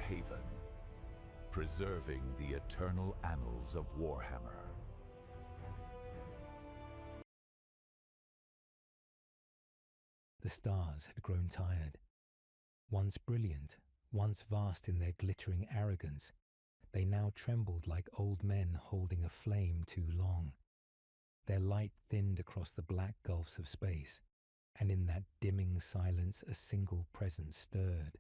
haven, preserving the eternal annals of Warhammer. The stars had grown tired. Once brilliant, once vast in their glittering arrogance, they now trembled like old men holding a flame too long. Their light thinned across the black gulfs of space, and in that dimming silence a single presence stirred.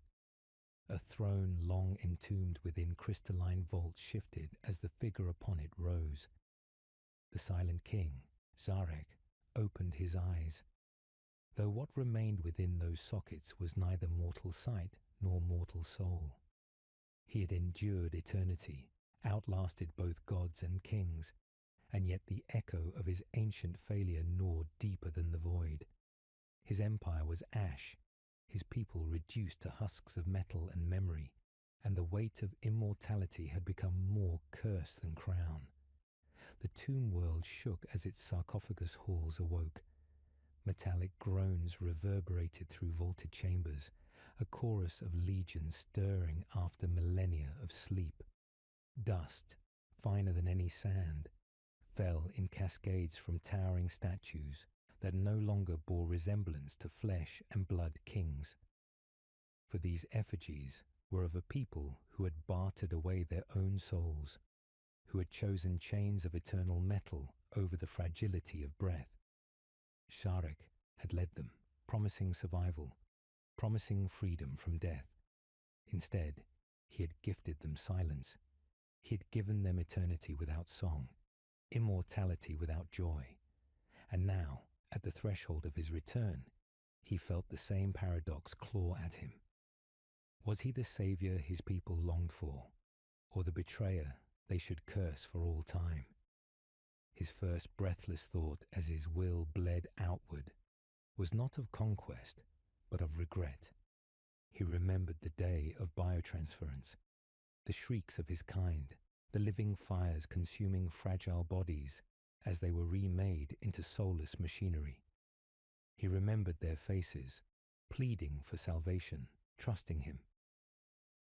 A throne long entombed within crystalline vaults shifted as the figure upon it rose. The silent king, Zarek, opened his eyes, though what remained within those sockets was neither mortal sight nor mortal soul. He had endured eternity, outlasted both gods and kings, and yet the echo of his ancient failure gnawed deeper than the void. His empire was ash, his people reduced to husks of metal and memory, and the weight of immortality had become more curse than crown. The tomb world shook as its sarcophagus halls awoke. Metallic groans reverberated through vaulted chambers, a chorus of legions stirring after millennia of sleep. Dust, finer than any sand, fell in cascades from towering statues that no longer bore resemblance to flesh and blood kings. For these effigies were of a people who had bartered away their own souls, who had chosen chains of eternal metal over the fragility of breath. Zarek had led them, promising survival, promising freedom from death. Instead, he had gifted them silence. He had given them eternity without song, immortality without joy. And now, at the threshold of his return, he felt the same paradox claw at him. Was he the savior his people longed for, or the betrayer they should curse for all time? His first breathless thought as his will bled outward was not of conquest, but of regret. He remembered the day of biotransference, the shrieks of his kind, the living fires consuming fragile bodies as they were remade into soulless machinery. He remembered their faces, pleading for salvation, trusting him.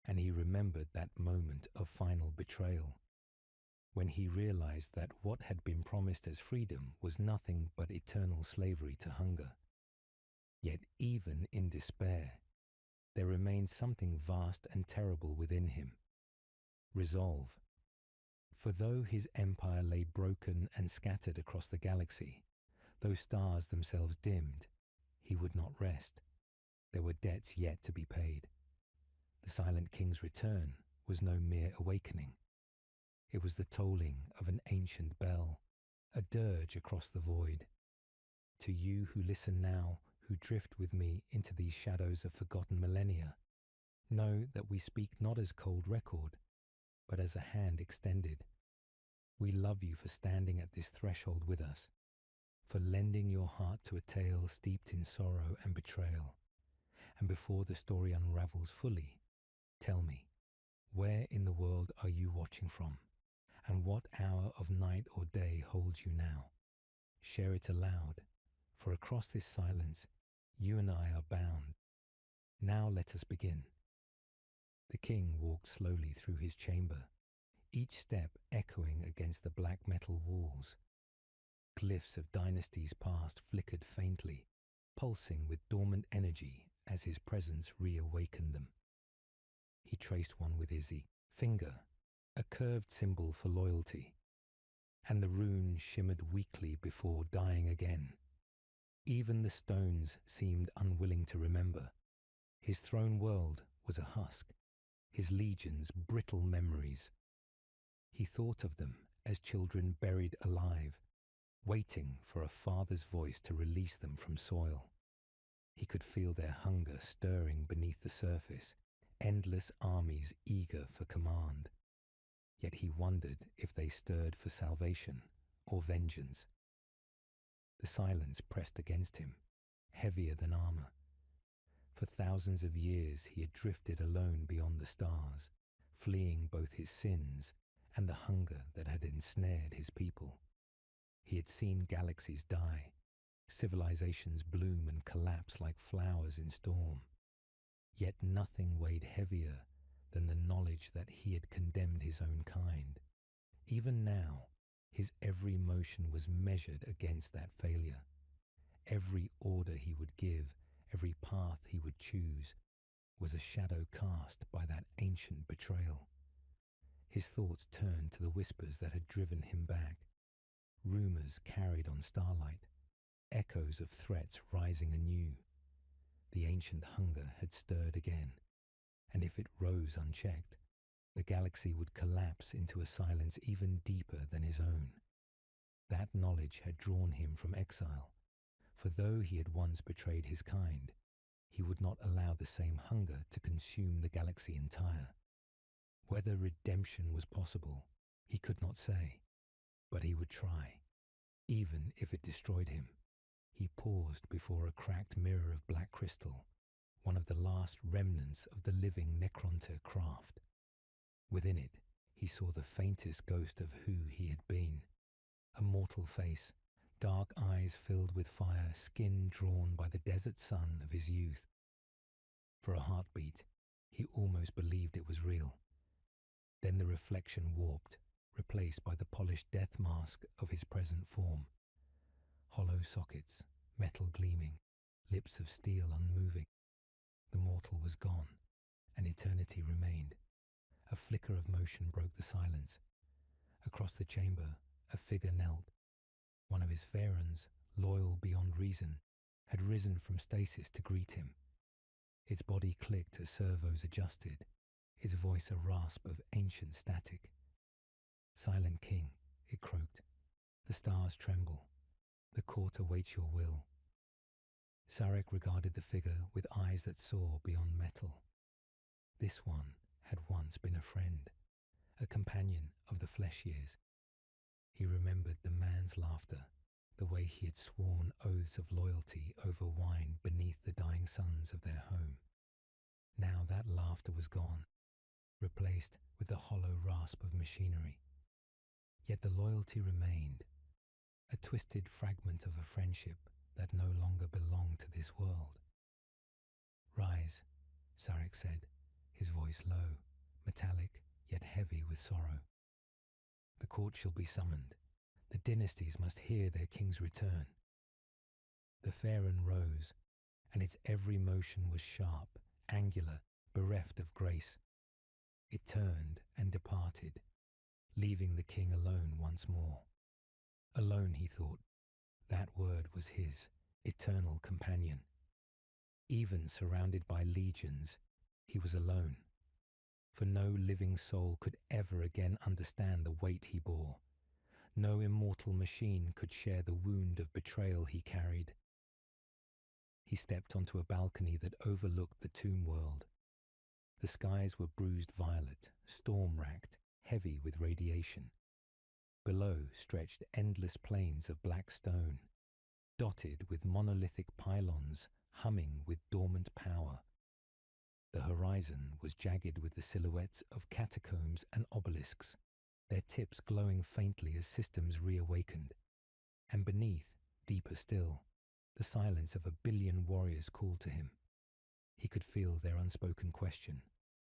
And he remembered that moment of final betrayal, when he realized that what had been promised as freedom was nothing but eternal slavery to hunger. Yet even in despair, there remained something vast and terrible within him: resolve. For though his empire lay broken and scattered across the galaxy, though stars themselves dimmed, he would not rest. There were debts yet to be paid. The Silent King's return was no mere awakening. It was the tolling of an ancient bell, a dirge across the void. To you who listen now, who drift with me into these shadows of forgotten millennia, know that we speak not as cold record, but as a hand extended. We love you for standing at this threshold with us, for lending your heart to a tale steeped in sorrow and betrayal. And before the story unravels fully, tell me, where in the world are you watching from? And what hour of night or day holds you now? Share it aloud, for across this silence, you and I are bound. Now let us begin. The king walked slowly through his chamber, each step echoing against the black metal walls. Glyphs of dynasties past flickered faintly, pulsing with dormant energy as his presence reawakened them. He traced one with his finger, a curved symbol for loyalty, and the rune shimmered weakly before dying again. Even the stones seemed unwilling to remember. His throne world was a husk, his legions brittle memories. He thought of them as children buried alive, waiting for a father's voice to release them from soil. He could feel their hunger stirring beneath the surface, endless armies eager for command. Yet he wondered if they stirred for salvation or vengeance. The silence pressed against him, heavier than armor. For thousands of years he had drifted alone beyond the stars, fleeing both his sins and the hunger that had ensnared his people. He had seen galaxies die, civilizations bloom and collapse like flowers in storm. Yet nothing weighed heavier than the knowledge that he had condemned his own kind. Even now, his every motion was measured against that failure. Every order he would give, every path he would choose, was a shadow cast by that ancient betrayal. His thoughts turned to the whispers that had driven him back, rumours carried on starlight, echoes of threats rising anew. The ancient hunger had stirred again, and if it rose unchecked, the galaxy would collapse into a silence even deeper than his own. That knowledge had drawn him from exile, for though he had once betrayed his kind, he would not allow the same hunger to consume the galaxy entire. Whether redemption was possible, he could not say, but he would try, even if it destroyed him. He paused before a cracked mirror of black crystal, one of the last remnants of the living Necrontyr craft. Within it, he saw the faintest ghost of who he had been. A mortal face, dark eyes filled with fire, skin drawn by the desert sun of his youth. For a heartbeat, he almost believed it was real. Then the reflection warped, replaced by the polished death mask of his present form. Hollow sockets, metal gleaming, lips of steel unmoving. The mortal was gone, and eternity remained. A flicker of motion broke the silence. Across the chamber, a figure knelt. One of his Phaerons, loyal beyond reason, had risen from stasis to greet him. Its body clicked as servos adjusted, its voice a rasp of ancient static. "Silent King," it croaked. "The stars tremble. The court awaits your will." Sarek regarded the figure with eyes that saw beyond metal. This one had once been a friend, a companion of the flesh years. He remembered the man's laughter, the way he had sworn oaths of loyalty over wine beneath the dying suns of their home. Now that laughter was gone, replaced with the hollow rasp of machinery. Yet the loyalty remained, a twisted fragment of a friendship that no longer belonged to this world. "Rise," Sarek said, his voice low, metallic yet heavy with sorrow. "The court shall be summoned. The dynasties must hear their king's return." The Phaeron rose, and its every motion was sharp, angular, bereft of grace. It turned and departed, leaving the king alone once more. Alone, he thought. That word was his, eternal companion. Even surrounded by legions, he was alone. For no living soul could ever again understand the weight he bore. No immortal machine could share the wound of betrayal he carried. He stepped onto a balcony that overlooked the tomb world. The skies were bruised violet, storm-racked, heavy with radiation. Below stretched endless plains of black stone, dotted with monolithic pylons humming with dormant power. The horizon was jagged with the silhouettes of catacombs and obelisks, their tips glowing faintly as systems reawakened. And beneath, deeper still, the silence of a billion warriors called to him. He could feel their unspoken question.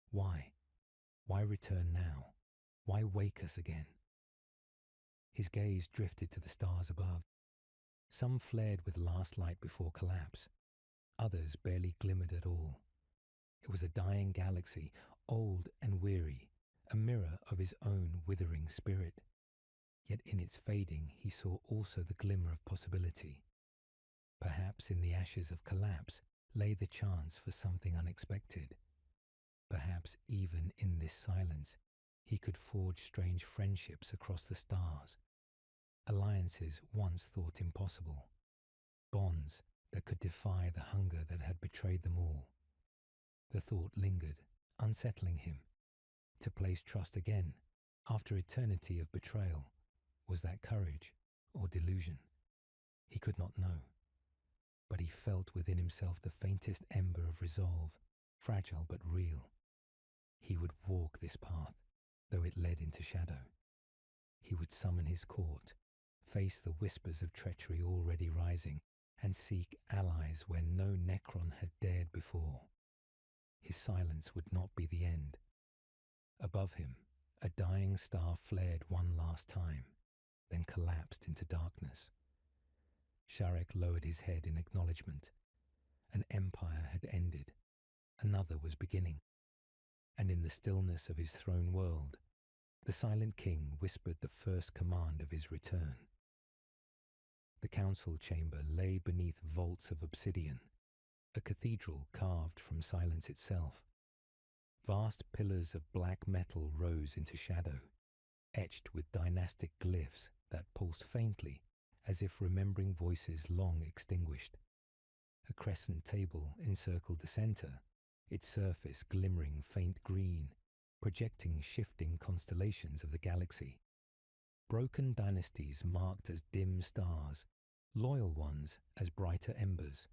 Why? Why return now? Why wake us again? His gaze drifted to the stars above. Some flared with last light before collapse. Others barely glimmered at all. It was a dying galaxy, old and weary, a mirror of his own withering spirit. Yet in its fading he saw also the glimmer of possibility. Perhaps in the ashes of collapse lay the chance for something unexpected. Perhaps even in this silence he could forge strange friendships across the stars, alliances once thought impossible, bonds that could defy the hunger that had betrayed them all. The thought lingered, unsettling him. To place trust again, after eternity of betrayal, was that courage or delusion? He could not know. But he felt within himself the faintest ember of resolve, fragile but real. He would walk this path, though it led into shadow. He would summon his court, face the whispers of treachery already rising, and seek allies where no Necron had dared before. His silence would not be the end. Above him, a dying star flared one last time, then collapsed into darkness. Sharek lowered his head in acknowledgement. An empire had ended. Another was beginning. And in the stillness of his throne world, the silent king whispered the first command of his return. The council chamber lay beneath vaults of obsidian, a cathedral carved from silence itself. Vast pillars of black metal rose into shadow, etched with dynastic glyphs that pulsed faintly as if remembering voices long extinguished. A crescent table encircled the center, its surface glimmering faint green, projecting shifting constellations of the galaxy. Broken dynasties marked as dim stars, loyal ones as brighter embers.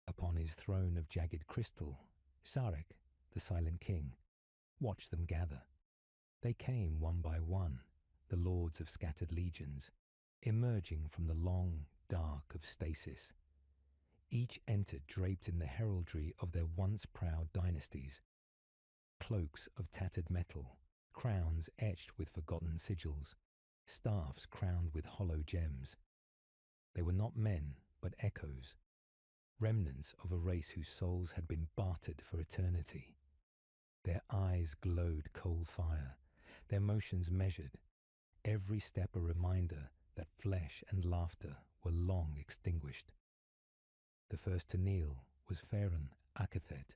Upon his throne of jagged crystal, Sarek, the silent king, watched them gather. They came one by one, the lords of scattered legions, emerging from the long dark of stasis. Each entered draped in the heraldry of their once proud dynasties, cloaks of tattered metal, crowns etched with forgotten sigils, staffs crowned with hollow gems. They were not men, but echoes, remnants of a race whose souls had been bartered for eternity. Their eyes glowed cold fire, their motions measured, every step a reminder that flesh and laughter were long extinguished. The first to kneel was Pharaon Akathet,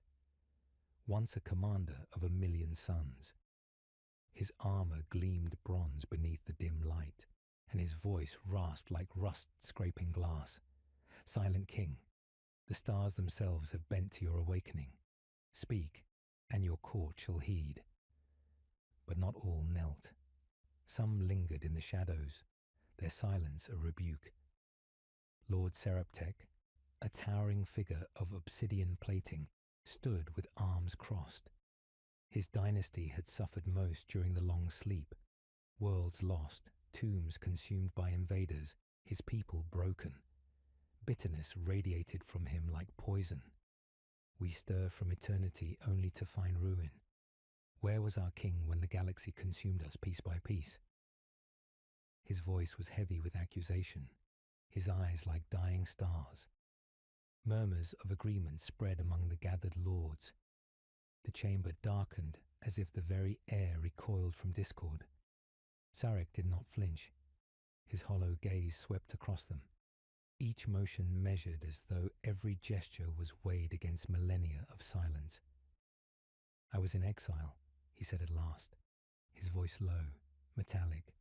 once a commander of 1,000,000 suns. His armor gleamed bronze beneath the dim light, and his voice rasped like rust scraping glass. Silent King, the stars themselves have bent to your awakening. Speak, and your court shall heed. But not all knelt. Some lingered in the shadows, their silence a rebuke. Lord Seraptek, a towering figure of obsidian plating, stood with arms crossed. His dynasty had suffered most during the long sleep. Worlds lost, tombs consumed by invaders, his people broken. Bitterness radiated from him like poison. We stir from eternity only to find ruin. Where was our king when the galaxy consumed us piece by piece? His voice was heavy with accusation, his eyes like dying stars. Murmurs of agreement spread among the gathered lords. The chamber darkened as if the very air recoiled from discord. Sarek did not flinch. His hollow gaze swept across them, each motion measured as though every gesture was weighed against millennia of silence. I was in exile, he said at last, his voice low, metallic,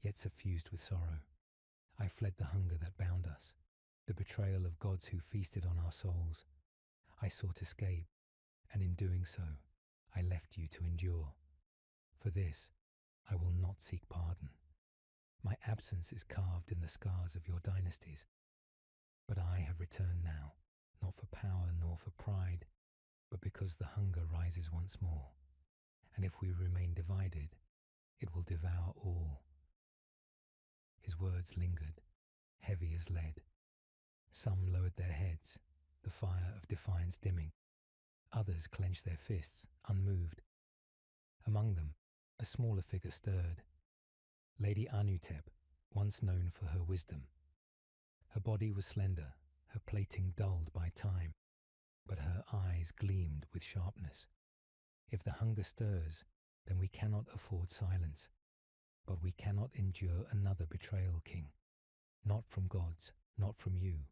yet suffused with sorrow. I fled the hunger that bound us, the betrayal of gods who feasted on our souls. I sought escape, and in doing so, I left you to endure. For this, I will not seek pardon. My absence is carved in the scars of your dynasties. But I have returned now, not for power nor for pride, but because the hunger rises once more, and if we remain divided, it will devour all. His words lingered, heavy as lead. Some lowered their heads, the fire of defiance dimming. Others clenched their fists, unmoved. Among them, a smaller figure stirred. Lady Anutep, once known for her wisdom. Her body was slender, her plating dulled by time, but her eyes gleamed with sharpness. If the hunger stirs, then we cannot afford silence. But we cannot endure another betrayal, King. Not from gods, not from you.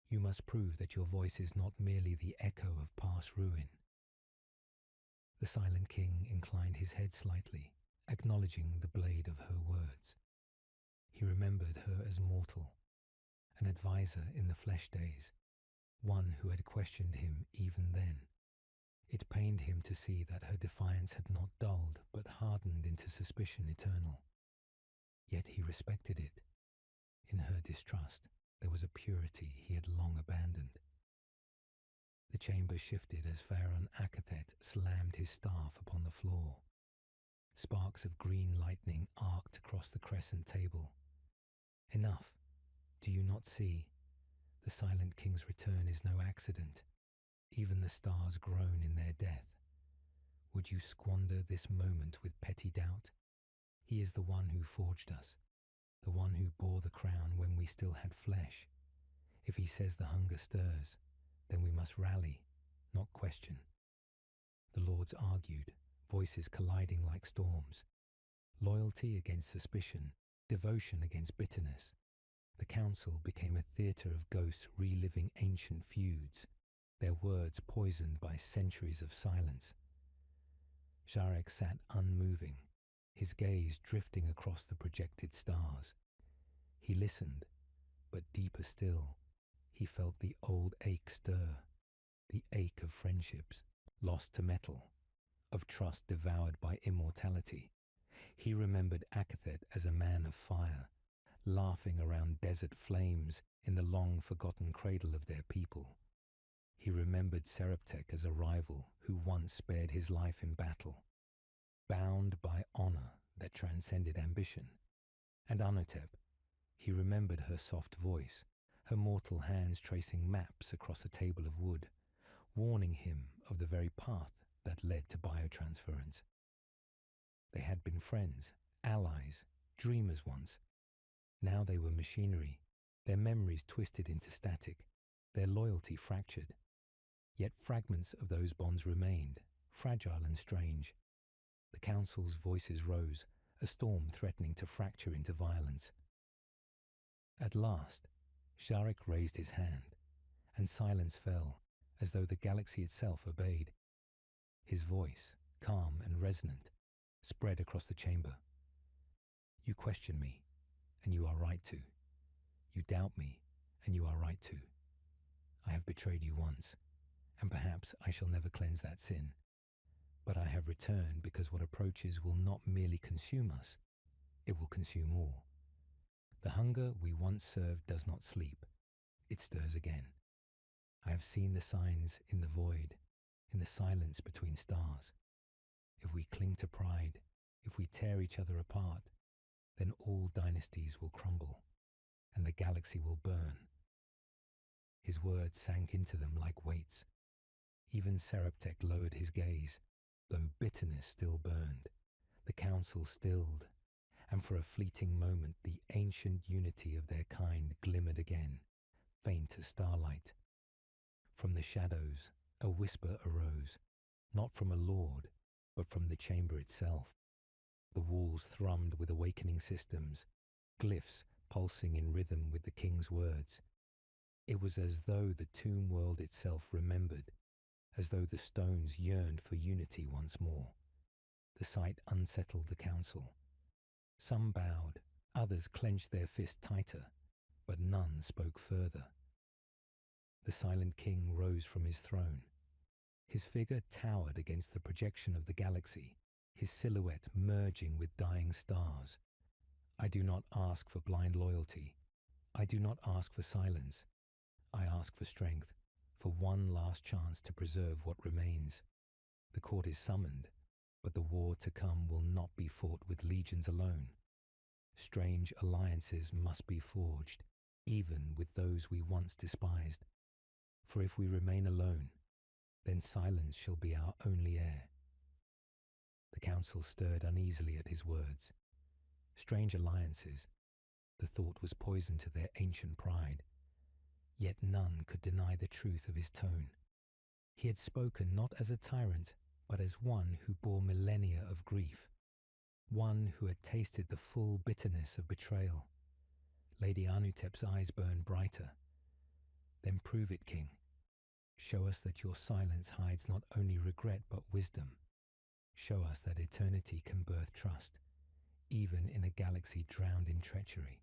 You must prove that your voice is not merely the echo of past ruin. The silent king inclined his head slightly, acknowledging the blade of her words. He remembered her as mortal, an advisor in the flesh days, one who had questioned him even then. It pained him to see that her defiance had not dulled but hardened into suspicion eternal. Yet he respected it. In her distrust, there was a purity he had long abandoned. The chamber shifted as Pharaon Akathet slammed his staff upon the floor. Sparks of green lightning arced across the crescent table. Enough. Do you not see? The silent king's return is no accident. Even the stars groan in their death. Would you squander this moment with petty doubt? He is the one who forged us, the one who bore the crown when we still had flesh. If he says the hunger stirs, then we must rally, not question. The lords argued, voices colliding like storms. Loyalty against suspicion, devotion against bitterness. The council became a theatre of ghosts reliving ancient feuds, their words poisoned by centuries of silence. Jarek sat unmoving, his gaze drifting across the projected stars. He listened, but deeper still, he felt the old ache stir, the ache of friendships lost to metal, of trust devoured by immortality. He remembered Akathet as a man of fire, laughing around desert flames in the long-forgotten cradle of their people. He remembered Seraptek as a rival who once spared his life in battle, bound by honor that transcended ambition. And Anutep, he remembered her soft voice, her mortal hands tracing maps across a table of wood, warning him of the very path that led to biotransference. They had been friends, allies, dreamers once. Now they were machinery, their memories twisted into static, their loyalty fractured. Yet fragments of those bonds remained, fragile and strange. The council's voices rose, a storm threatening to fracture into violence. At last, Jarek raised his hand, and silence fell, as though the galaxy itself obeyed. His voice, calm and resonant, spread across the chamber. You question me, and you are right to. You doubt me, and you are right to. I have betrayed you once, and perhaps I shall never cleanse that sin. But I have returned because what approaches will not merely consume us, it will consume all. The hunger we once served does not sleep, it stirs again. I have seen the signs in the void, in the silence between stars. If we cling to pride, if we tear each other apart, then all dynasties will crumble, and the galaxy will burn. His words sank into them like weights. Even Seraptek lowered his gaze, though bitterness still burned. The council stilled, and for a fleeting moment the ancient unity of their kind glimmered again, faint as starlight. From the shadows, a whisper arose, not from a lord, but from the chamber itself. The walls thrummed with awakening systems, glyphs pulsing in rhythm with the king's words. It was as though the tomb world itself remembered, as though the stones yearned for unity once more. The sight unsettled the council. Some bowed, others clenched their fists tighter, but none spoke further. The silent king rose from his throne. His figure towered against the projection of the galaxy, his silhouette merging with dying stars. I do not ask for blind loyalty. I do not ask for silence. I ask for strength, for one last chance to preserve what remains. The court is summoned, but the war to come will not be fought with legions alone. Strange alliances must be forged, even with those we once despised. For if we remain alone, then silence shall be our only heir. The council stirred uneasily at his words. Strange alliances, the thought was poison to their ancient pride. Yet none could deny the truth of his tone. He had spoken not as a tyrant, but as one who bore millennia of grief, one who had tasted the full bitterness of betrayal. Lady Anutep's eyes burned brighter. Then prove it, King. Show us that your silence hides not only regret but wisdom. Show us that eternity can birth trust, even in a galaxy drowned in treachery.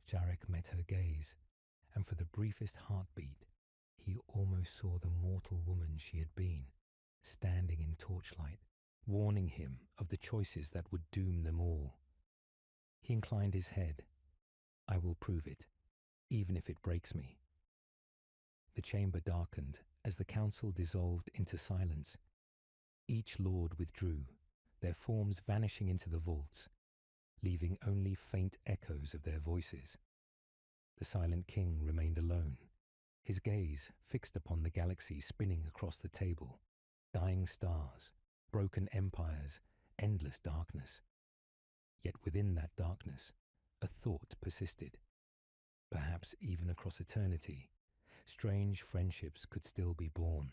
Jarek met her gaze, and for the briefest heartbeat, he almost saw the mortal woman she had been, standing in torchlight, warning him of the choices that would doom them all. He inclined his head. I will prove it, even if it breaks me. The chamber darkened as the council dissolved into silence. Each lord withdrew, their forms vanishing into the vaults, leaving only faint echoes of their voices. The silent king remained alone, his gaze fixed upon the galaxy spinning across the table, dying stars, broken empires, endless darkness. Yet within that darkness, a thought persisted. Perhaps even across eternity, strange friendships could still be born.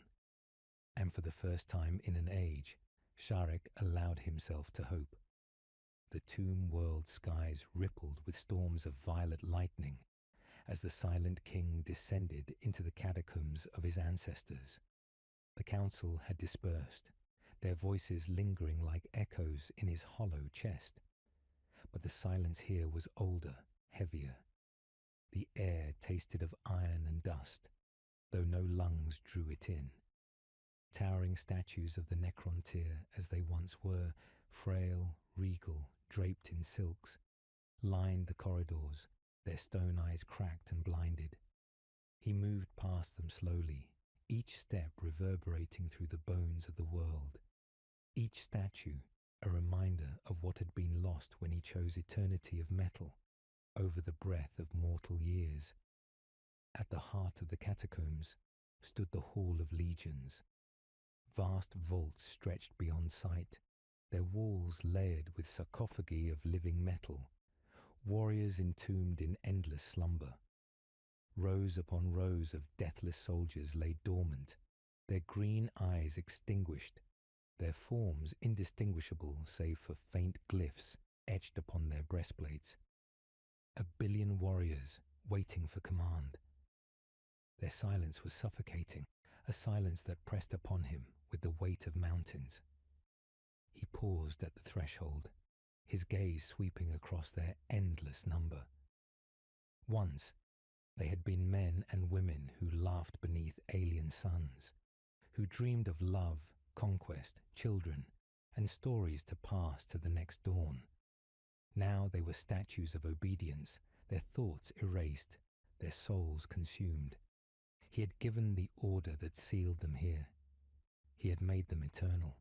And for the first time in an age, Sharek allowed himself to hope. The tomb world skies rippled with storms of violet lightning as the silent king descended into the catacombs of his ancestors. The council had dispersed, their voices lingering like echoes in his hollow chest. But the silence here was older, heavier. The air tasted of iron and dust, though no lungs drew it in. Towering statues of the Necrontyr as they once were, frail, regal, draped in silks, lined the corridors, their stone eyes cracked and blinded. He moved past them slowly, each step reverberating through the bones of the world. Each statue a reminder of what had been lost when he chose eternity of metal over the breath of mortal years. At the heart of the catacombs stood the Hall of Legions. Vast vaults stretched beyond sight, their walls layered with sarcophagi of living metal, warriors entombed in endless slumber. Rows upon rows of deathless soldiers lay dormant, their green eyes extinguished, their forms indistinguishable save for faint glyphs etched upon their breastplates. 1 billion warriors waiting for command. Their silence was suffocating, a silence that pressed upon him with the weight of mountains. He paused at the threshold, his gaze sweeping across their endless number. Once, they had been men and women who laughed beneath alien suns, who dreamed of love, conquest, children, and stories to pass to the next dawn. Now they were statues of obedience, their thoughts erased, their souls consumed. He had given the order that sealed them here. He had made them eternal.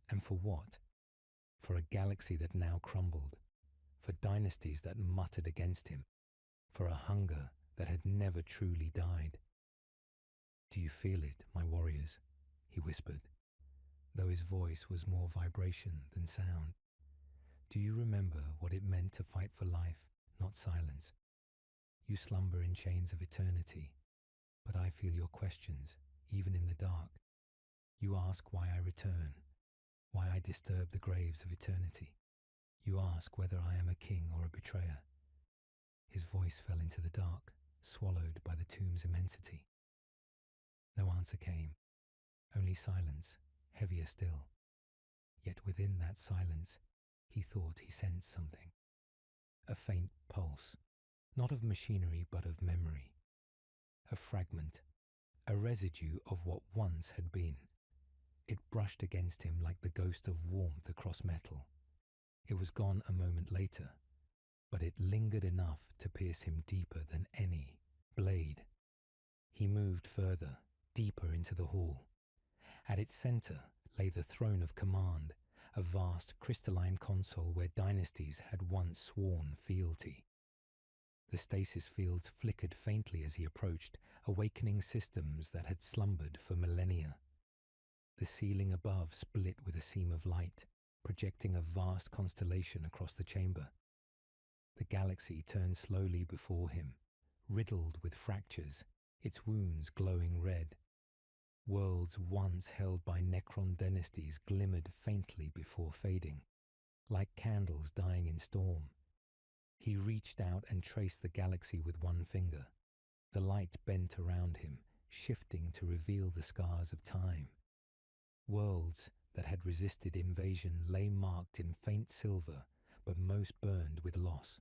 And for what? For a galaxy that now crumbled, for dynasties that muttered against him, for a hunger that had never truly died. "Do you feel it, my warriors?" he whispered, though his voice was more vibration than sound. "Do you remember what it meant to fight for life, not silence? You slumber in chains of eternity, but I feel your questions, even in the dark. You ask why I return, why I disturb the graves of eternity. You ask whether I am a king or a betrayer." His voice fell into the dark, swallowed by the tomb's immensity. No answer came, only silence, heavier still. Yet within that silence, he thought he sensed something. A faint pulse, not of machinery but of memory. A fragment, a residue of what once had been. It brushed against him like the ghost of warmth across metal. It was gone a moment later, but it lingered enough to pierce him deeper than any blade. He moved further, deeper into the hall. At its center lay the throne of command, a vast crystalline console where dynasties had once sworn fealty. The stasis fields flickered faintly as he approached, awakening systems that had slumbered for millennia. The ceiling above split with a seam of light, projecting a vast constellation across the chamber. The galaxy turned slowly before him, riddled with fractures, its wounds glowing red. Worlds once held by Necron dynasties glimmered faintly before fading, like candles dying in storm. He reached out and traced the galaxy with one finger. The light bent around him, shifting to reveal the scars of time. Worlds that had resisted invasion lay marked in faint silver, but most burned with loss.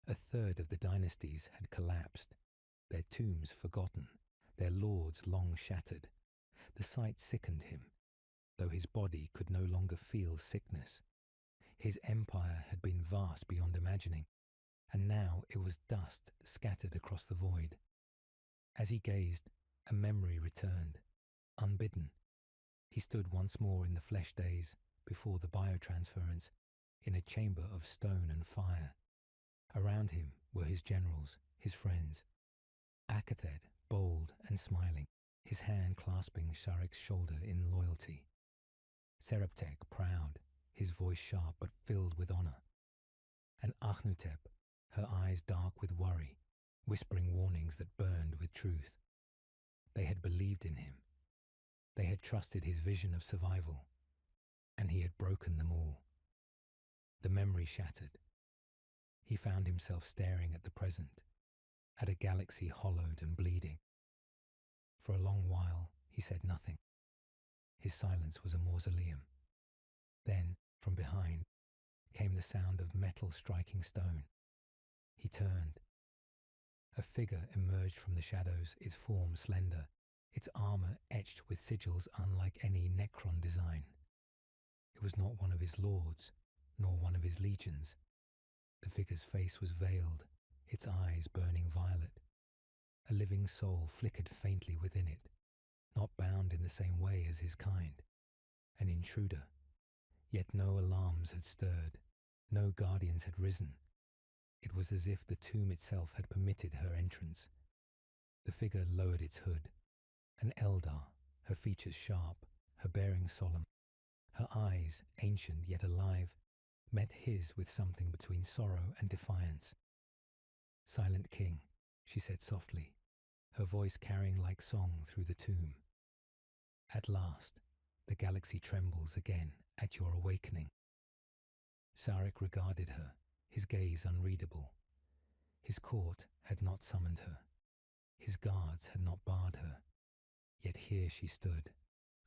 A third of the dynasties had collapsed, their tombs forgotten, their lords long shattered. The sight sickened him, though his body could no longer feel sickness. His empire had been vast beyond imagining, and now it was dust scattered across the void. As he gazed, a memory returned, unbidden. He stood once more in the flesh days, before the biotransference, in a chamber of stone and fire. Around him were his generals, his friends. Akathed, bold and smiling, his hand clasping Sharek's shoulder in loyalty. Seraptek proud, his voice sharp but filled with honor, and Akhnutep, her eyes dark with worry, whispering warnings that burned with truth. They had believed in him. They had trusted his vision of survival, and he had broken them all. The memory shattered. He found himself staring at the present, at a galaxy hollowed and bleeding. For a long while, he said nothing. His silence was a mausoleum. Then, from behind, came the sound of metal striking stone. He turned. A figure emerged from the shadows, its form slender, its armor etched with sigils unlike any Necron design. It was not one of his lords, nor one of his legions. The figure's face was veiled, its eyes burning violet. A living soul flickered faintly within it, not bound in the same way as his kind. An intruder. Yet no alarms had stirred, no guardians had risen. It was as if the tomb itself had permitted her entrance. The figure lowered its hood. An Eldar, her features sharp, her bearing solemn, her eyes, ancient yet alive, met his with something between sorrow and defiance. "Silent King," she said softly, her voice carrying like song through the tomb. "At last, the galaxy trembles again at your awakening." Sarek regarded her, his gaze unreadable. His court had not summoned her. His guards had not barred her. Yet here she stood,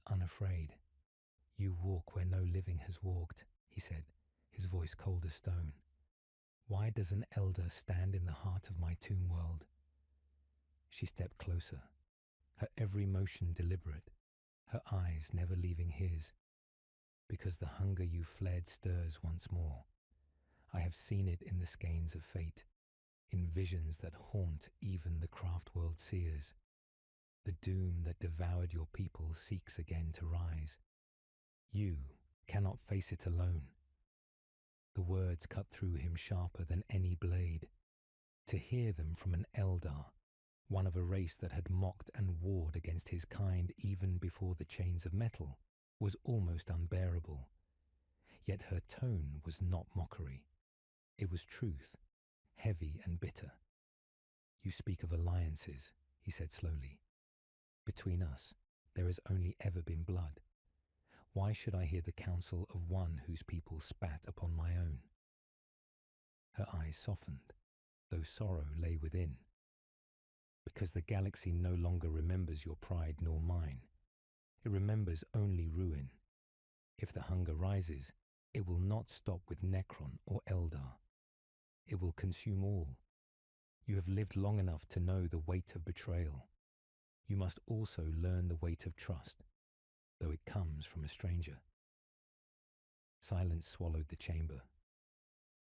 unafraid. "You walk where no living has walked," he said, his voice cold as stone. "Why does an elder stand in the heart of my tomb world?" She stepped closer, her every motion deliberate, her eyes never leaving his. "Because the hunger you fled stirs once more. I have seen it in the skeins of fate, in visions that haunt even the craft-world seers. The doom that devoured your people seeks again to rise. You cannot face it alone." The words cut through him sharper than any blade. To hear them from an Eldar, one of a race that had mocked and warred against his kind even before the chains of metal, was almost unbearable. Yet her tone was not mockery. It was truth, heavy and bitter. "You speak of alliances," he said slowly. "Between us, there has only ever been blood. Why should I hear the counsel of one whose people spat upon my own?" Her eyes softened, though sorrow lay within. "Because the galaxy no longer remembers your pride nor mine. It remembers only ruin. If the hunger rises, it will not stop with Necron or Eldar. It will consume all. You have lived long enough to know the weight of betrayal. You must also learn the weight of trust, though it comes from a stranger." Silence swallowed the chamber.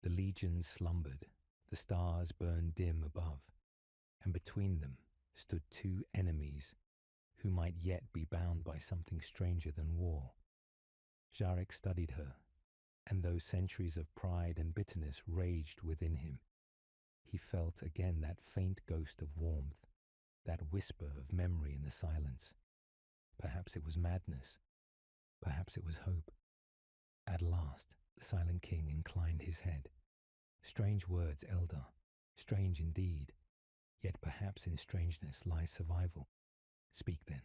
The legions slumbered, the stars burned dim above, and between them stood two enemies who might yet be bound by something stranger than war. Jarek studied her, and though centuries of pride and bitterness raged within him, he felt again that faint ghost of warmth, that whisper of memory in the silence. Perhaps it was madness. Perhaps it was hope. At last, the Silent King inclined his head. "Strange words, Eldar. Strange indeed. Yet perhaps in strangeness lies survival. Speak then.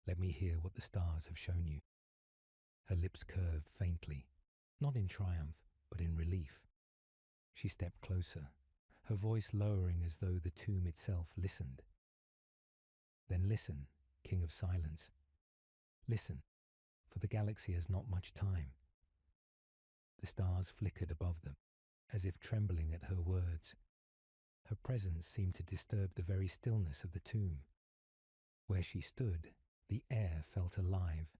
Let me hear what the stars have shown you." Her lips curved faintly, not in triumph, but in relief. She stepped closer, her voice lowering as though the tomb itself listened. "Then listen, King of Silence. Listen, for the galaxy has not much time." The stars flickered above them, as if trembling at her words. Her presence seemed to disturb the very stillness of the tomb. Where she stood, the air felt alive,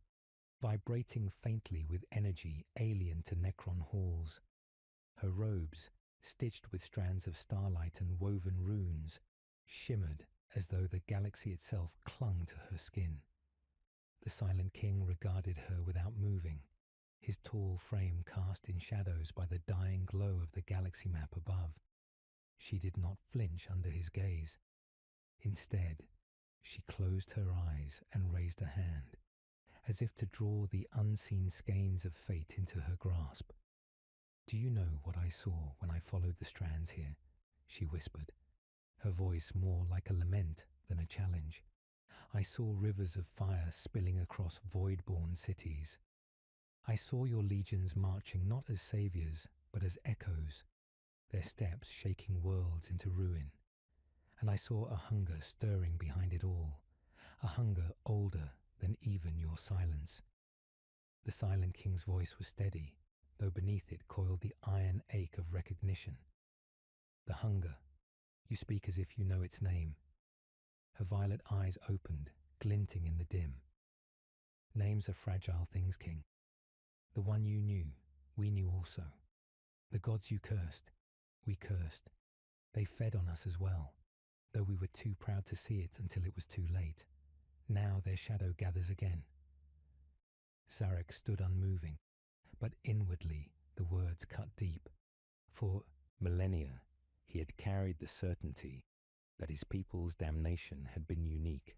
vibrating faintly with energy alien to Necron halls. Her robes, stitched with strands of starlight and woven runes, shimmered as though the galaxy itself clung to her skin. The Silent King regarded her without moving, his tall frame cast in shadows by the dying glow of the galaxy map above. She did not flinch under his gaze. Instead, she closed her eyes and raised a hand, as if to draw the unseen skeins of fate into her grasp. "Do you know what I saw when I followed the strands here?" she whispered, her voice more like a lament than a challenge. "I saw rivers of fire spilling across void-born cities. I saw your legions marching not as saviors, but as echoes, their steps shaking worlds into ruin. And I saw a hunger stirring behind it all, a hunger older than even your silence." The Silent King's voice was steady, though beneath it coiled the iron ache of recognition. "The hunger. You speak as if you know its name." Her violet eyes opened, glinting in the dim. "Names are fragile things, King. The one you knew, we knew also. The gods you cursed, we cursed. They fed on us as well, though we were too proud to see it until it was too late. Now their shadow gathers again." Sarek stood unmoving, but inwardly the words cut deep. For millennia he had carried the certainty that his people's damnation had been unique,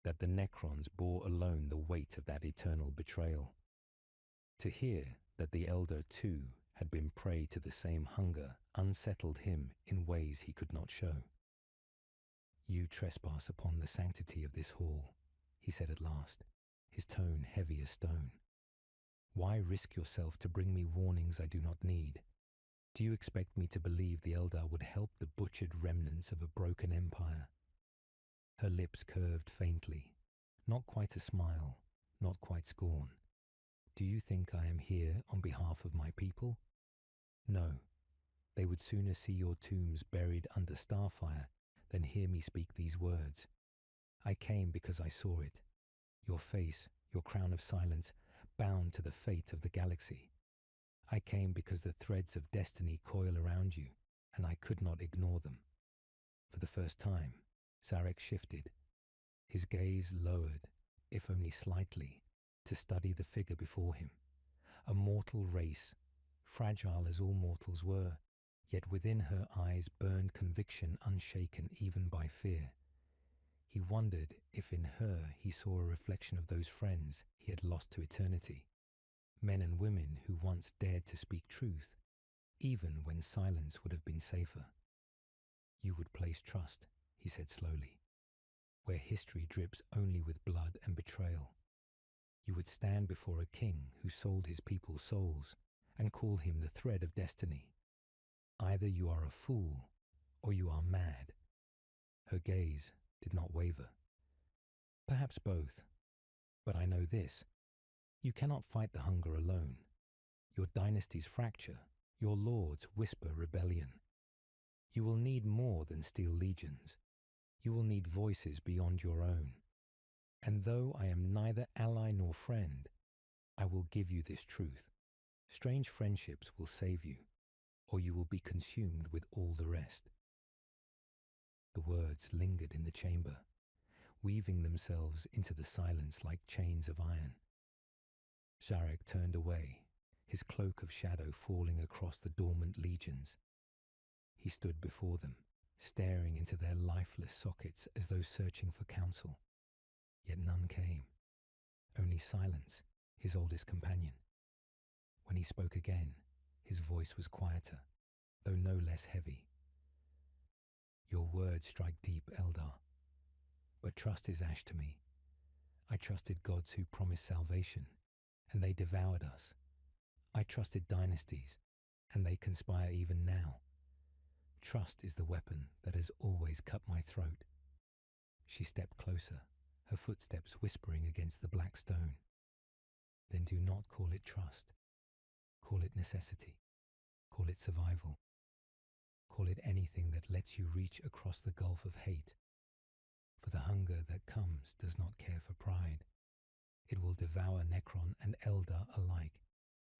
that the Necrons bore alone the weight of that eternal betrayal. To hear that the Elder too had been prey to the same hunger unsettled him in ways he could not show. "You trespass upon the sanctity of this hall," he said at last, his tone heavy as stone. "Why risk yourself to bring me warnings I do not need? Do you expect me to believe the Eldar would help the butchered remnants of a broken empire?" Her lips curved faintly, not quite a smile, not quite scorn. "Do you think I am here on behalf of my people? No, they would sooner see your tombs buried under starfire than hear me speak these words. I came because I saw it. Your face, your crown of silence, bound to the fate of the galaxy. I came because the threads of destiny coil around you, and I could not ignore them." For the first time, Sarek shifted. His gaze lowered, if only slightly, to study the figure before him. A mortal race, fragile as all mortals were, yet within her eyes burned conviction unshaken even by fear. He wondered if in her he saw a reflection of those friends he had lost to eternity, men and women who once dared to speak truth, even when silence would have been safer. "You would place trust," he said slowly, "where history drips only with blood and betrayal. You would stand before a king who sold his people's souls and call him the thread of destiny. Either you are a fool or you are mad." Her gaze did not waver. "Perhaps both. But I know this. You cannot fight the hunger alone. Your dynasty's fracture, your lords whisper rebellion. You will need more than steel legions. You will need voices beyond your own. And though I am neither ally nor friend, I will give you this truth. Strange friendships will save you, or you will be consumed with all the rest." The words lingered in the chamber, weaving themselves into the silence like chains of iron. Sarek turned away, his cloak of shadow falling across the dormant legions. He stood before them, staring into their lifeless sockets as though searching for counsel. Yet none came. Only silence, his oldest companion. When he spoke again, his voice was quieter, though no less heavy. "Your words strike deep, Eldar. But trust is ash to me. I trusted gods who promised salvation, and they devoured us. I trusted dynasties, and they conspire even now. Trust is the weapon that has always cut my throat." She stepped closer, her footsteps whispering against the black stone. "Then do not call it trust. Call it necessity. Call it survival. Call it anything that lets you reach across the gulf of hate. For the hunger that comes does not care for pride. It will devour Necron and Eldar alike,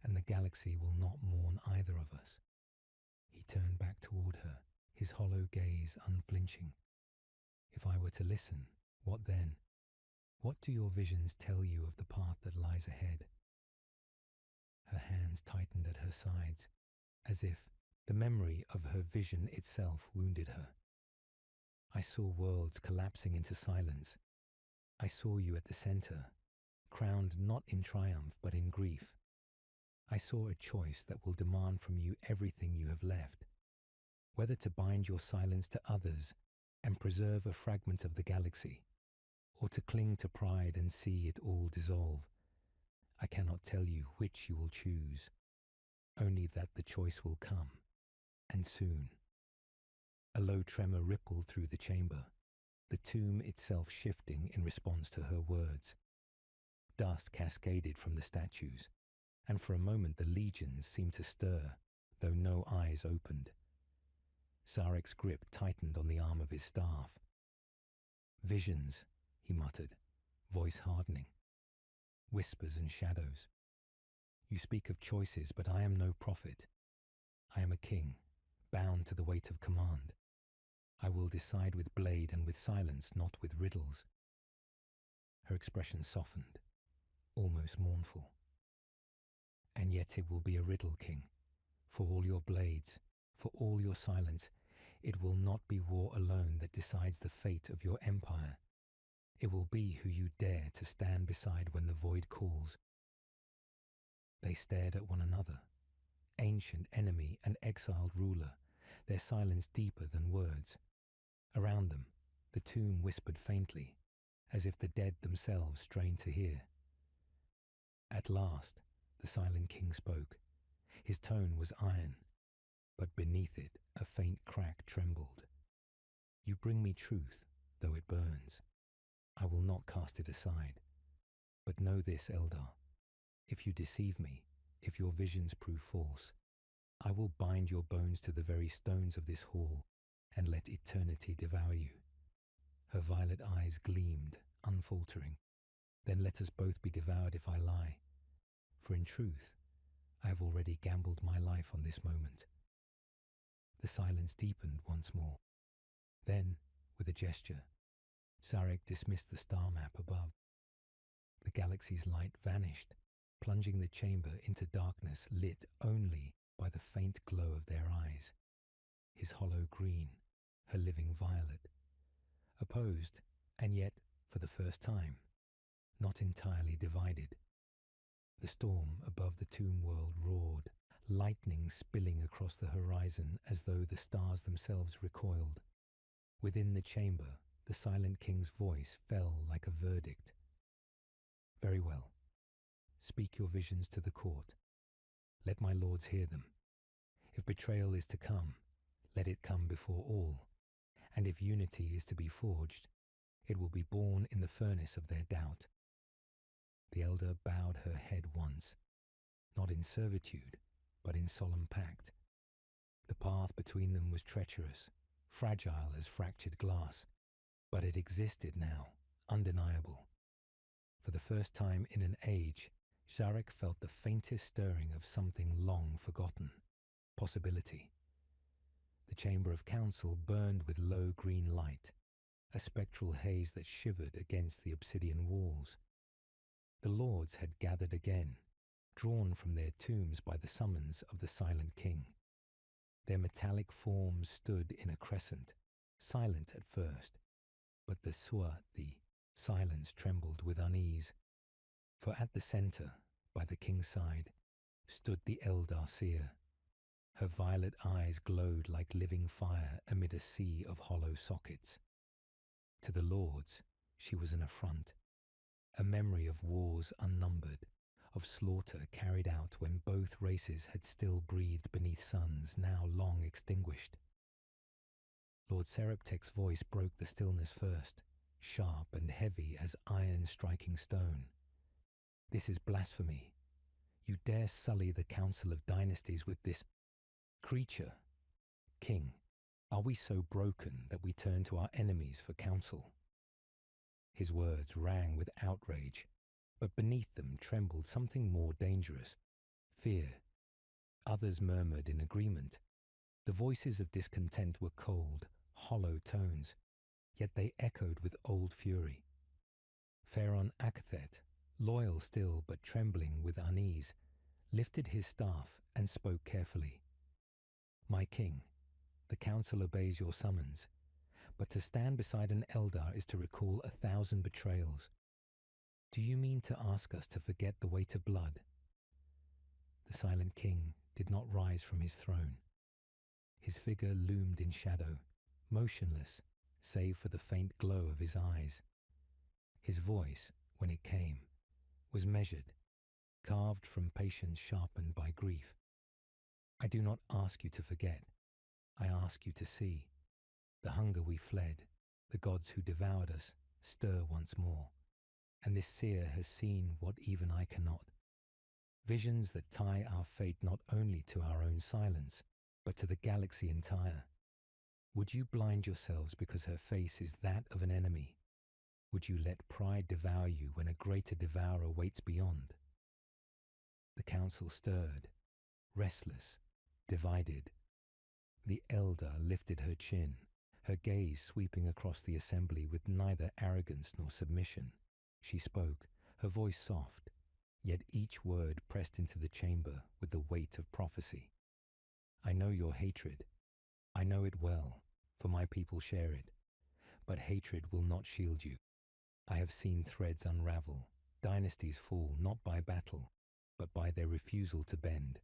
and the galaxy will not mourn either of us." He turned back toward her, his hollow gaze unflinching. "If I were to listen, what then? What do your visions tell you of the path that lies ahead?" Her hands tightened at her sides, as if the memory of her vision itself wounded her. "I saw worlds collapsing into silence. I saw you at the center, crowned not in triumph but in grief. I saw a choice that will demand from you everything you have left, whether to bind your silence to others and preserve a fragment of the galaxy, or to cling to pride and see it all dissolve. I cannot tell you which you will choose, only that the choice will come, and soon. A low tremor rippled through the chamber, the tomb itself shifting in response to her words. Dust cascaded from the statues, and for a moment the legions seemed to stir, though no eyes opened. Zarek's grip tightened on the arm of his staff. "Visions," he muttered, voice hardening. "Whispers and shadows. You speak of choices, but I am no prophet. I am a king, bound to the weight of command. I will decide with blade and with silence, not with riddles." Her expression softened, almost mournful. "And yet it will be a riddle, King. For all your blades, for all your silence, it will not be war alone that decides the fate of your empire. It will be who you dare to stand beside when the void calls." They stared at one another, ancient enemy and exiled ruler, their silence deeper than words. Around them, the tomb whispered faintly, as if the dead themselves strained to hear. At last, the silent king spoke. His tone was iron, but beneath it a faint crack trembled. "You bring me truth, though it burns. I will not cast it aside. But know this, Eldar. If you deceive me, if your visions prove false, I will bind your bones to the very stones of this hall and let eternity devour you." Her violet eyes gleamed, unfaltering. "Then let us both be devoured if I lie. For in truth, I have already gambled my life on this moment." The silence deepened once more. Then, with a gesture, Zarek dismissed the star map above. The galaxy's light vanished, plunging the chamber into darkness lit only by the faint glow of their eyes. His hollow green, her living violet. Opposed, and yet, for the first time, not entirely divided. The storm above the tomb world roared, lightning spilling across the horizon as though the stars themselves recoiled. Within the chamber, the silent king's voice fell like a verdict. "Very well. Speak your visions to the court. Let my lords hear them. If betrayal is to come, let it come before all. And if unity is to be forged, it will be born in the furnace of their doubt." The elder bowed her head once, not in servitude, but in solemn pact. The path between them was treacherous, fragile as fractured glass, but it existed now, undeniable. For the first time in an age, Zarek felt the faintest stirring of something long forgotten, possibility. The chamber of council burned with low green light, a spectral haze that shivered against the obsidian walls. The lords had gathered again, drawn from their tombs by the summons of the silent king. Their metallic forms stood in a crescent, silent at first, but the silence trembled with unease. For at the centre, by the king's side, stood the Eldar seer. Her violet eyes glowed like living fire amid a sea of hollow sockets. To the lords, she was an affront, a memory of wars unnumbered, of slaughter carried out when both races had still breathed beneath suns now long extinguished. Lord Seraptek's voice broke the stillness first, sharp and heavy as iron striking stone. "This is blasphemy. You dare sully the council of dynasties with this creature. King, are we so broken that we turn to our enemies for counsel?" His words rang with outrage, but beneath them trembled something more dangerous, fear. Others murmured in agreement. The voices of discontent were cold, hollow tones, yet they echoed with old fury. Pharaon Akathet, loyal still but trembling with unease, lifted his staff and spoke carefully. "My king, the council obeys your summons, but to stand beside an Eldar is to recall 1,000 betrayals. Do you mean to ask us to forget the weight of blood? The silent king did not rise from his throne. His figure loomed in shadow, motionless, save for the faint glow of his eyes. His voice, when it came, was measured, carved from patience sharpened by grief. I do not ask you to forget. I ask you to see. The hunger we fled, the gods who devoured us, stir once more. And this seer has seen what even I cannot. Visions that tie our fate not only to our own silence, but to the galaxy entire. Would you blind yourselves because her face is that of an enemy? Would you let pride devour you when a greater devourer waits beyond? The council stirred, restless, divided. The elder lifted her chin, her gaze sweeping across the assembly with neither arrogance nor submission. She spoke, her voice soft, yet each word pressed into the chamber with the weight of prophecy. I know your hatred. I know it well, for my people share it. But hatred will not shield you. I have seen threads unravel, dynasties fall not by battle, but by their refusal to bend.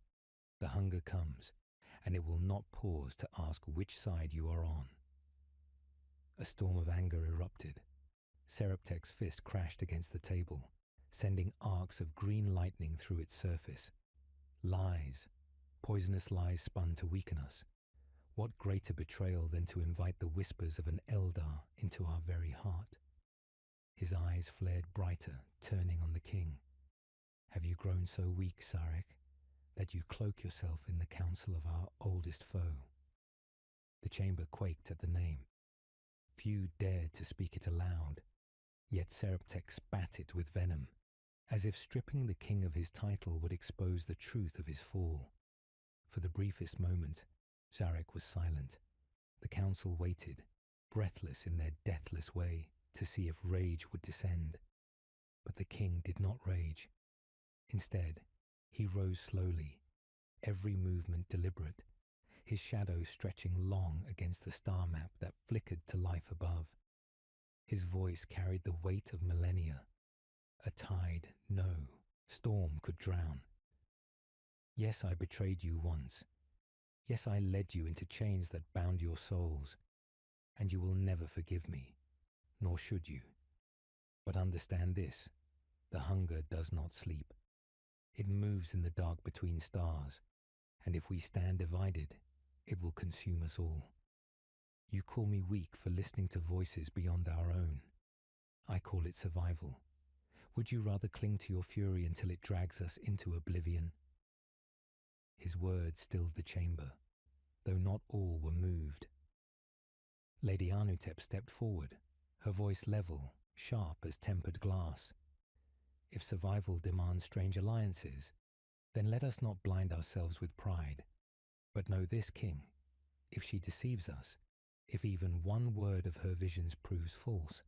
The hunger comes, and it will not pause to ask which side you are on. A storm of anger erupted. Seraptek's fist crashed against the table, sending arcs of green lightning through its surface. Lies, poisonous lies spun to weaken us. What greater betrayal than to invite the whispers of an Eldar into our very heart? His eyes flared brighter, turning on the king. Have you grown so weak, Sarek, that you cloak yourself in the council of our oldest foe? The chamber quaked at the name. Few dared to speak it aloud, yet Seraptek spat it with venom, as if stripping the king of his title would expose the truth of his fall. For the briefest moment, Zarek was silent. The council waited, breathless in their deathless way, to see if rage would descend. But the king did not rage. Instead, he rose slowly, every movement deliberate, his shadow stretching long against the star map that flickered to life above. His voice carried the weight of millennia. A tide no storm could drown. Yes, I betrayed you once. Yes, I led you into chains that bound your souls. And you will never forgive me, nor should you. But understand this, the hunger does not sleep. It moves in the dark between stars, and if we stand divided, it will consume us all. You call me weak for listening to voices beyond our own. I call it survival. Would you rather cling to your fury until it drags us into oblivion? His words stilled the chamber, though not all were moved. Lady Anutep stepped forward, her voice level, sharp as tempered glass. If survival demands strange alliances, then let us not blind ourselves with pride. But know this, King, if she deceives us, if even one word of her visions proves false,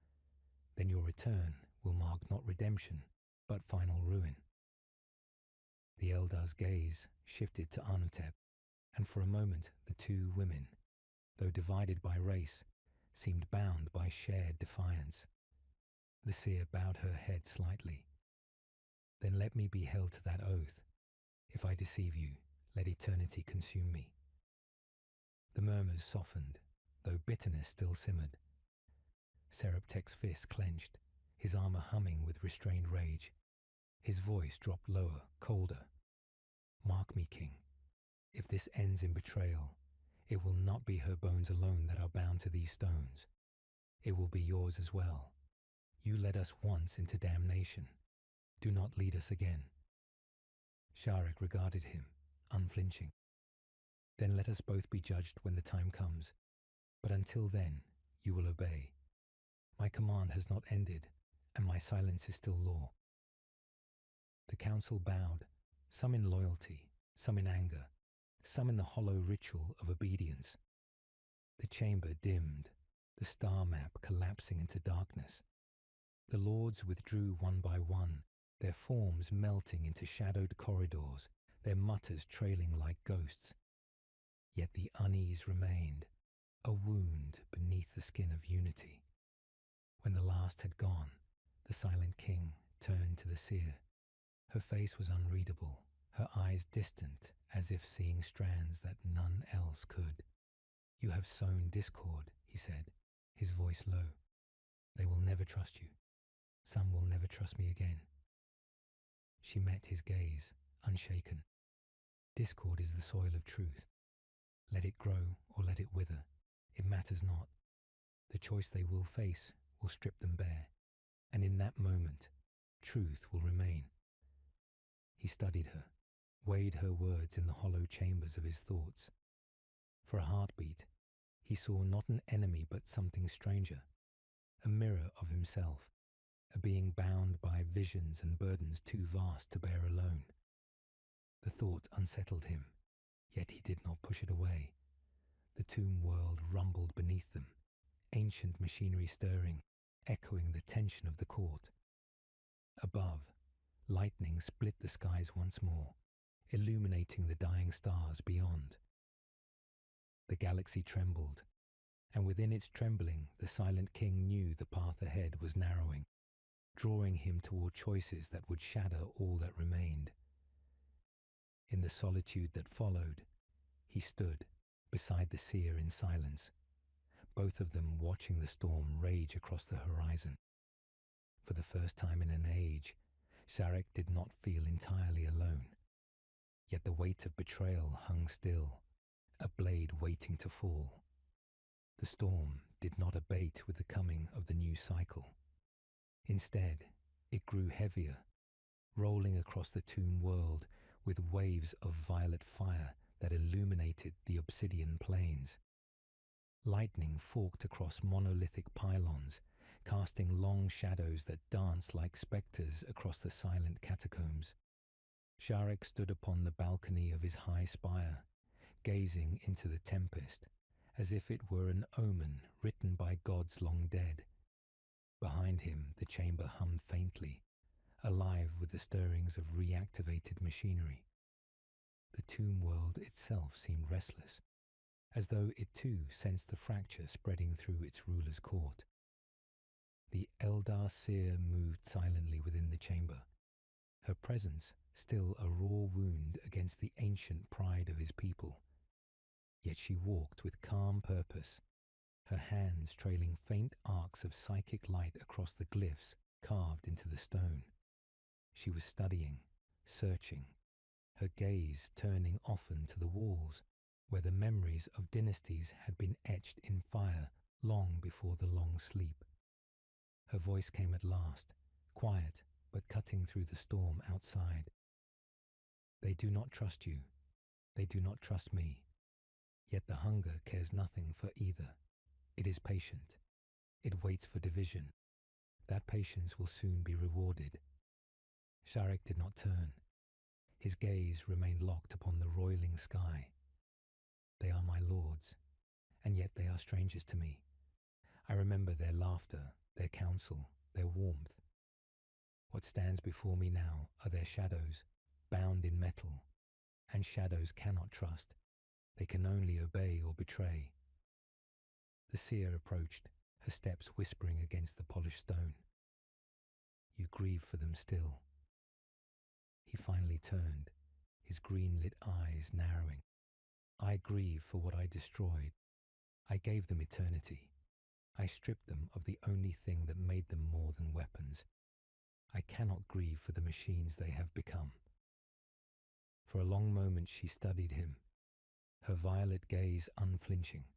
then your return will mark not redemption, but final ruin. The Eldar's gaze shifted to Anutep, and for a moment the two women, though divided by race, seemed bound by shared defiance. The seer bowed her head slightly. Then let me be held to that oath. If I deceive you, let eternity consume me. The murmurs softened, though bitterness still simmered. Seraptek's fist clenched, his armor humming with restrained rage. His voice dropped lower, colder. Mark me, King. If this ends in betrayal, it will not be her bones alone that are bound to these stones. It will be yours as well. You led us once into damnation. Do not lead us again. Sharek regarded him, unflinching. Then let us both be judged when the time comes. But until then, you will obey. My command has not ended, and my silence is still law. The council bowed, some in loyalty, some in anger, some in the hollow ritual of obedience. The chamber dimmed, the star map collapsing into darkness. The lords withdrew one by one, their forms melting into shadowed corridors, their mutters trailing like ghosts. Yet the unease remained, a wound beneath the skin of unity. When the last had gone, the silent king turned to the seer. Her face was unreadable, her eyes distant, as if seeing strands that none else could. "You have sown discord," he said, his voice low. "They will never trust you. Some will never trust me again." She met his gaze, unshaken. "Discord is the soil of truth. Let it grow or let it wither. It matters not. The choice they will face will strip them bare, and in that moment, truth will remain." He studied her, weighed her words in the hollow chambers of his thoughts. For a heartbeat, he saw not an enemy but something stranger, a mirror of himself, a being bound by visions and burdens too vast to bear alone. The thought unsettled him, yet he did not push it away. The tomb world rumbled beneath them, ancient machinery stirring, echoing the tension of the court. Above, lightning split the skies once more, illuminating the dying stars beyond. The galaxy trembled, and within its trembling the silent king knew the path ahead was narrowing, drawing him toward choices that would shatter all that remained. In the solitude that followed, he stood beside the seer in silence, both of them watching the storm rage across the horizon. For the first time in an age, Sharek did not feel entirely alone. Yet the weight of betrayal hung still, a blade waiting to fall. The storm did not abate with the coming of the new cycle. Instead, it grew heavier, rolling across the tomb world with waves of violet fire that illuminated the obsidian plains. Lightning forked across monolithic pylons, casting long shadows that danced like spectres across the silent catacombs. Sharek stood upon the balcony of his high spire, gazing into the tempest, as if it were an omen written by gods long dead. Behind him the chamber hummed faintly, alive with the stirrings of reactivated machinery. The tomb world itself seemed restless, as though it too sensed the fracture spreading through its ruler's court. The Eldar seer moved silently within the chamber, her presence still a raw wound against the ancient pride of his people. Yet she walked with calm purpose, her hands trailing faint arcs of psychic light across the glyphs carved into the stone. She was studying, searching, her gaze turning often to the walls, where the memories of dynasties had been etched in fire long before the long sleep. Her voice came at last, quiet but cutting through the storm outside. "They do not trust you. They do not trust me. Yet the hunger cares nothing for either. It is patient. It waits for division. That patience will soon be rewarded." Sharek did not turn. His gaze remained locked upon the roiling sky. "They are my lords, and yet they are strangers to me. I remember their laughter, their counsel, their warmth. What stands before me now are their shadows, bound in metal, and shadows cannot trust. They can only obey or betray." The seer approached, her steps whispering against the polished stone. "You grieve for them still." He finally turned, his green-lit eyes narrowing. "I grieve for what I destroyed. I gave them eternity. I stripped them of the only thing that made them more than weapons. I cannot grieve for the machines they have become." For a long moment she studied him, her violet gaze unflinching.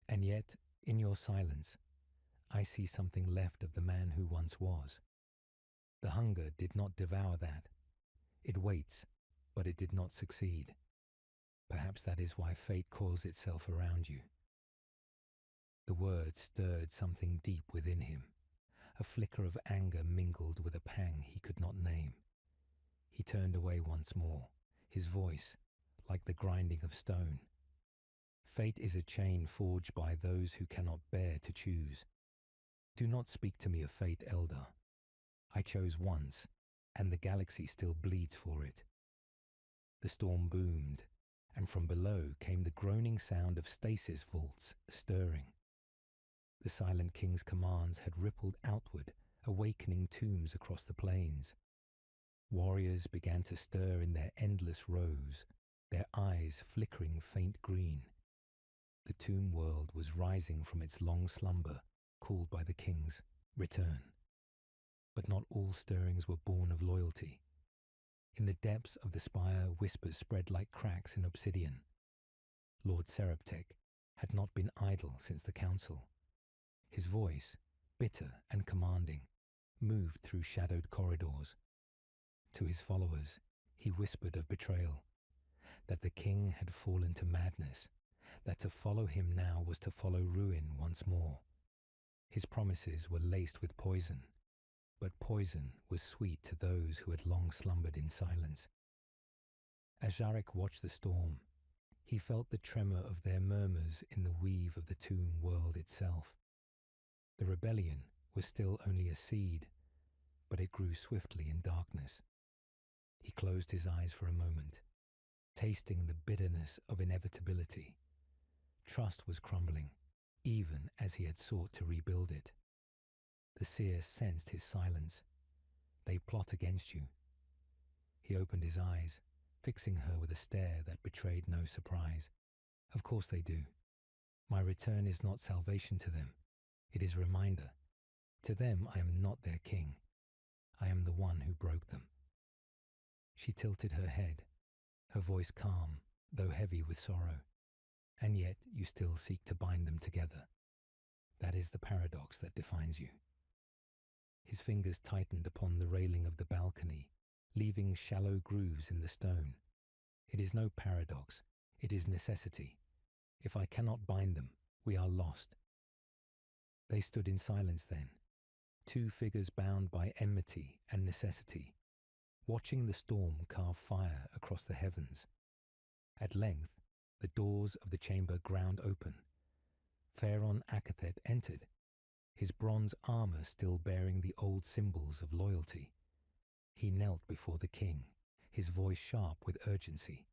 "And yet, in your silence, I see something left of the man who once was. The hunger did not devour that. It waits, but it did not succeed. Perhaps that is why fate coils itself around you." The words stirred something deep within him, a flicker of anger mingled with a pang he could not name. He turned away once more, his voice like the grinding of stone. "Fate is a chain forged by those who cannot bear to choose. Do not speak to me of fate, Eldar. I chose once, and the galaxy still bleeds for it." The storm boomed, and from below came the groaning sound of stasis vaults stirring. The silent king's commands had rippled outward, awakening tombs across the plains. Warriors began to stir in their endless rows, their eyes flickering faint green. The tomb world was rising from its long slumber, called by the king's return. But not all stirrings were born of loyalty. In the depths of the spire, whispers spread like cracks in obsidian. Lord Seraptek had not been idle since the council. His voice, bitter and commanding, moved through shadowed corridors. To his followers, he whispered of betrayal, that the king had fallen to madness, that to follow him now was to follow ruin once more. His promises were laced with poison, but poison was sweet to those who had long slumbered in silence. As Zarek watched the storm, he felt the tremor of their murmurs in the weave of the tomb world itself. The rebellion was still only a seed, but it grew swiftly in darkness. He closed his eyes for a moment, tasting the bitterness of inevitability. Trust was crumbling, even as he had sought to rebuild it. The seer sensed his silence. They plot against you. He opened his eyes, fixing her with a stare that betrayed no surprise. Of course they do. My return is not salvation to them. It is a reminder. To them I am not their king. I am the one who broke them. She tilted her head, her voice calm, though heavy with sorrow. And yet you still seek to bind them together. That is the paradox that defines you. His fingers tightened upon the railing of the balcony, leaving shallow grooves in the stone. It is no paradox, it is necessity. If I cannot bind them, we are lost. They stood in silence then, two figures bound by enmity and necessity, watching the storm carve fire across the heavens. At length, the doors of the chamber ground open. Pharaon Akathet entered, his bronze armor still bearing the old symbols of loyalty. He knelt before the king, his voice sharp with urgency.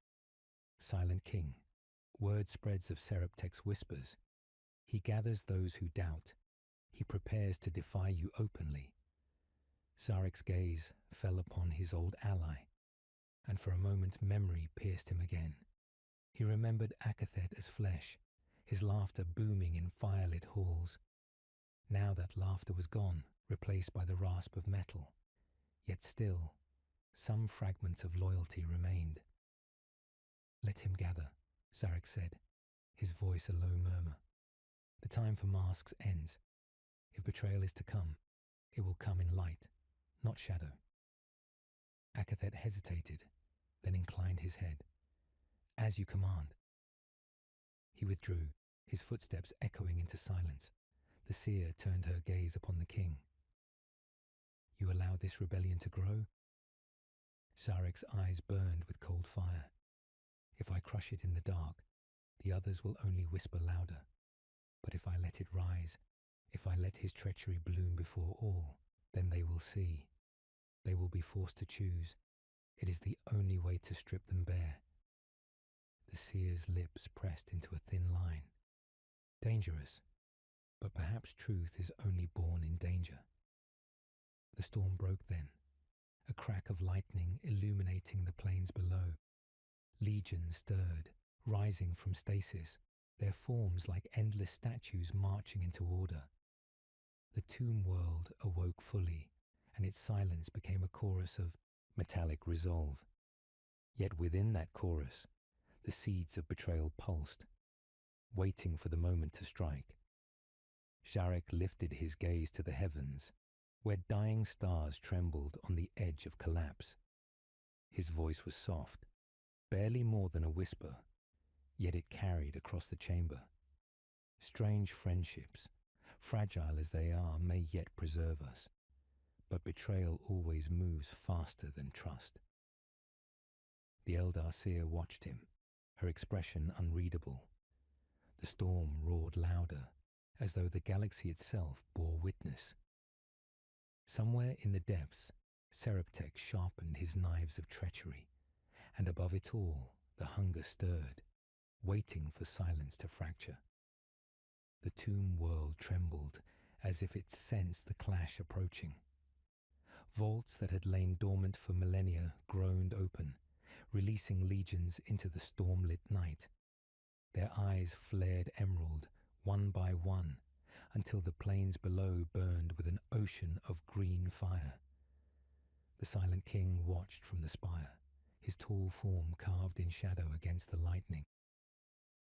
Silent king, word spreads of Seraptek's whispers. He gathers those who doubt. He prepares to defy you openly. Zarek's gaze fell upon his old ally, and for a moment memory pierced him again. He remembered Akathet as flesh, his laughter booming in firelit halls. Now that laughter was gone, replaced by the rasp of metal. Yet still, some fragment of loyalty remained. Let him gather, Zarek said, his voice a low murmur. The time for masks ends. If betrayal is to come, it will come in light, not shadow. Akathet hesitated, then inclined his head. As you command. He withdrew, his footsteps echoing into silence. The seer turned her gaze upon the king. You allow this rebellion to grow? Zarek's eyes burned with cold fire. If I crush it in the dark, the others will only whisper louder. But if I let it rise, if I let his treachery bloom before all, then they will see. They will be forced to choose. It is the only way to strip them bare. The seer's lips pressed into a thin line. Dangerous, but perhaps truth is only born in danger. The storm broke then, a crack of lightning illuminating the plains below. Legions stirred, rising from stasis, their forms like endless statues marching into order. The tomb world awoke fully, and its silence became a chorus of metallic resolve. Yet within that chorus, the seeds of betrayal pulsed, waiting for the moment to strike. Zarek lifted his gaze to the heavens, where dying stars trembled on the edge of collapse. His voice was soft, barely more than a whisper, yet it carried across the chamber. Strange friendships, fragile as they are, may yet preserve us, but betrayal always moves faster than trust. The Eldar seer watched him, her expression unreadable. The storm roared louder, as though the galaxy itself bore witness. Somewhere in the depths, Seraptek sharpened his knives of treachery, and above it all, the hunger stirred, waiting for silence to fracture. The tomb world trembled as if it sensed the clash approaching. Vaults that had lain dormant for millennia groaned open, releasing legions into the storm-lit night. Their eyes flared emerald, one by one, until the plains below burned with an ocean of green fire. The silent king watched from the spire, his tall form carved in shadow against the lightning.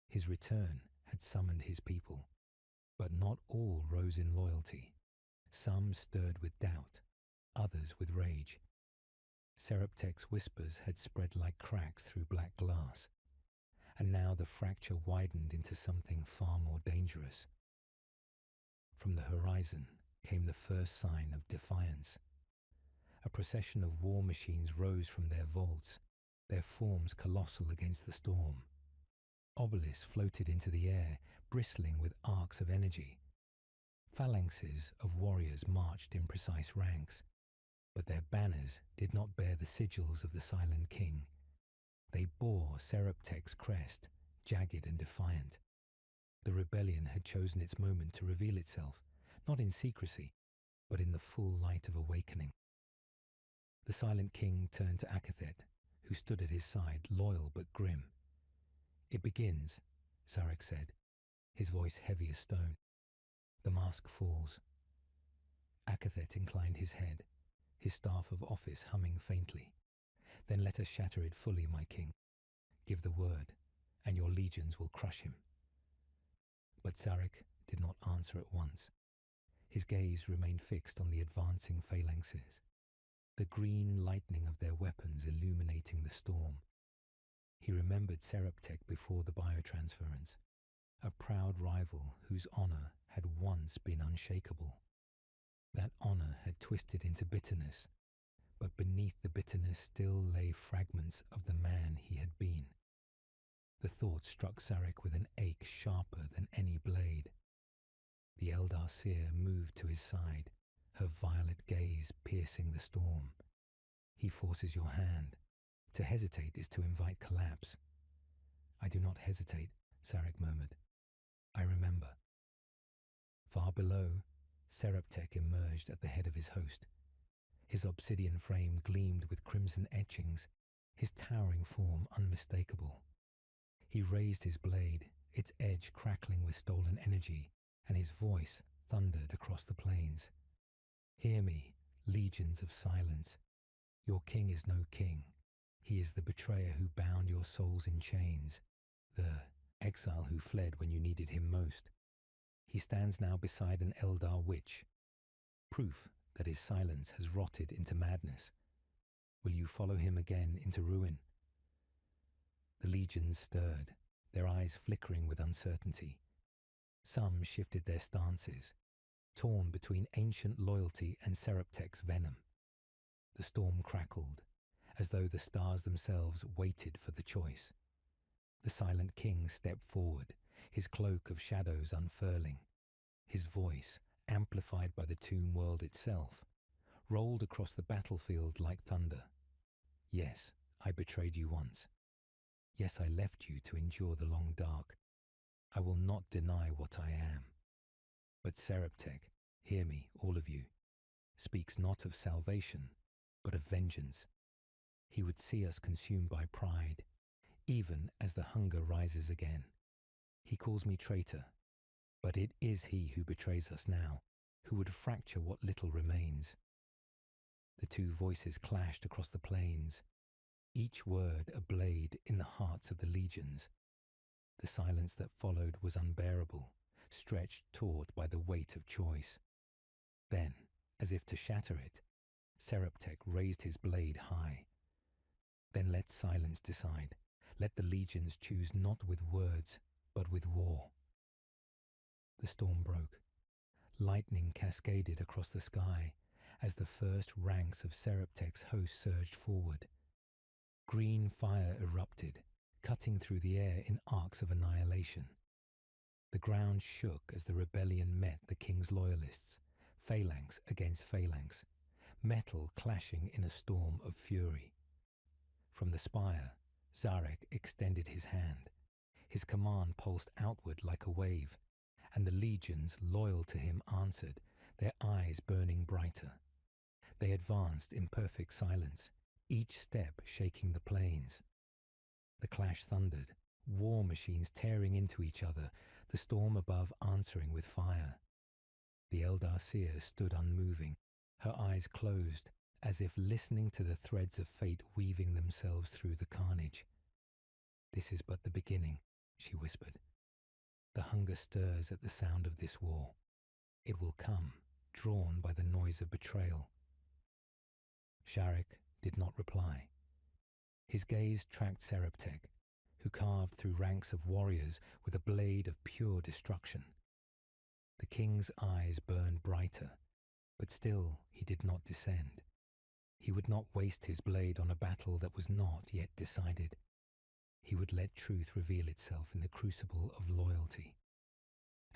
His return had summoned his people, but not all rose in loyalty. Some stirred with doubt, others with rage. Seraptek's whispers had spread like cracks through black glass, and now the fracture widened into something far more dangerous. From the horizon came the first sign of defiance. A procession of war machines rose from their vaults, their forms colossal against the storm. Obelisks floated into the air, bristling with arcs of energy. Phalanxes of warriors marched in precise ranks, but their banners did not bear the sigils of the Silent King. They bore Seraptek's crest, jagged and defiant. The rebellion had chosen its moment to reveal itself, not in secrecy, but in the full light of awakening. The Silent King turned to Akathet, who stood at his side, loyal but grim. "It begins," Sarek said, his voice heavy as stone. "The mask falls." Akathet inclined his head, his staff of office humming faintly. "Then let us shatter it fully, my king. Give the word, and your legions will crush him." But Sarek did not answer at once. His gaze remained fixed on the advancing phalanxes, the green lightning of their weapons illuminating the storm. He remembered Seraptek before the biotransference, a proud rival whose honor had once been unshakable. That honor had twisted into bitterness, but beneath the bitterness still lay fragments of the man he had been. The thought struck Sarek with an ache sharper than any blade. The Eldar seer moved to his side, her violet gaze piercing the storm. "He forces your hand. To hesitate is to invite collapse." "I do not hesitate," Sarek murmured. "I remember." Far below, Seraptek emerged at the head of his host. His obsidian frame gleamed with crimson etchings, his towering form unmistakable. He raised his blade, its edge crackling with stolen energy, and his voice thundered across the plains. "Hear me, legions of silence. Your king is no king. He is the betrayer who bound your souls in chains, the exile who fled when you needed him most. He stands now beside an Eldar witch, proof that his silence has rotted into madness. Will you follow him again into ruin?" The legions stirred, their eyes flickering with uncertainty. Some shifted their stances, torn between ancient loyalty and Seraptek's venom. The storm crackled, as though the stars themselves waited for the choice. The Silent King stepped forward, his cloak of shadows unfurling. His voice, amplified by the tomb world itself, rolled across the battlefield like thunder. "Yes, I betrayed you once. Yes, I left you to endure the long dark. I will not deny what I am. But Seraptek, hear me, all of you, speaks not of salvation, but of vengeance. He would see us consumed by pride, even as the hunger rises again. He calls me traitor, but it is he who betrays us now, who would fracture what little remains." The two voices clashed across the plains, each word a blade in the hearts of the legions. The silence that followed was unbearable, stretched taut by the weight of choice. Then, as if to shatter it, Seraptek raised his blade high. "Then let silence decide. Let the legions choose not with words, but with war." The storm broke. Lightning cascaded across the sky as the first ranks of Seraptek's host surged forward. Green fire erupted, cutting through the air in arcs of annihilation. The ground shook as the rebellion met the king's loyalists, phalanx against phalanx, metal clashing in a storm of fury. From the spire, Zarek extended his hand. His command pulsed outward like a wave, and the legions loyal to him answered, their eyes burning brighter. They advanced in perfect silence, each step shaking the plains. The clash thundered, war machines tearing into each other, the storm above answering with fire. The Eldar seer stood unmoving, her eyes closed, as if listening to the threads of fate weaving themselves through the carnage. "This is but the beginning," she whispered. "The hunger stirs at the sound of this war. It will come, drawn by the noise of betrayal." Sharek did not reply. His gaze tracked Seraptek, who carved through ranks of warriors with a blade of pure destruction. The king's eyes burned brighter, but still he did not descend. He would not waste his blade on a battle that was not yet decided. He would let truth reveal itself in the crucible of loyalty.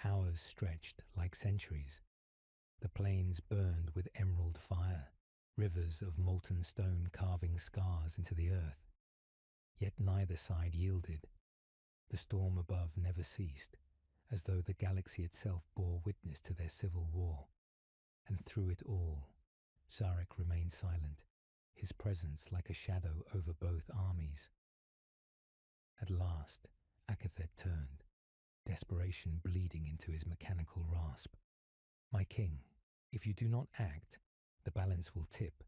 Hours stretched like centuries. The plains burned with emerald fire, rivers of molten stone carving scars into the earth. Yet neither side yielded. The storm above never ceased, as though the galaxy itself bore witness to their civil war. And through it all, Sarek remained silent, his presence like a shadow over both armies. At last, Akathet turned, desperation bleeding into his mechanical rasp. "My king, if you do not act, the balance will tip.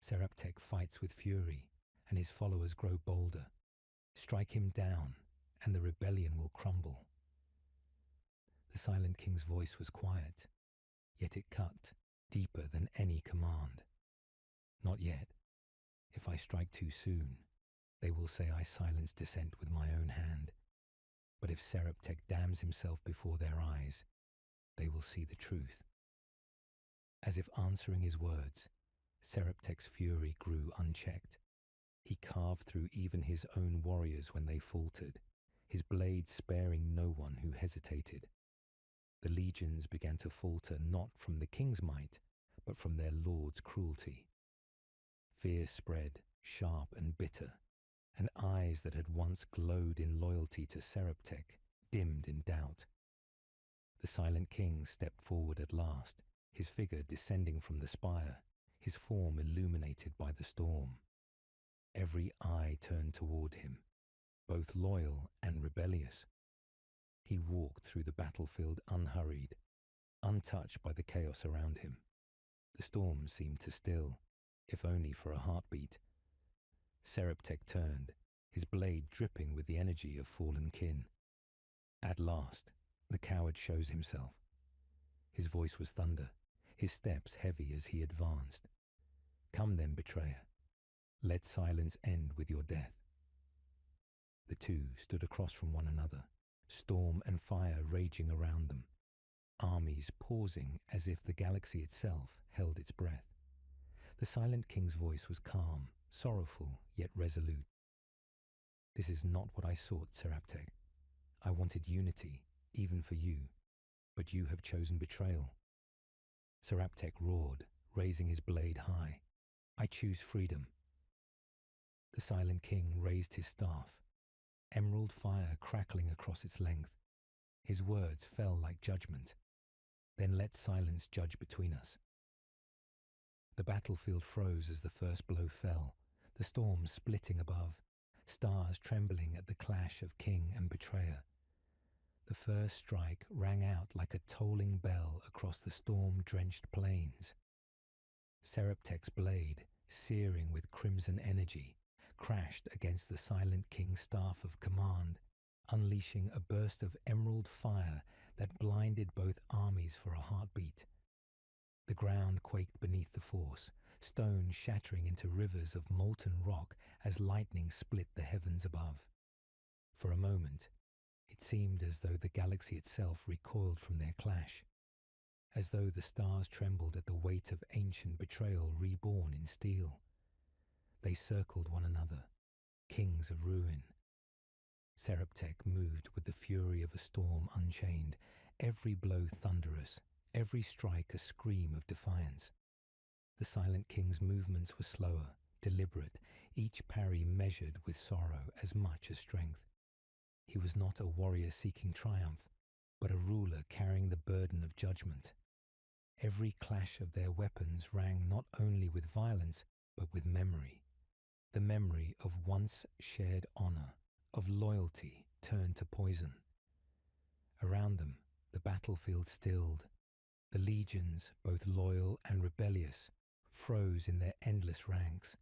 Seraptek fights with fury, and his followers grow bolder. Strike him down, and the rebellion will crumble." The Silent King's voice was quiet, yet it cut deeper than any command. "Not yet. If I strike too soon, they will say I silenced dissent with my own hand. But if Seraptek damns himself before their eyes, they will see the truth." As if answering his words, Seraptek's fury grew unchecked. He carved through even his own warriors when they faltered, his blade sparing no one who hesitated. The legions began to falter not from the king's might, but from their lord's cruelty. Fear spread, sharp and bitter, and eyes that had once glowed in loyalty to Seraptek dimmed in doubt. The Silent King stepped forward at last, his figure descending from the spire, his form illuminated by the storm. Every eye turned toward him, both loyal and rebellious. He walked through the battlefield unhurried, untouched by the chaos around him. The storm seemed to still, if only for a heartbeat. Seraptek turned, his blade dripping with the energy of fallen kin. "At last, the coward shows himself." His voice was thunder, his steps heavy as he advanced. "Come then, betrayer. Let silence end with your death." The two stood across from one another, storm and fire raging around them, armies pausing as if the galaxy itself held its breath. The Silent King's voice was calm, sorrowful, yet resolute. "This is not what I sought, Seraptek. I wanted unity, even for you, but you have chosen betrayal." Seraptek roared, raising his blade high. "I choose freedom." The Silent King raised his staff, emerald fire crackling across its length. His words fell like judgment. "Then let silence judge between us." The battlefield froze as the first blow fell, the storm splitting above, stars trembling at the clash of king and betrayer. The first strike rang out like a tolling bell across the storm-drenched plains. Seraptek's blade, searing with crimson energy, crashed against the Silent King's staff of command, unleashing a burst of emerald fire that blinded both armies for a heartbeat. The ground quaked beneath the force, stone shattering into rivers of molten rock as lightning split the heavens above. For a moment, it seemed as though the galaxy itself recoiled from their clash, as though the stars trembled at the weight of ancient betrayal reborn in steel. They circled one another, kings of ruin. Seraptek moved with the fury of a storm unchained, every blow thunderous, every strike a scream of defiance. The Silent King's movements were slower, deliberate, each parry measured with sorrow as much as strength. He was not a warrior seeking triumph, but a ruler carrying the burden of judgment. Every clash of their weapons rang not only with violence, but with memory. The memory of once shared honor, of loyalty turned to poison. Around them, the battlefield stilled. The legions, both loyal and rebellious, froze in their endless ranks,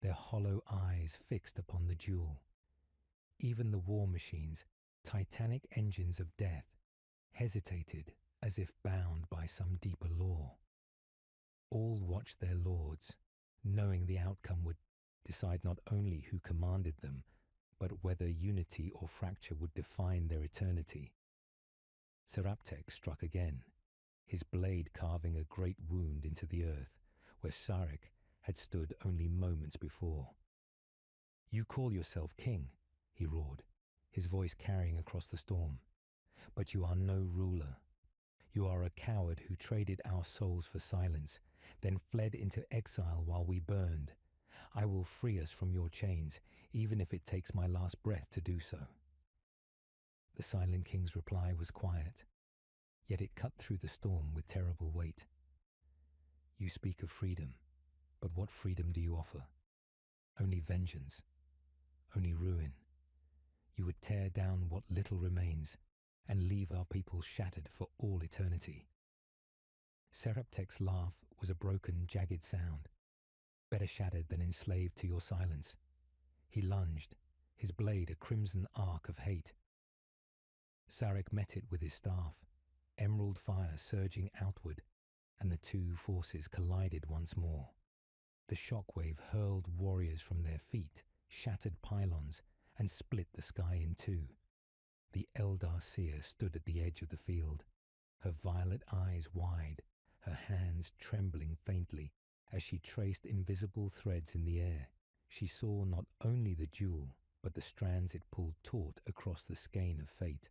their hollow eyes fixed upon the duel. Even the war machines, titanic engines of death, hesitated as if bound by some deeper law. All watched their lords, knowing the outcome would decide not only who commanded them, but whether unity or fracture would define their eternity. Seraptek struck again, his blade carving a great wound into the earth, where Sarek had stood only moments before. "You call yourself king," he roared, his voice carrying across the storm. "But you are no ruler. You are a coward who traded our souls for silence, then fled into exile while we burned. I will free us from your chains, even if it takes my last breath to do so." The Silent King's reply was quiet, yet it cut through the storm with terrible weight. "You speak of freedom, but what freedom do you offer? Only vengeance, only ruin. You would tear down what little remains and leave our people shattered for all eternity." Seraptek's laugh was a broken, jagged sound, better shattered than enslaved to your silence. He lunged, his blade a crimson arc of hate. Sarek met it with his staff, emerald fire surging outward, and the two forces collided once more. The shockwave hurled warriors from their feet, shattered pylons, and split the sky in two. The Eldar seer stood at the edge of the field, her violet eyes wide, her hands trembling faintly as she traced invisible threads in the air. She saw not only the jewel, but the strands it pulled taut across the skein of fate.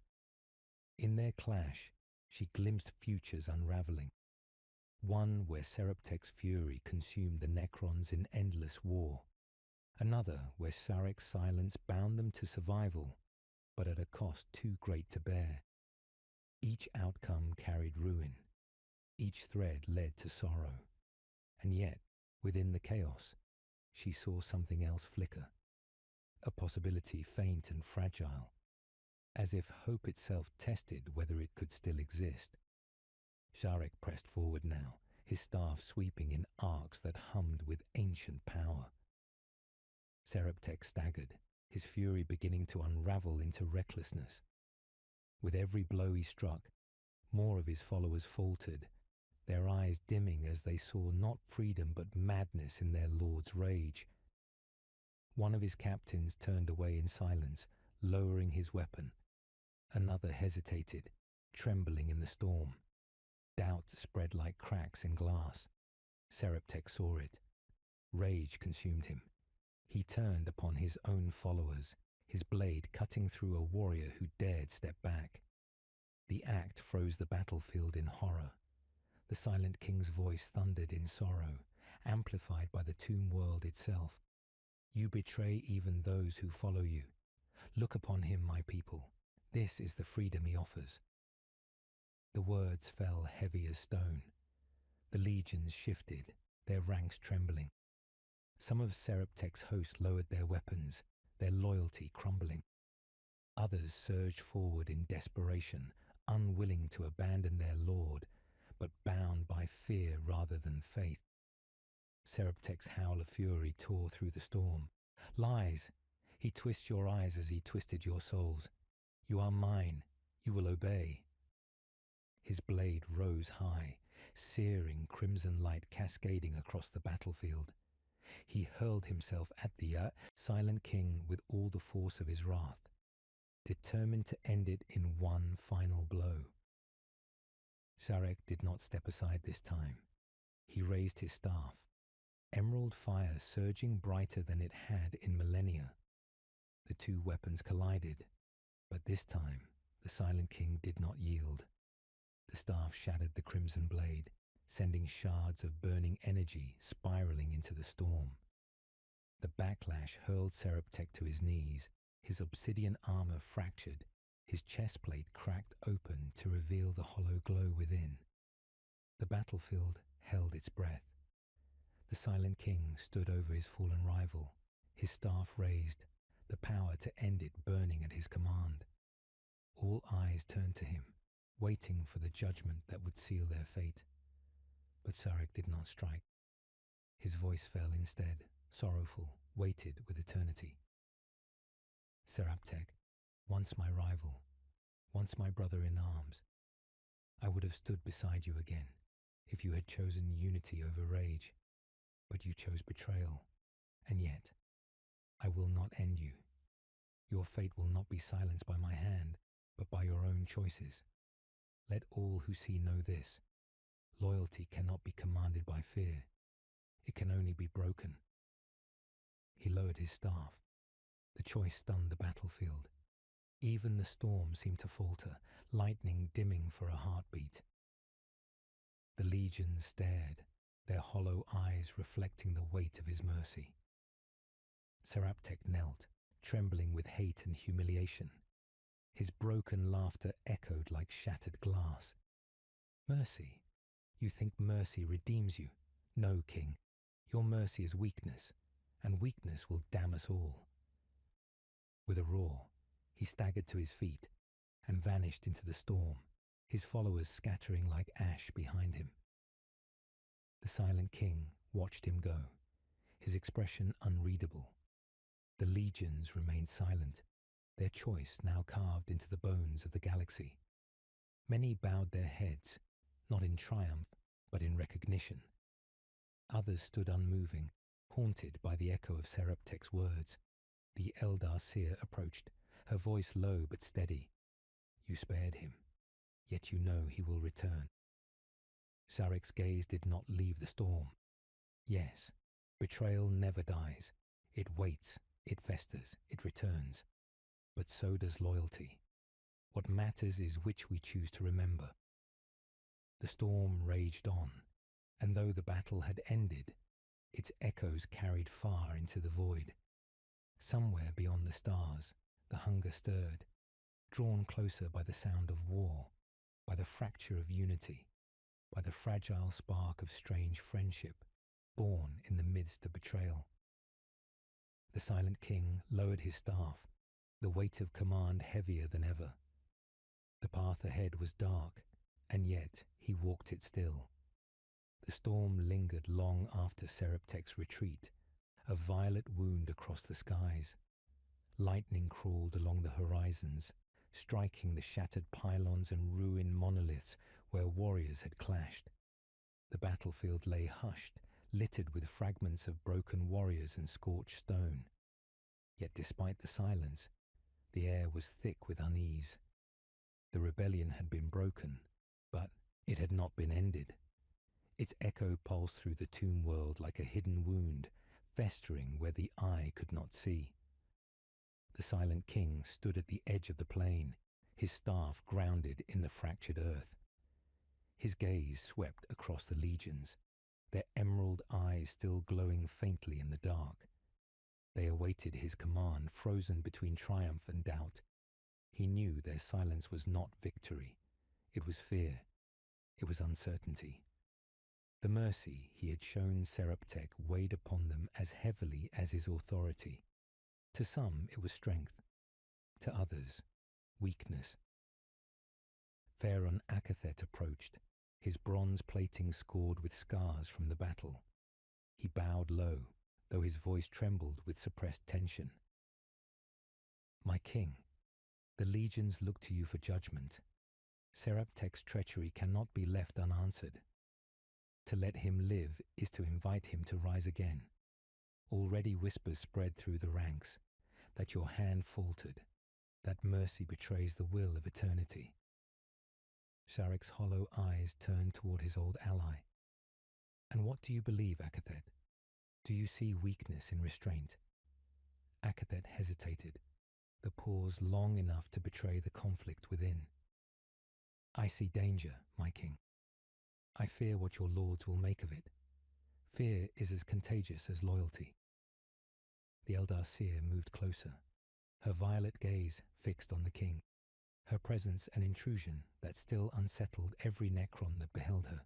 In their clash, she glimpsed futures unraveling. One where Seraptek's fury consumed the Necrons in endless war. Another where Sarek's silence bound them to survival, but at a cost too great to bear. Each outcome carried ruin. Each thread led to sorrow. And yet, within the chaos, she saw something else flicker. A possibility faint and fragile, as if hope itself tested whether it could still exist. Sarek pressed forward now, his staff sweeping in arcs that hummed with ancient power. Seraptek staggered, his fury beginning to unravel into recklessness. With every blow he struck, more of his followers faltered, their eyes dimming as they saw not freedom but madness in their lord's rage. One of his captains turned away in silence, lowering his weapon. Another hesitated, trembling in the storm. Doubt spread like cracks in glass. Seraptek saw it. Rage consumed him. He turned upon his own followers, his blade cutting through a warrior who dared step back. The act froze the battlefield in horror. The Silent King's voice thundered in sorrow, amplified by the tomb world itself. "You betray even those who follow you. Look upon him, my people. This is the freedom he offers." The words fell heavy as stone. The legions shifted, their ranks trembling. Some of Seraptek's host lowered their weapons, their loyalty crumbling. Others surged forward in desperation, unwilling to abandon their lord, but bound by fear rather than faith. Seraptek's howl of fury tore through the storm. "Lies! He twists your eyes as he twisted your souls. You are mine. You will obey." His blade rose high, searing crimson light cascading across the battlefield. He hurled himself at the Silent King with all the force of his wrath, determined to end it in one final blow. Sarek did not step aside this time. He raised his staff, emerald fire surging brighter than it had in millennia. The two weapons collided, but this time the Silent King did not yield. The staff shattered the crimson blade, sending shards of burning energy spiraling into the storm. The backlash hurled Seraptek to his knees, his obsidian armor fractured, his chest plate cracked open to reveal the hollow glow within. The battlefield held its breath. The silent king stood over his fallen rival, his staff raised, the power to end it burning at his command. All eyes turned to him, waiting for the judgment that would seal their fate. But Sarek did not strike. His voice fell instead, sorrowful, weighted with eternity. Seraptek, once my rival, once my brother in arms, I would have stood beside you again if you had chosen unity over rage, but you chose betrayal, and yet I will not end you. Your fate will not be silenced by my hand, but by your own choices. Let all who see know this. Loyalty cannot be commanded by fear. It can only be broken. He lowered his staff. The choice stunned the battlefield. Even the storm seemed to falter, lightning dimming for a heartbeat. The legions stared, their hollow eyes reflecting the weight of his mercy. Seraptek knelt, trembling with hate and humiliation. His broken laughter echoed like shattered glass. Mercy? You think mercy redeems you? No, king. Your mercy is weakness, and weakness will damn us all. With a roar, he staggered to his feet and vanished into the storm, his followers scattering like ash behind him. The silent king watched him go, his expression unreadable. The legions remained silent, their choice now carved into the bones of the galaxy. Many bowed their heads, not in triumph, but in recognition. Others stood unmoving, haunted by the echo of Seraptek's words. The Eldar seer approached, her voice low but steady. You spared him, yet you know he will return. Sarek's gaze did not leave the storm. Yes, betrayal never dies. It waits, it festers, it returns. But so does loyalty. What matters is which we choose to remember. The storm raged on, and though the battle had ended, its echoes carried far into the void. Somewhere beyond the stars, the hunger stirred, drawn closer by the sound of war, by the fracture of unity, by the fragile spark of strange friendship, born in the midst of betrayal. The silent king lowered his staff, the weight of command heavier than ever. The path ahead was dark, and yet he walked it still. The storm lingered long after Seraptek's retreat, a violet wound across the skies. Lightning crawled along the horizons, striking the shattered pylons and ruined monoliths where warriors had clashed. The battlefield lay hushed, littered with fragments of broken warriors and scorched stone. Yet despite the silence, the air was thick with unease. The rebellion had been broken, but it had not been ended. Its echo pulsed through the tomb world like a hidden wound, festering where the eye could not see. The silent king stood at the edge of the plain, his staff grounded in the fractured earth. His gaze swept across the legions, their emerald eyes still glowing faintly in the dark. They awaited his command, frozen between triumph and doubt. He knew their silence was not victory. It was fear. It was uncertainty. The mercy he had shown Seraptek weighed upon them as heavily as his authority. To some it was strength, to others weakness. Pharaoh Akathet approached, his bronze plating scored with scars from the battle. He bowed low, though his voice trembled with suppressed tension. My king, the legions look to you for judgment. Seraptek's treachery cannot be left unanswered. To let him live is to invite him to rise again. Already whispers spread through the ranks that your hand faltered, that mercy betrays the will of eternity. Sarek's hollow eyes turned toward his old ally. And what do you believe, Akathet? Do you see weakness in restraint? Akathet hesitated, the pause long enough to betray the conflict within. I see danger, my king. I fear what your lords will make of it. Fear is as contagious as loyalty. The Eldar seer moved closer, her violet gaze fixed on the king, her presence an intrusion that still unsettled every Necron that beheld her.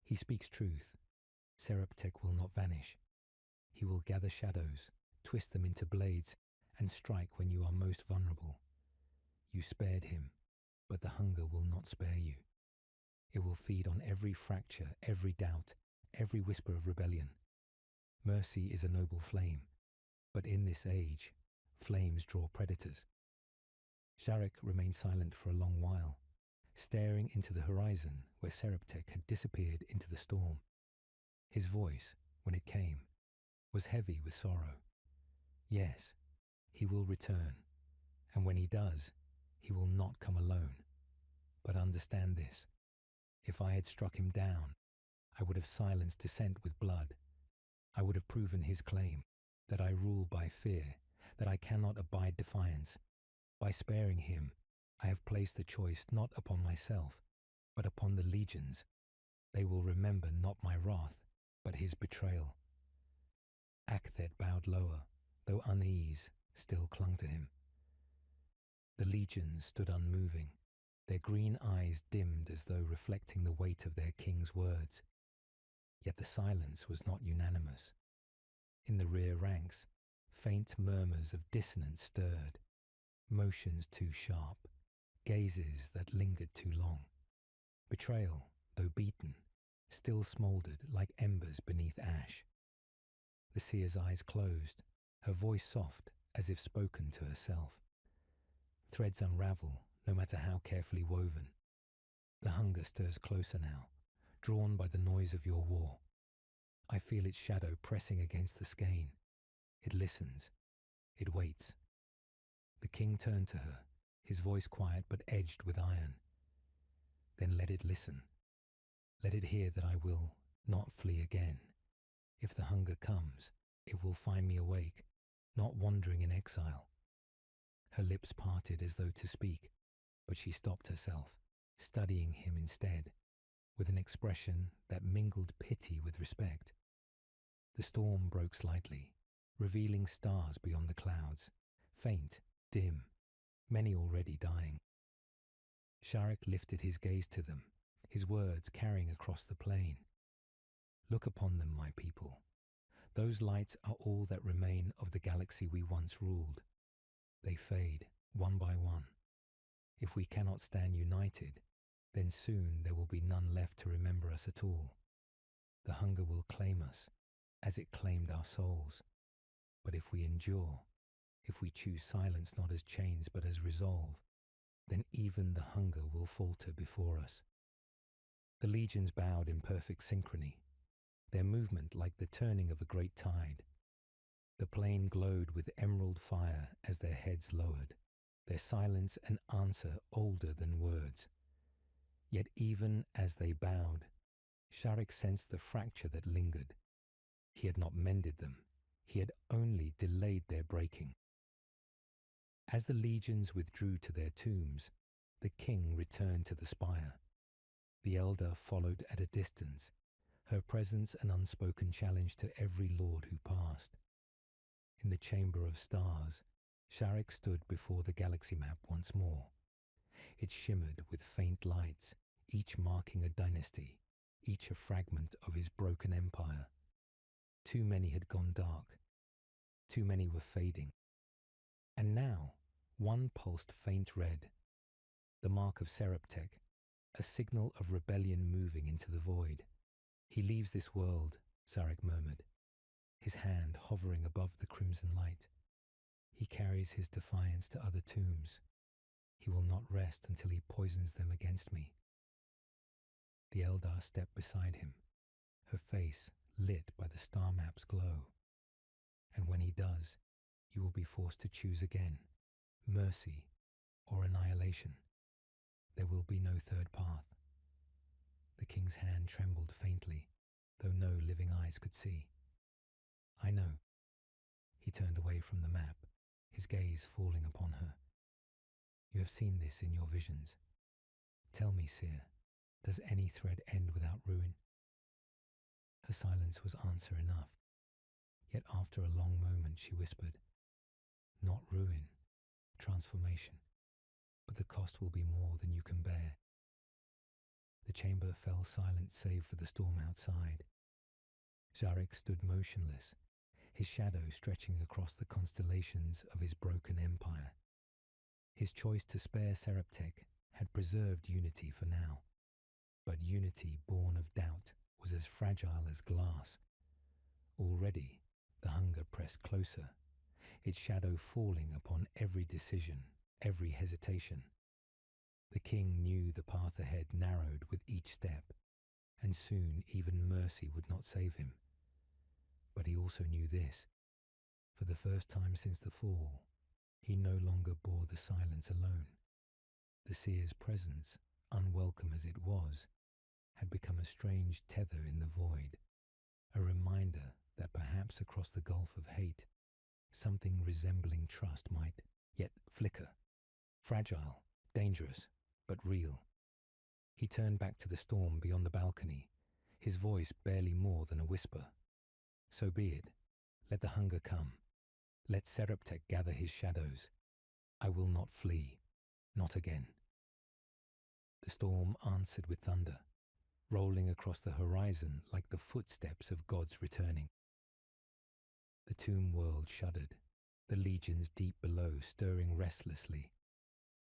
He speaks truth. Seraptek will not vanish. He will gather shadows, twist them into blades, and strike when you are most vulnerable. You spared him, but the hunger will not spare you. It will feed on every fracture, every doubt, every whisper of rebellion. Mercy is a noble flame, but in this age, flames draw predators. Sharek remained silent for a long while, staring into the horizon where Seraptek had disappeared into the storm. His voice, when it came, was heavy with sorrow. Yes, he will return, and when he does, he will not come alone. But understand this, if I had struck him down, I would have silenced dissent with blood. I would have proven his claim, that I rule by fear, that I cannot abide defiance. By sparing him, I have placed the choice not upon myself, but upon the legions. They will remember not my wrath, but his betrayal. Akthet bowed lower, though unease still clung to him. The legions stood unmoving, their green eyes dimmed as though reflecting the weight of their king's words. Yet the silence was not unanimous. In the rear ranks, faint murmurs of dissonance stirred, motions too sharp, gazes that lingered too long. Betrayal, though beaten, still smouldered like embers beneath ash. The seer's eyes closed, her voice soft as if spoken to herself. Threads unravel, no matter how carefully woven. The hunger stirs closer now, drawn by the noise of your war. I feel its shadow pressing against the skein. It listens. It waits. The king turned to her, his voice quiet but edged with iron. Then let it listen. Let it hear that I will not flee again. If the hunger comes, it will find me awake, not wandering in exile. Her lips parted as though to speak, but she stopped herself, studying him instead, with an expression that mingled pity with respect. The storm broke slightly, revealing stars beyond the clouds, faint, dim, many already dying. Sharek lifted his gaze to them, his words carrying across the plain. Look upon them, my people. Those lights are all that remain of the galaxy we once ruled. They fade, one by one. If we cannot stand united, then soon there will be none left to remember us at all. The hunger will claim us, as it claimed our souls. But if we endure, if we choose silence not as chains but as resolve, then even the hunger will falter before us. The legions bowed in perfect synchrony, their movement like the turning of a great tide. The plain glowed with emerald fire as their heads lowered, their silence an answer older than words. Yet even as they bowed, Sharek sensed the fracture that lingered. He had not mended them, he had only delayed their breaking. As the legions withdrew to their tombs, the king returned to the spire. The elder followed at a distance, her presence an unspoken challenge to every lord who passed. In the chamber of stars, Sharek stood before the galaxy map once more. It shimmered with faint lights, each marking a dynasty, each a fragment of his broken empire. Too many had gone dark. Too many were fading. And now, one pulsed faint red, the mark of Seraptek, a signal of rebellion moving into the void. He leaves this world, Sarek murmured, his hand hovering above the crimson light. He carries his defiance to other tombs. He will not rest until he poisons them against me. The Eldar stepped beside him, her face lit by the star map's glow. And when he does, you will be forced to choose again, mercy or annihilation. There will be no third path. The king's hand trembled faintly, though no living eyes could see. I know. He turned away from the map, his gaze falling upon her. You have seen this in your visions. Tell me, Seer, does any thread end without ruin? Her silence was answer enough. Yet after a long moment she whispered, not ruin, transformation, but the cost will be more than you can bear. The chamber fell silent save for the storm outside. Zarek stood motionless, his shadow stretching across the constellations of his broken empire. His choice to spare Seraptek had preserved unity for now, but unity born of doubt was as fragile as glass. Already the hunger pressed closer, its shadow falling upon every decision, every hesitation. The king knew the path ahead narrowed with each step, and soon even mercy would not save him. But he also knew this. For the first time since the fall, he no longer bore the silence alone. The seer's presence, unwelcome as it was, had become a strange tether in the void, a reminder that perhaps across the gulf of hate, something resembling trust might yet flicker, fragile, dangerous, but real. He turned back to the storm beyond the balcony, his voice barely more than a whisper. So be it. Let the hunger come. Let Seraptek gather his shadows. I will not flee, not again. The storm answered with thunder, rolling across the horizon like the footsteps of gods returning. The tomb world shuddered, the legions deep below stirring restlessly,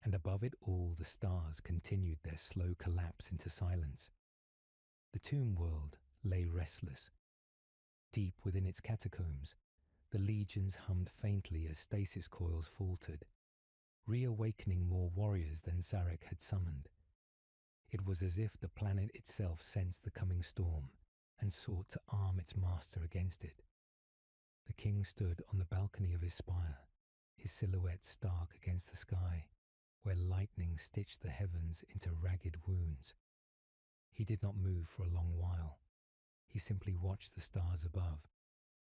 and above it all the stars continued their slow collapse into silence. The tomb world lay restless. Deep within its catacombs, the legions hummed faintly as stasis coils faltered, reawakening more warriors than Zarek had summoned. It was as if the planet itself sensed the coming storm and sought to arm its master against it. The king stood on the balcony of his spire, his silhouette stark against the sky, where lightning stitched the heavens into ragged wounds. He did not move for a long while. He simply watched the stars above,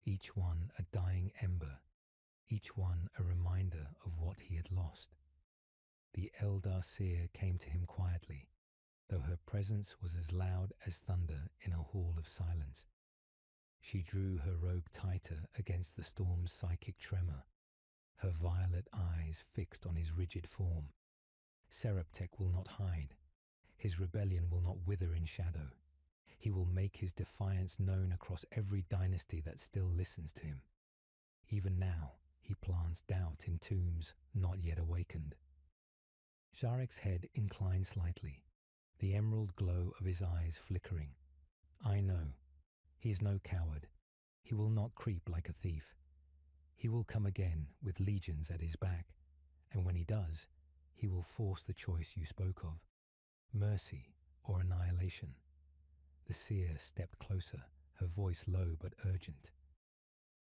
each one a dying ember, each one a reminder of what he had lost. The Eldar seer came to him quietly, though her presence was as loud as thunder in a hall of silence. She drew her robe tighter against the storm's psychic tremor, her violet eyes fixed on his rigid form. Seraptek will not hide. His rebellion will not wither in shadow. He will make his defiance known across every dynasty that still listens to him. Even now, he plants doubt in tombs not yet awakened. Zarek's head inclined slightly, the emerald glow of his eyes flickering. I know. He is no coward. He will not creep like a thief. He will come again with legions at his back, and when he does, he will force the choice you spoke of, mercy or annihilation. The seer stepped closer, her voice low but urgent.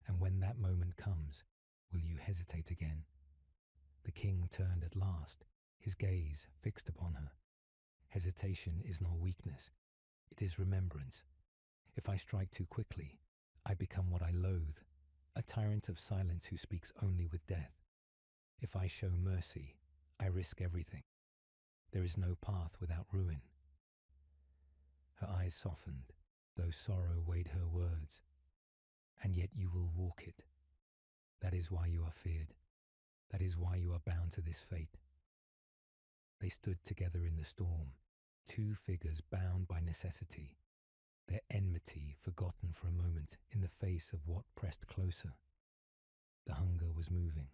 And when that moment comes, will you hesitate again? The king turned at last, his gaze fixed upon her. Hesitation is not weakness, it is remembrance. If I strike too quickly, I become what I loathe, a tyrant of silence who speaks only with death. If I show mercy, I risk everything. There is no path without ruin. Her eyes softened, though sorrow weighed her words. And yet you will walk it. That is why you are feared. That is why you are bound to this fate. They stood together in the storm, two figures bound by necessity, their enmity forgotten for a moment in the face of what pressed closer. The hunger was moving.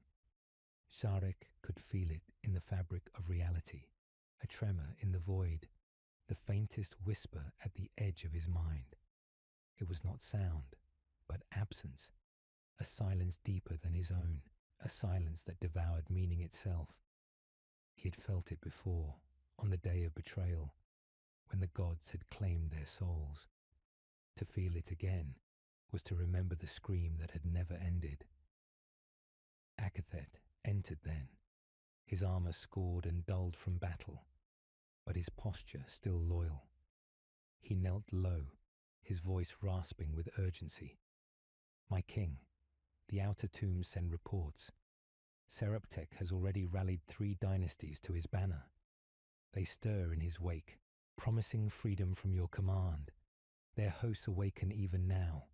Zarek could feel it in the fabric of reality, a tremor in the void, the faintest whisper at the edge of his mind. It was not sound, but absence, a silence deeper than his own, a silence that devoured meaning itself. He had felt it before, on the day of betrayal, when the gods had claimed their souls. To feel it again was to remember the scream that had never ended. Akathet entered then, his armor scored and dulled from battle, but his posture still loyal. He knelt low, his voice rasping with urgency. My king, the outer tombs send reports. Seraptek has already rallied 3 dynasties to his banner. They stir in his wake, promising freedom from your command. Their hosts awaken even now.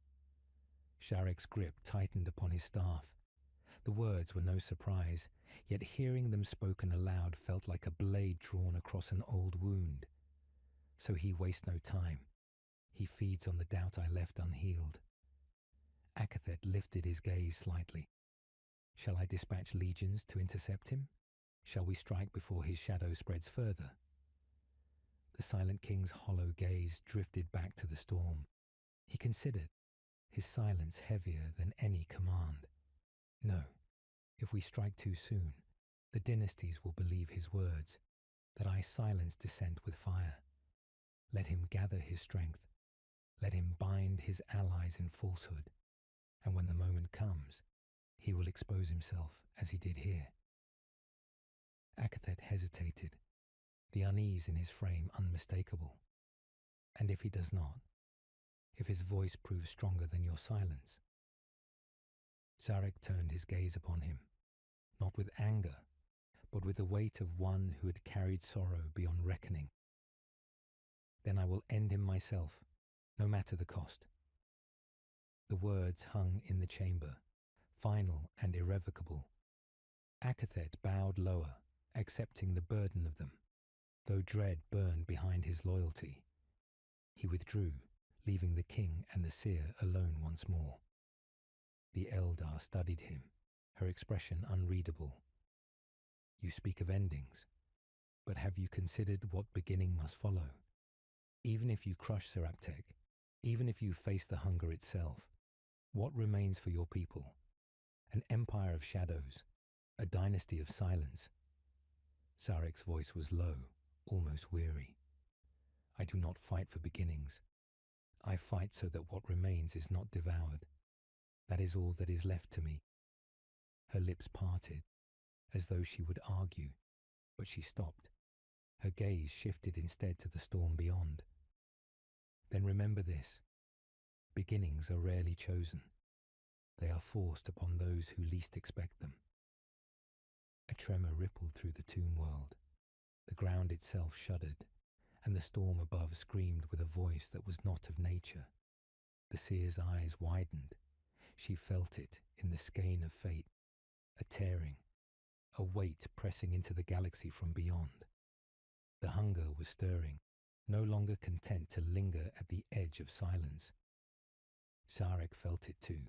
Zarek's grip tightened upon his staff. The words were no surprise, yet hearing them spoken aloud felt like a blade drawn across an old wound. So he wastes no time. He feeds on the doubt I left unhealed. Akathet lifted his gaze slightly. Shall I dispatch legions to intercept him? Shall we strike before his shadow spreads further? The Silent King's hollow gaze drifted back to the storm. He considered, his silence heavier than any command. No, if we strike too soon, the dynasties will believe his words, that I silence dissent with fire. Let him gather his strength. Let him bind his allies in falsehood. And when the moment comes, he will expose himself as he did here. Akathet hesitated, the unease in his frame unmistakable. And if he does not, if his voice proves stronger than your silence? Zarek turned his gaze upon him, not with anger, but with the weight of one who had carried sorrow beyond reckoning. Then I will end him myself, no matter the cost. The words hung in the chamber, final and irrevocable. Akathet bowed lower, accepting the burden of them, though dread burned behind his loyalty. He withdrew, leaving the king and the seer alone once more. The Eldar studied him, her expression unreadable. You speak of endings, but have you considered what beginning must follow? Even if you crush Seraptek, even if you face the hunger itself, what remains for your people? An empire of shadows, a dynasty of silence. Zarek's voice was low, almost weary. I do not fight for beginnings. I fight so that what remains is not devoured. That is all that is left to me. Her lips parted, as though she would argue, but she stopped. Her gaze shifted instead to the storm beyond. Then remember this. Beginnings are rarely chosen. They are forced upon those who least expect them. A tremor rippled through the tomb world. The ground itself shuddered, and the storm above screamed with a voice that was not of nature. The seer's eyes widened. She felt it in the skein of fate, a tearing, a weight pressing into the galaxy from beyond. The hunger was stirring, no longer content to linger at the edge of silence. Zarek felt it too.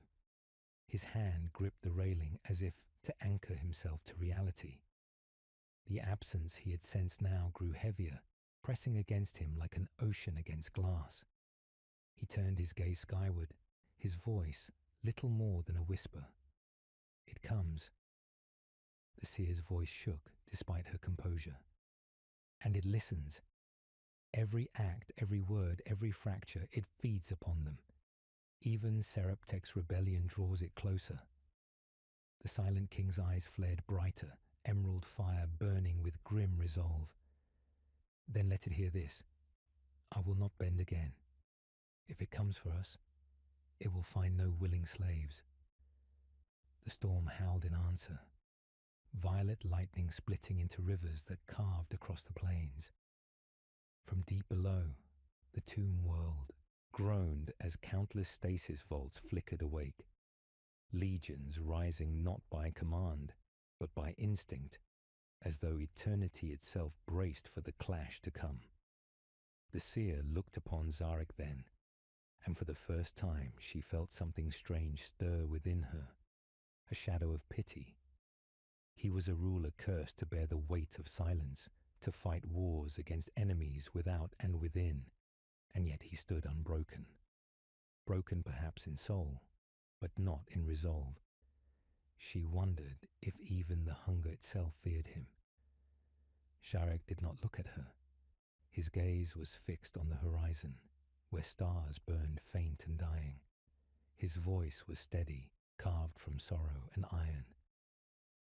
His hand gripped the railing as if to anchor himself to reality. The absence he had sensed now grew heavier, pressing against him like an ocean against glass. He turned his gaze skyward, his voice little more than a whisper. It comes. The seer's voice shook despite her composure. And it listens. Every act, every word, every fracture, it feeds upon them. Even Seraptek's rebellion draws it closer. The Silent King's eyes flared brighter, emerald fire burning with grim resolve. Then let it hear this. I will not bend again. If it comes for us, it will find no willing slaves. The storm howled in answer, violet lightning splitting into rivers that carved across the plains. From deep below, the tomb world groaned as countless stasis vaults flickered awake, legions rising not by command, but by instinct, as though eternity itself braced for the clash to come. The seer looked upon Zarek then, and for the first time she felt something strange stir within her, a shadow of pity. He was a ruler cursed to bear the weight of silence, to fight wars against enemies without and within, and yet he stood unbroken. Broken perhaps in soul, but not in resolve. She wondered if even the hunger itself feared him. Zarek did not look at her. His gaze was fixed on the horizon, where stars burned faint and dying. His voice was steady, carved from sorrow and iron.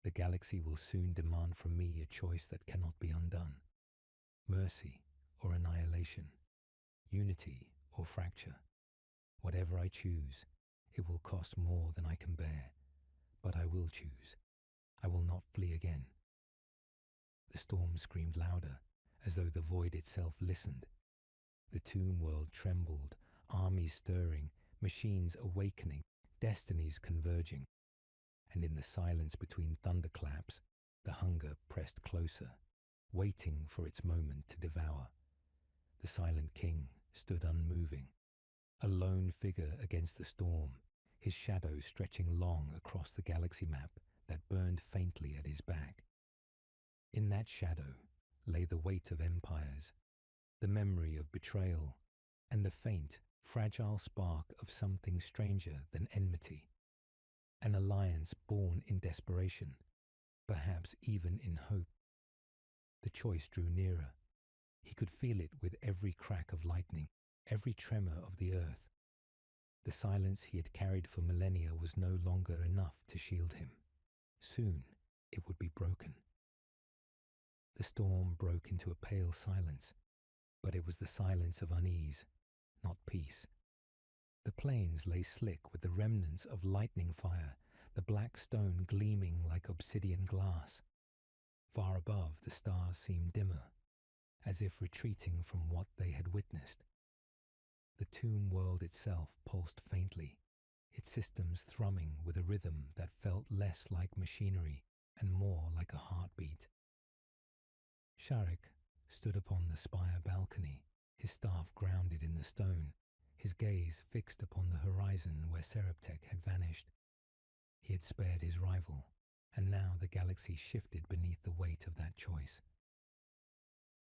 The galaxy will soon demand from me a choice that cannot be undone. Mercy or annihilation, unity or fracture. Whatever I choose, it will cost more than I can bear, but I will choose. I will not flee again. The storm screamed louder, as though the void itself listened. The tomb world trembled, armies stirring, machines awakening, destinies converging. And in the silence between thunderclaps, the hunger pressed closer, waiting for its moment to devour. The silent king stood unmoving, a lone figure against the storm, his shadow stretching long across the galaxy map that burned faintly at his back. In that shadow lay the weight of empires, the memory of betrayal, and the faint, fragile spark of something stranger than enmity. An alliance born in desperation, perhaps even in hope. The choice drew nearer. He could feel it with every crack of lightning, every tremor of the earth. The silence he had carried for millennia was no longer enough to shield him. Soon it would be broken. The storm broke into a pale silence, but it was the silence of unease, not peace. The plains lay slick with the remnants of lightning fire, the black stone gleaming like obsidian glass. Far above, the stars seemed dimmer, as if retreating from what they had witnessed. The tomb world itself pulsed faintly, its systems thrumming with a rhythm that felt less like machinery and more like a heartbeat. Sharek stood upon the spire balcony, his staff grounded in the stone, his gaze fixed upon the horizon where Seraptek had vanished. He had spared his rival, and now the galaxy shifted beneath the weight of that choice.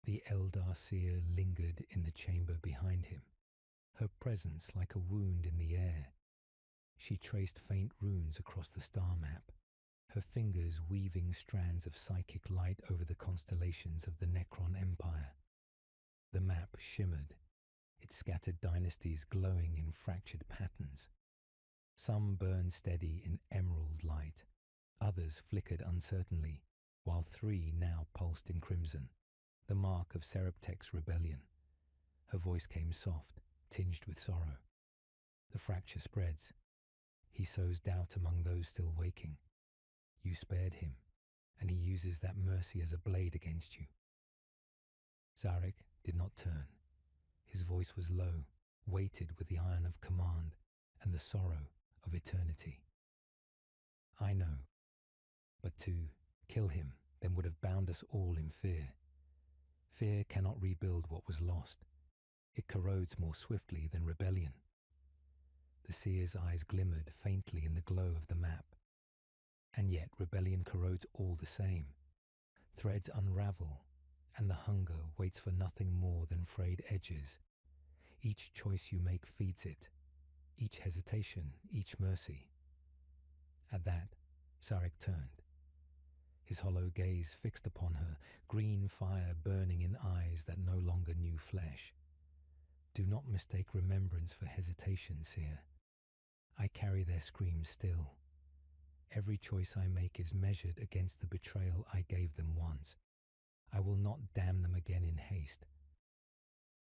The Eldar seer lingered in the chamber behind him, her presence like a wound in the air. She traced faint runes across the star map, her fingers weaving strands of psychic light over the constellations of the Necron Empire. The map shimmered, its scattered dynasties glowing in fractured patterns. Some burned steady in emerald light, others flickered uncertainly, while 3 now pulsed in crimson, the mark of Seraptek's rebellion. Her voice came soft, tinged with sorrow. The fracture spreads. He sows doubt among those still waking. You spared him, and he uses that mercy as a blade against you. Zarek did not turn. His voice was low, weighted with the iron of command and the sorrow of eternity. I know, but to kill him then would have bound us all in fear. Fear cannot rebuild what was lost. It corrodes more swiftly than rebellion. The seer's eyes glimmered faintly in the glow of the map. And yet rebellion corrodes all the same. Threads unravel, and the hunger waits for nothing more than frayed edges. Each choice you make feeds it, each hesitation, each mercy. At that, Sarek turned, his hollow gaze fixed upon her, green fire burning in eyes that no longer knew flesh. Do not mistake remembrance for hesitation, seer. I carry their screams still. Every choice I make is measured against the betrayal I gave them once. I will not damn them again in haste.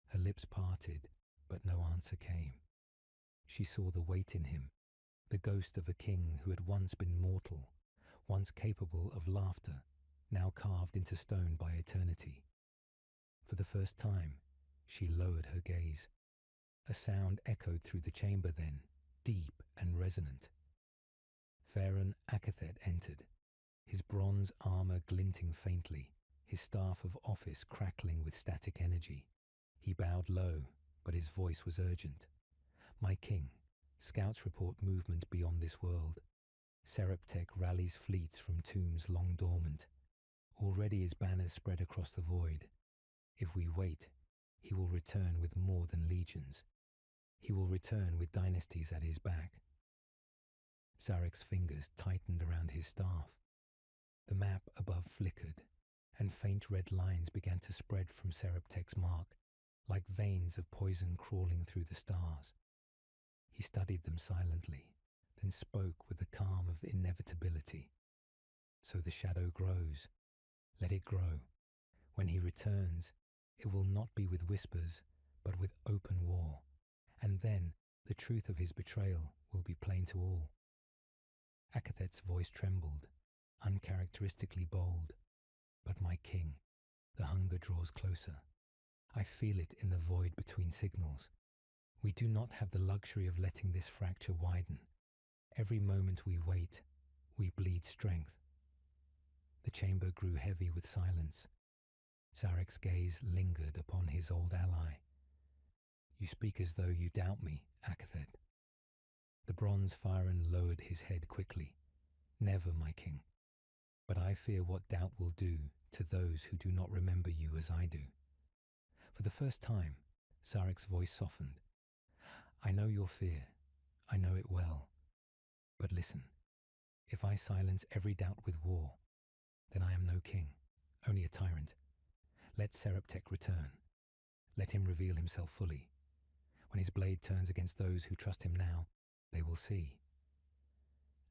Her lips parted, but no answer came. She saw the weight in him, the ghost of a king who had once been mortal, once capable of laughter, now carved into stone by eternity. For the first time, she lowered her gaze. A sound echoed through the chamber then, deep and resonant. Farron Akathet entered, his bronze armor glinting faintly, his staff of office crackling with static energy. He bowed low, but his voice was urgent. My king, scouts report movement beyond this world. Seraptek rallies fleets from tombs long dormant. Already his banners spread across the void. If we wait, he will return with more than legions. He will return with dynasties at his back. Zarek's fingers tightened around his staff. The map above flickered, and faint red lines began to spread from Seraptek's mark, like veins of poison crawling through the stars. He studied them silently, then spoke with the calm of inevitability. So the shadow grows. Let it grow. When he returns, it will not be with whispers, but with open war. And then the truth of his betrayal will be plain to all. Akathet's voice trembled, uncharacteristically bold. But my king, the hunger draws closer. I feel it in the void between signals. We do not have the luxury of letting this fracture widen. Every moment we wait, we bleed strength. The chamber grew heavy with silence. Sarek's gaze lingered upon his old ally. You speak as though you doubt me, Akathet. The bronze Fyron lowered his head quickly. Never, my king. But I fear what doubt will do to those who do not remember you as I do. For the first time, Sarek's voice softened. I know your fear. I know it well. But listen, if I silence every doubt with war, then I am no king, only a tyrant. Let Seraptek return. Let him reveal himself fully. When his blade turns against those who trust him now, they will see.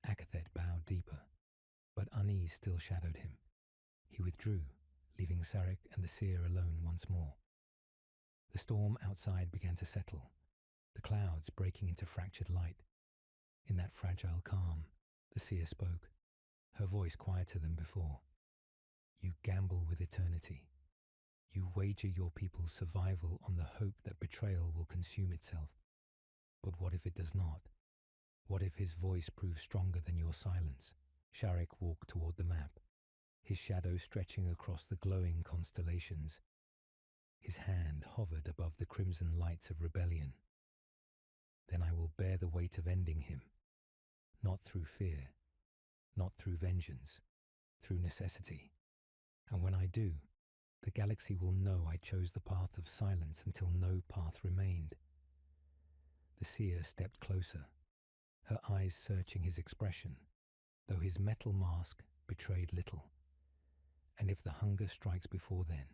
Akathet bowed deeper, but unease still shadowed him. He withdrew, leaving Sarek and the seer alone once more. The storm outside began to settle, the clouds breaking into fractured light. In that fragile calm, the seer spoke, her voice quieter than before. You gamble with eternity. You wager your people's survival on the hope that betrayal will consume itself. But what if it does not? What if his voice proves stronger than your silence? Sharek walked toward the map, his shadow stretching across the glowing constellations. His hand hovered above the crimson lights of rebellion. Then I will bear the weight of ending him, not through fear, not through vengeance, through necessity. And when I do, the galaxy will know I chose the path of silence until no path remained. The seer stepped closer, her eyes searching his expression, though his metal mask betrayed little. And if the hunger strikes before then,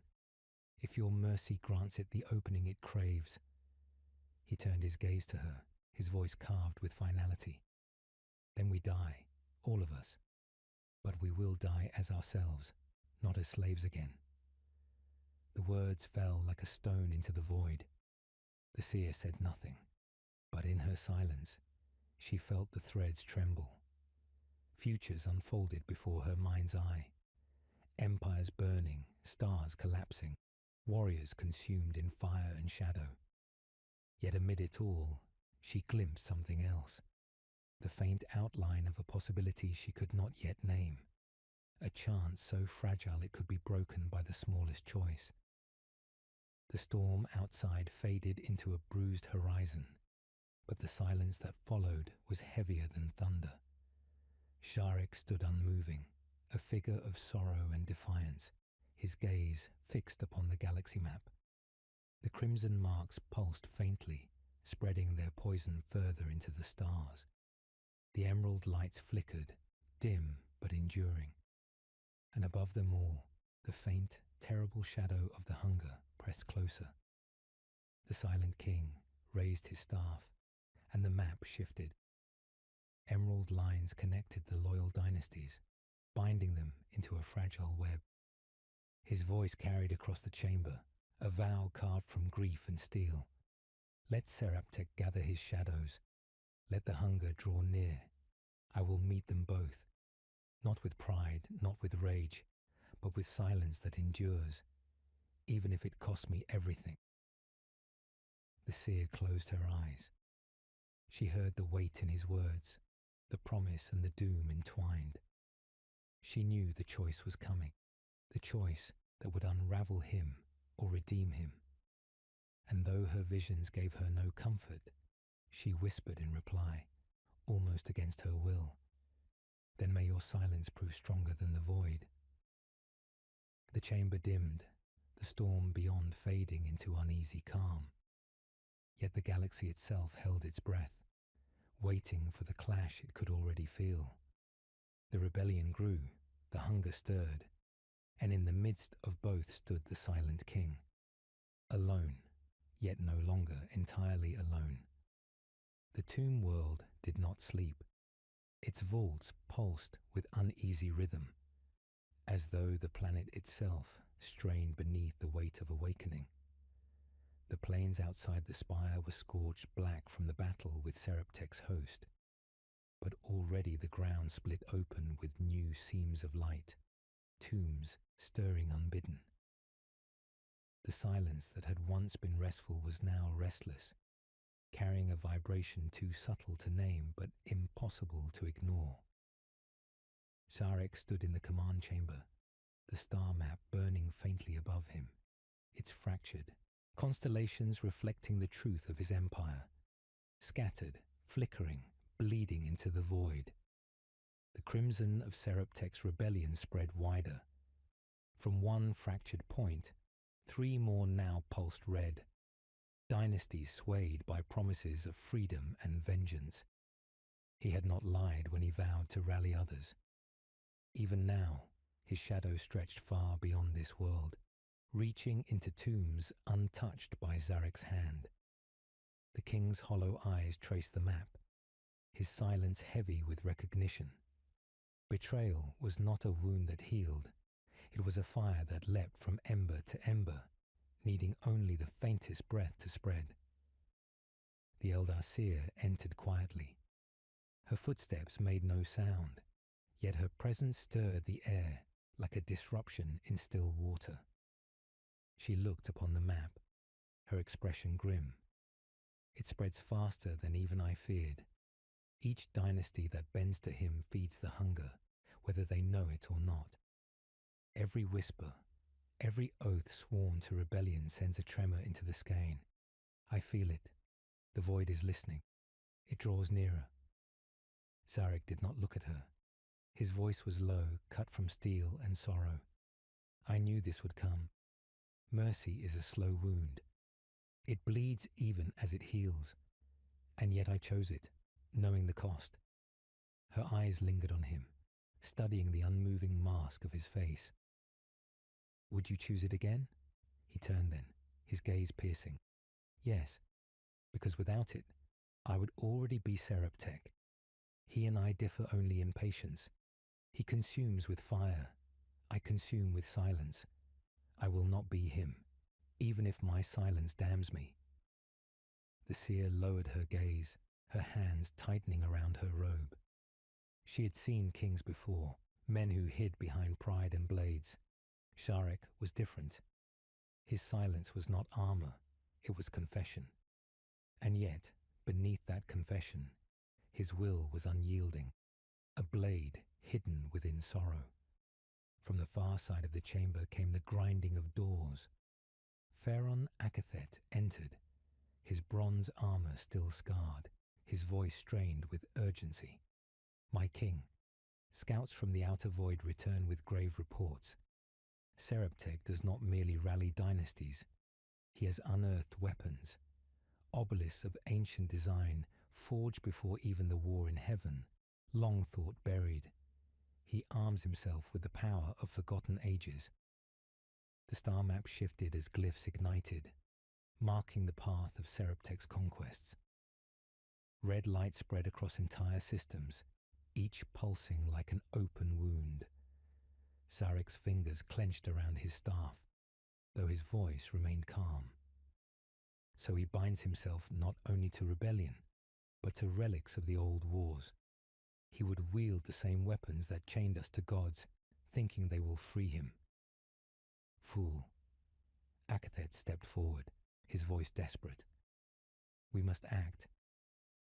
if your mercy grants it the opening it craves. He turned his gaze to her, his voice carved with finality. Then we die, all of us. But we will die as ourselves, not as slaves again. The words fell like a stone into the void. The seer said nothing, but in her silence, she felt the threads tremble. Futures unfolded before her mind's eye. Empires burning, stars collapsing, warriors consumed in fire and shadow. Yet amid it all, she glimpsed something else, the faint outline of a possibility she could not yet name, a chance so fragile it could be broken by the smallest choice. The storm outside faded into a bruised horizon, but the silence that followed was heavier than thunder. Sharek stood unmoving, a figure of sorrow and defiance, his gaze fixed upon the galaxy map. The crimson marks pulsed faintly, spreading their poison further into the stars. The emerald lights flickered, dim but enduring. And above them all, the faint, terrible shadow of the hunger pressed closer. The silent king raised his staff, and the map shifted. Emerald lines connected the loyal dynasties, binding them into a fragile web. His voice carried across the chamber, a vow carved from grief and steel. Let Seraptek gather his shadows. Let the hunger draw near. I will meet them both, not with pride, not with rage, but with silence that endures, even if it costs me everything. The seer closed her eyes. She heard the weight in his words, the promise and the doom entwined. She knew the choice was coming, the choice that would unravel him or redeem him. And though her visions gave her no comfort, she whispered in reply, almost against her will, "Then may your silence prove stronger than the void." The chamber dimmed, the storm beyond fading into uneasy calm. Yet the galaxy itself held its breath, waiting for the clash it could already feel. The rebellion grew, the hunger stirred, and in the midst of both stood the silent king, alone, yet no longer entirely alone. The tomb world did not sleep. Its vaults pulsed with uneasy rhythm, as though the planet itself strained beneath the weight of awakening. The plains outside the spire were scorched black from the battle with Seraptek's host, but already the ground split open with new seams of light, tombs stirring unbidden. The silence that had once been restful was now restless, carrying a vibration too subtle to name but impossible to ignore. Sarek stood in the command chamber, the star map burning faintly above him. It's fractured, constellations reflecting the truth of his empire, scattered, flickering, bleeding into the void. The crimson of Seraptek's rebellion spread wider. From one fractured point, 3 more now pulsed red, dynasties swayed by promises of freedom and vengeance. He had not lied when he vowed to rally others. Even now, his shadow stretched far beyond this world, reaching into tombs untouched by Zarek's hand. The king's hollow eyes traced the map, his silence heavy with recognition. Betrayal was not a wound that healed. It was a fire that leapt from ember to ember, needing only the faintest breath to spread. The Eldar seer entered quietly. Her footsteps made no sound, yet her presence stirred the air like a disruption in still water. She looked upon the map, her expression grim. It spreads faster than even I feared. Each dynasty that bends to him feeds the hunger, whether they know it or not. Every whisper, every oath sworn to rebellion sends a tremor into the skein. I feel it. The void is listening. It draws nearer. Zarek did not look at her. His voice was low, cut from steel and sorrow. I knew this would come. Mercy is a slow wound. It bleeds even as it heals. And yet I chose it, knowing the cost. Her eyes lingered on him, studying the unmoving mask of his face. Would you choose it again? He turned then, his gaze piercing. Yes, because without it, I would already be Seraptek. He and I differ only in patience. He consumes with fire. I consume with silence. I will not be him, even if my silence damns me. The seer lowered her gaze, her hands tightening around her robe. She had seen kings before, men who hid behind pride and blades. Sharek was different. His silence was not armor, it was confession. And yet, beneath that confession, his will was unyielding, a blade hidden within sorrow. From the far side of the chamber came the grinding of doors. Pharaon Akathet entered, his bronze armor still scarred, his voice strained with urgency. My king, scouts from the outer void return with grave reports. Seraptek does not merely rally dynasties. He has unearthed weapons, obelisks of ancient design, forged before even the war in heaven, long thought buried. He arms himself with the power of forgotten ages. The star map shifted as glyphs ignited, marking the path of Seraptek's conquests. Red light spread across entire systems, each pulsing like an open wound. Zarek's fingers clenched around his staff, though his voice remained calm. So he binds himself not only to rebellion, but to relics of the old wars. He would wield the same weapons that chained us to gods, thinking they will free him. Fool. Akathet stepped forward, his voice desperate. We must act.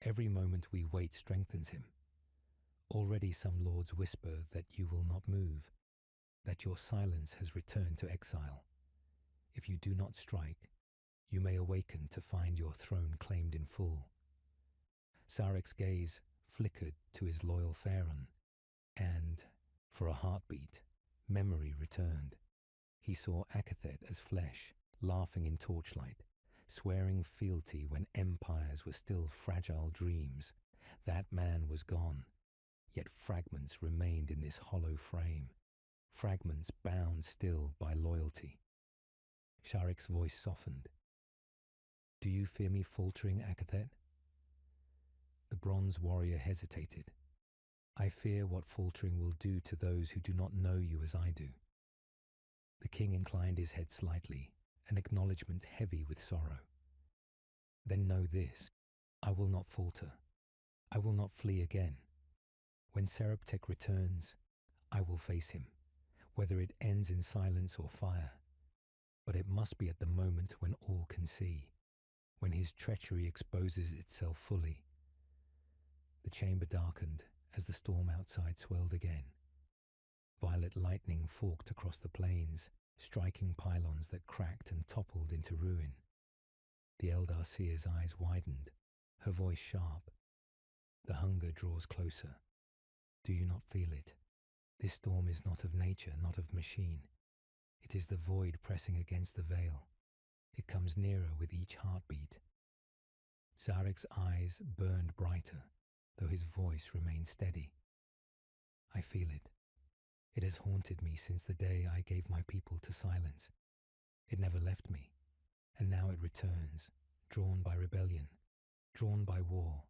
Every moment we wait strengthens him. Already some lords whisper that you will not move, that your silence has returned to exile. If you do not strike, you may awaken to find your throne claimed in full. Zarek's gaze flickered to his loyal Pharaon, and, for a heartbeat, memory returned. He saw Akathet as flesh, laughing in torchlight, swearing fealty when empires were still fragile dreams. That man was gone, yet fragments remained in this hollow frame, fragments bound still by loyalty. Sharek's voice softened. Do you fear me faltering, Akathet? The bronze warrior hesitated. I fear what faltering will do to those who do not know you as I do. The king inclined his head slightly, an acknowledgement heavy with sorrow. Then know this, I will not falter. I will not flee again. When Seraptek returns, I will face him, whether it ends in silence or fire. But it must be at the moment when all can see, when his treachery exposes itself fully. The chamber darkened as the storm outside swelled again. Violet lightning forked across the plains, striking pylons that cracked and toppled into ruin. The Eldar seer's eyes widened, her voice sharp. The hunger draws closer. Do you not feel it? This storm is not of nature, not of machine. It is the void pressing against the veil. It comes nearer with each heartbeat. Zarek's eyes burned brighter, though his voice remained steady. I feel it. It has haunted me since the day I gave my people to silence. It never left me, and now it returns, drawn by rebellion, drawn by war,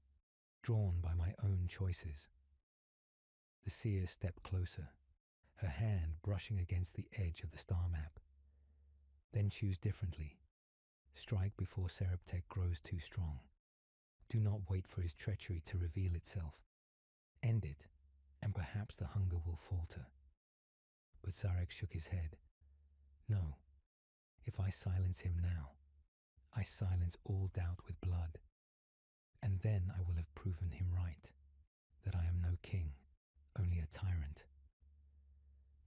drawn by my own choices. The seer stepped closer, her hand brushing against the edge of the star map. Then choose differently. Strike before Seraptek grows too strong. Do not wait for his treachery to reveal itself. End it, and perhaps the hunger will falter. But Zarek shook his head. No, if I silence him now, I silence all doubt with blood. And then I will have proven him right, that I am no king, only a tyrant.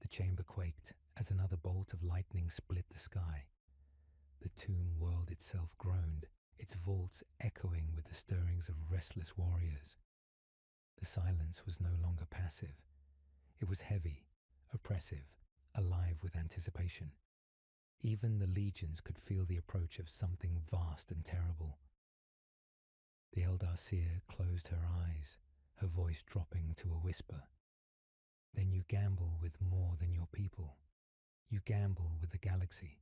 The chamber quaked as another bolt of lightning split the sky. The tomb world itself groaned, its vaults echoing with the stirrings of restless warriors. The silence was no longer passive. It was heavy, oppressive, alive with anticipation. Even the legions could feel the approach of something vast and terrible. The Eldar seer closed her eyes, her voice dropping to a whisper. Then you gamble with more than your people. You gamble with the galaxy.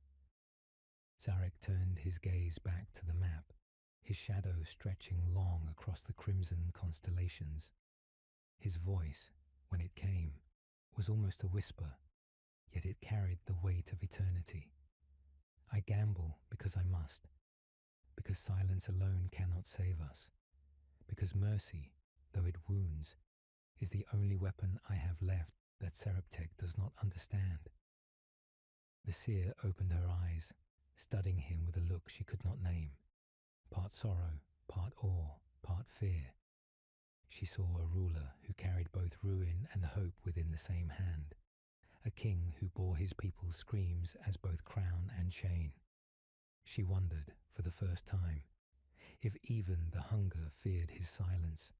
Zarek turned his gaze back to the map, his shadow stretching long across the crimson constellations. His voice, when it came, was almost a whisper, yet it carried the weight of eternity. I gamble because I must, because silence alone cannot save us, because mercy, though it wounds, is the only weapon I have left that Seraptek does not understand. The seer opened her eyes, studying him with a look she could not name, part sorrow, part awe, part fear. She saw a ruler who carried both ruin and hope within the same hand, a king who bore his people's screams as both crown and chain. She wondered, for the first time, if even the hunger feared his silence.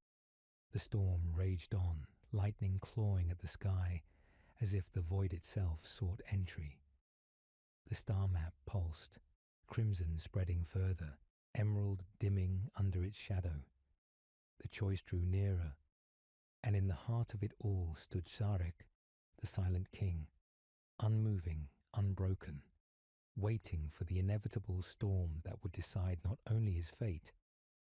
The storm raged on, lightning clawing at the sky, as if the void itself sought entry. The star map pulsed, crimson spreading further, emerald dimming under its shadow. The choice drew nearer, and in the heart of it all stood Zarek, the silent king, unmoving, unbroken, waiting for the inevitable storm that would decide not only his fate,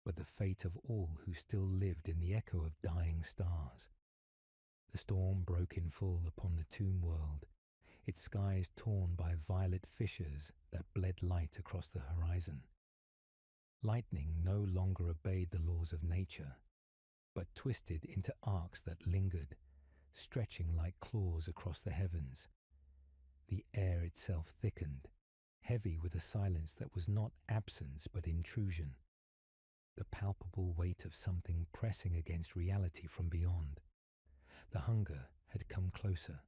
but the fate of all who still lived in the echo of dying stars. The storm broke in full upon the tomb world, its skies torn by violet fissures that bled light across the horizon. Lightning no longer obeyed the laws of nature, but twisted into arcs that lingered, stretching like claws across the heavens. The air itself thickened, heavy with a silence that was not absence but intrusion, the palpable weight of something pressing against reality from beyond. The hunger had come closer,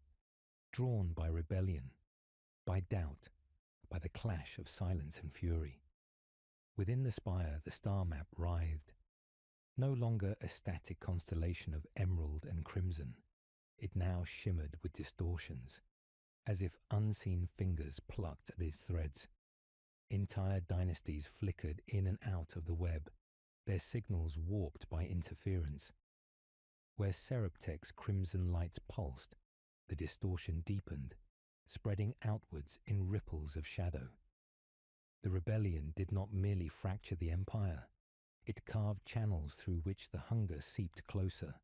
drawn by rebellion, by doubt, by the clash of silence and fury. Within the spire, the star map writhed, no longer a static constellation of emerald and crimson. It now shimmered with distortions, as if unseen fingers plucked at its threads. Entire dynasties flickered in and out of the web, their signals warped by interference. Where Seraptek's crimson lights pulsed, the distortion deepened, spreading outwards in ripples of shadow. The rebellion did not merely fracture the empire, it carved channels through which the hunger seeped closer.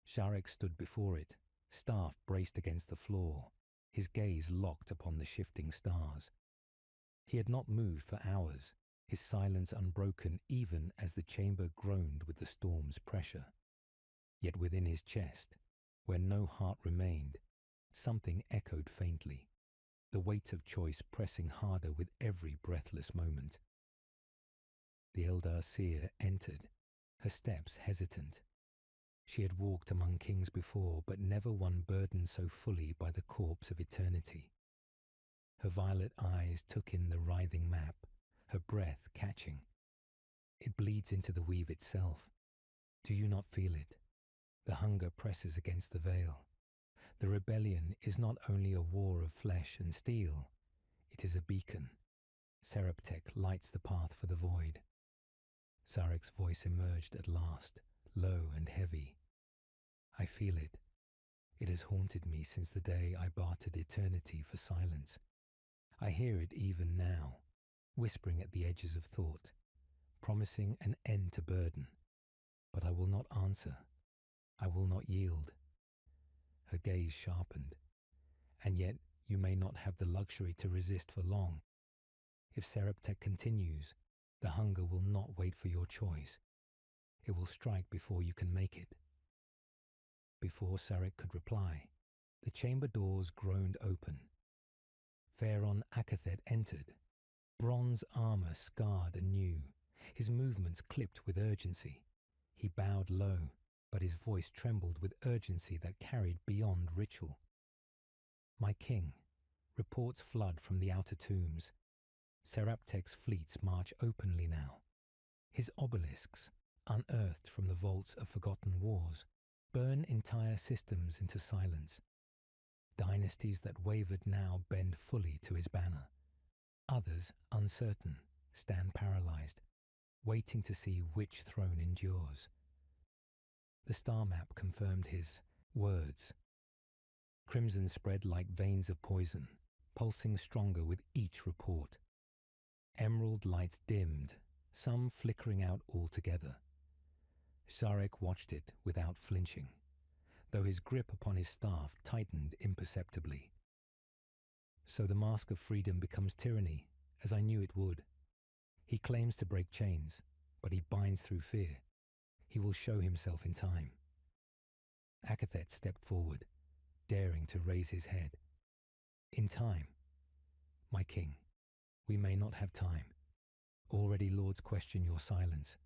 Zarek stood before it, staff braced against the floor, his gaze locked upon the shifting stars. He had not moved for hours, his silence unbroken even as the chamber groaned with the storm's pressure. Yet within his chest, where no heart remained, something echoed faintly, the weight of choice pressing harder with every breathless moment. The Eldar seer entered, her steps hesitant. She had walked among kings before, but never one burdened so fully by the corpse of eternity. Her violet eyes took in the writhing map, her breath catching. It bleeds into the weave itself. Do you not feel it? The hunger presses against the veil. The rebellion is not only a war of flesh and steel, it is a beacon. Seraptek lights the path for the void. Zarek's voice emerged at last, low and heavy. I feel it. It has haunted me since the day I bartered eternity for silence. I hear it even now, whispering at the edges of thought, promising an end to burden. But I will not answer. I will not yield. Her gaze sharpened. And yet you may not have the luxury to resist for long. If Seraptek continues, the hunger will not wait for your choice. It will strike before you can make it. Before Sarek could reply, the chamber doors groaned open. Pharaon Akathet entered, bronze armor scarred anew, his movements clipped with urgency. He bowed low, but his voice trembled with urgency that carried beyond ritual. My king, reports flood from the outer tombs. Seraptek's fleets march openly now. His obelisks, unearthed from the vaults of forgotten wars, burn entire systems into silence. Dynasties that wavered now bend fully to his banner. Others, uncertain, stand paralyzed, waiting to see which throne endures. The star map confirmed his words. Crimson spread like veins of poison, pulsing stronger with each report. Emerald lights dimmed, some flickering out altogether. Zarek watched it without flinching, though his grip upon his staff tightened imperceptibly. So the mask of freedom becomes tyranny, as I knew it would. He claims to break chains, but he binds through fear. He will show himself in time. Akathet stepped forward, daring to raise his head. In time, my king, we may not have time. Already lords question your silence.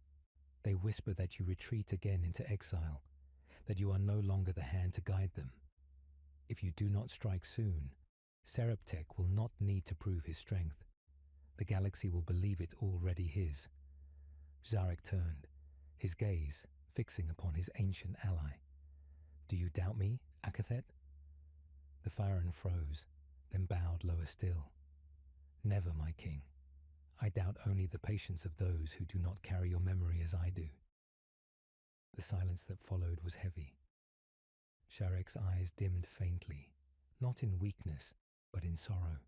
They whisper that you retreat again into exile, that you are no longer the hand to guide them. If you do not strike soon, Seraptek will not need to prove his strength. The galaxy will believe it already his. Zarek turned, his gaze fixing upon his ancient ally. Do you doubt me, Akathet? The Pharaon froze, then bowed lower still. Never, my king. I doubt only the patience of those who do not carry your memory as I do. The silence that followed was heavy. Sharek's eyes dimmed faintly, not in weakness, but in sorrow.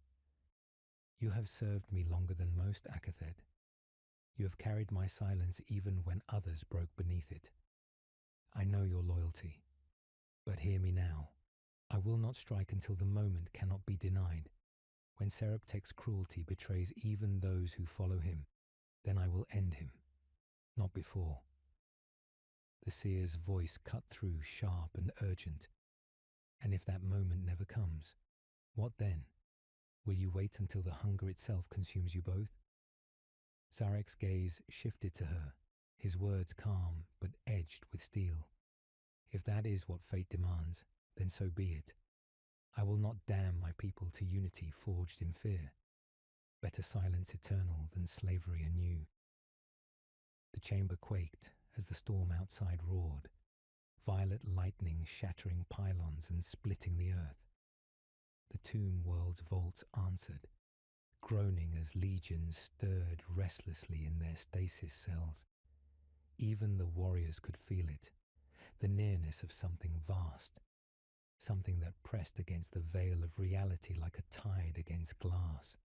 You have served me longer than most, Akathet. You have carried my silence even when others broke beneath it. I know your loyalty. But hear me now. I will not strike until the moment cannot be denied. When Seraptek's cruelty betrays even those who follow him, then I will end him. Not before. The seer's voice cut through, sharp and urgent. And if that moment never comes, what then? Will you wait until the hunger itself consumes you both? Zarek's gaze shifted to her, his words calm but edged with steel. If that is what fate demands, then so be it. I will not damn my people to unity forged in fear. Better silence eternal than slavery anew. The chamber quaked as the storm outside roared, violet lightning shattering pylons and splitting the earth. The tomb world's vaults answered, groaning as legions stirred restlessly in their stasis cells. Even the warriors could feel it, the nearness of something vast, something that pressed against the veil of reality like a tide against glass.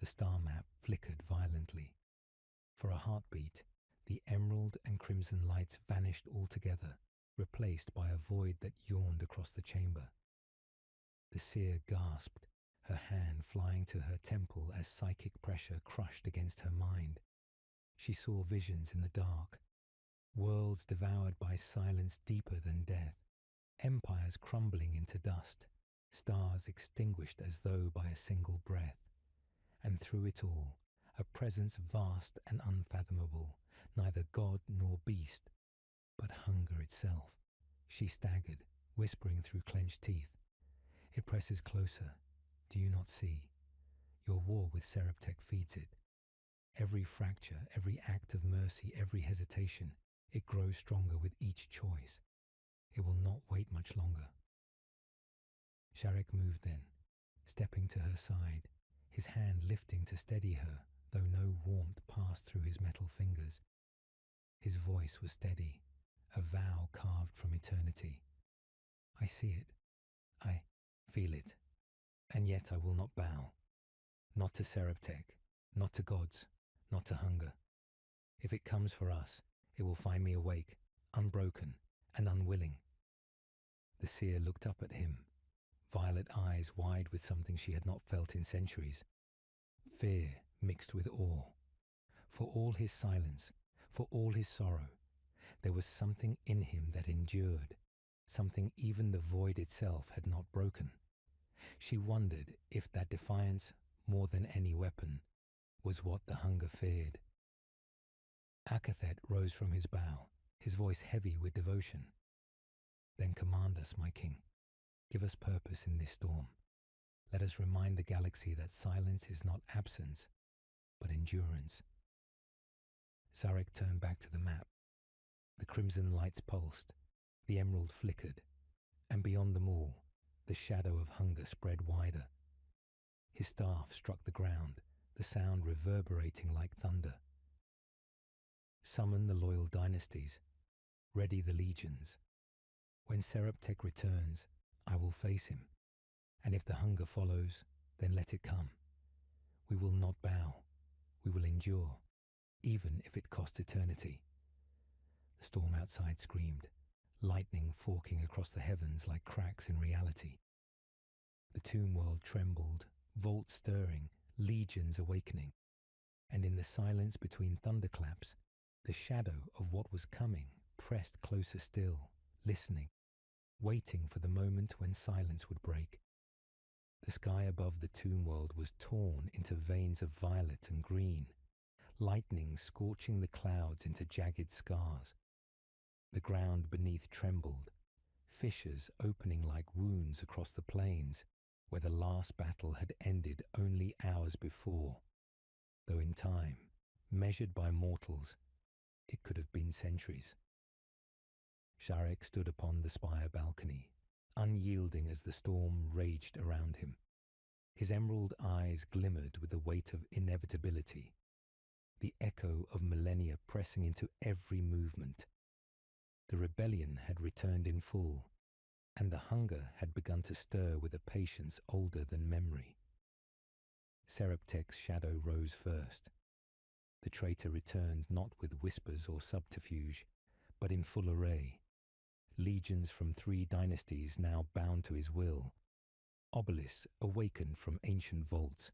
The star map flickered violently. For a heartbeat, the emerald and crimson lights vanished altogether, replaced by a void that yawned across the chamber. The seer gasped, her hand flying to her temple as psychic pressure crushed against her mind. She saw visions in the dark, worlds devoured by silence deeper than death, empires crumbling into dust, stars extinguished as though by a single breath. And through it all, a presence vast and unfathomable, neither god nor beast, but hunger itself. She staggered, whispering through clenched teeth. It presses closer. Do you not see? Your war with Seraptek feeds it. Every fracture, every act of mercy, every hesitation, it grows stronger with each choice. It will not wait much longer. Sharek moved then, stepping to her side, his hand lifting to steady her, though no warmth passed through his metal fingers. His voice was steady, a vow carved from eternity. I see it. I feel it. And yet I will not bow. Not to Seraptek, not to gods, not to hunger. If it comes for us, it will find me awake, unbroken and unwilling. The seer looked up at him, violet eyes wide with something she had not felt in centuries. Fear mixed with awe. For all his silence, for all his sorrow, there was something in him that endured, something even the void itself had not broken. She wondered if that defiance, more than any weapon, was what the hunger feared. Akathet rose from his bow, his voice heavy with devotion. Then command us, my king. Give us purpose in this storm. Let us remind the galaxy that silence is not absence, but endurance. Sarek turned back to the map. The crimson lights pulsed, the emerald flickered, and beyond them all, the shadow of hunger spread wider. His staff struck the ground, the sound reverberating like thunder. Summon the loyal dynasties, ready the legions. When Seraptek returns, I will face him, and if the hunger follows, then let it come. We will not bow, we will endure, even if it costs eternity. The storm outside screamed, lightning forking across the heavens like cracks in reality. The tomb world trembled, vaults stirring, legions awakening, and in the silence between thunderclaps, the shadow of what was coming pressed closer still, listening, waiting for the moment when silence would break. The sky above the tomb world was torn into veins of violet and green, lightning scorching the clouds into jagged scars. The ground beneath trembled, fissures opening like wounds across the plains, where the last battle had ended only hours before, though in time, measured by mortals, it could have been centuries. Sharek stood upon the spire balcony, unyielding as the storm raged around him. His emerald eyes glimmered with the weight of inevitability, the echo of millennia pressing into every movement. The rebellion had returned in full, and the hunger had begun to stir with a patience older than memory. Seraptek's shadow rose first. The traitor returned not with whispers or subterfuge, but in full array. Legions from 3 dynasties now bound to his will. Obelisks awakened from ancient vaults,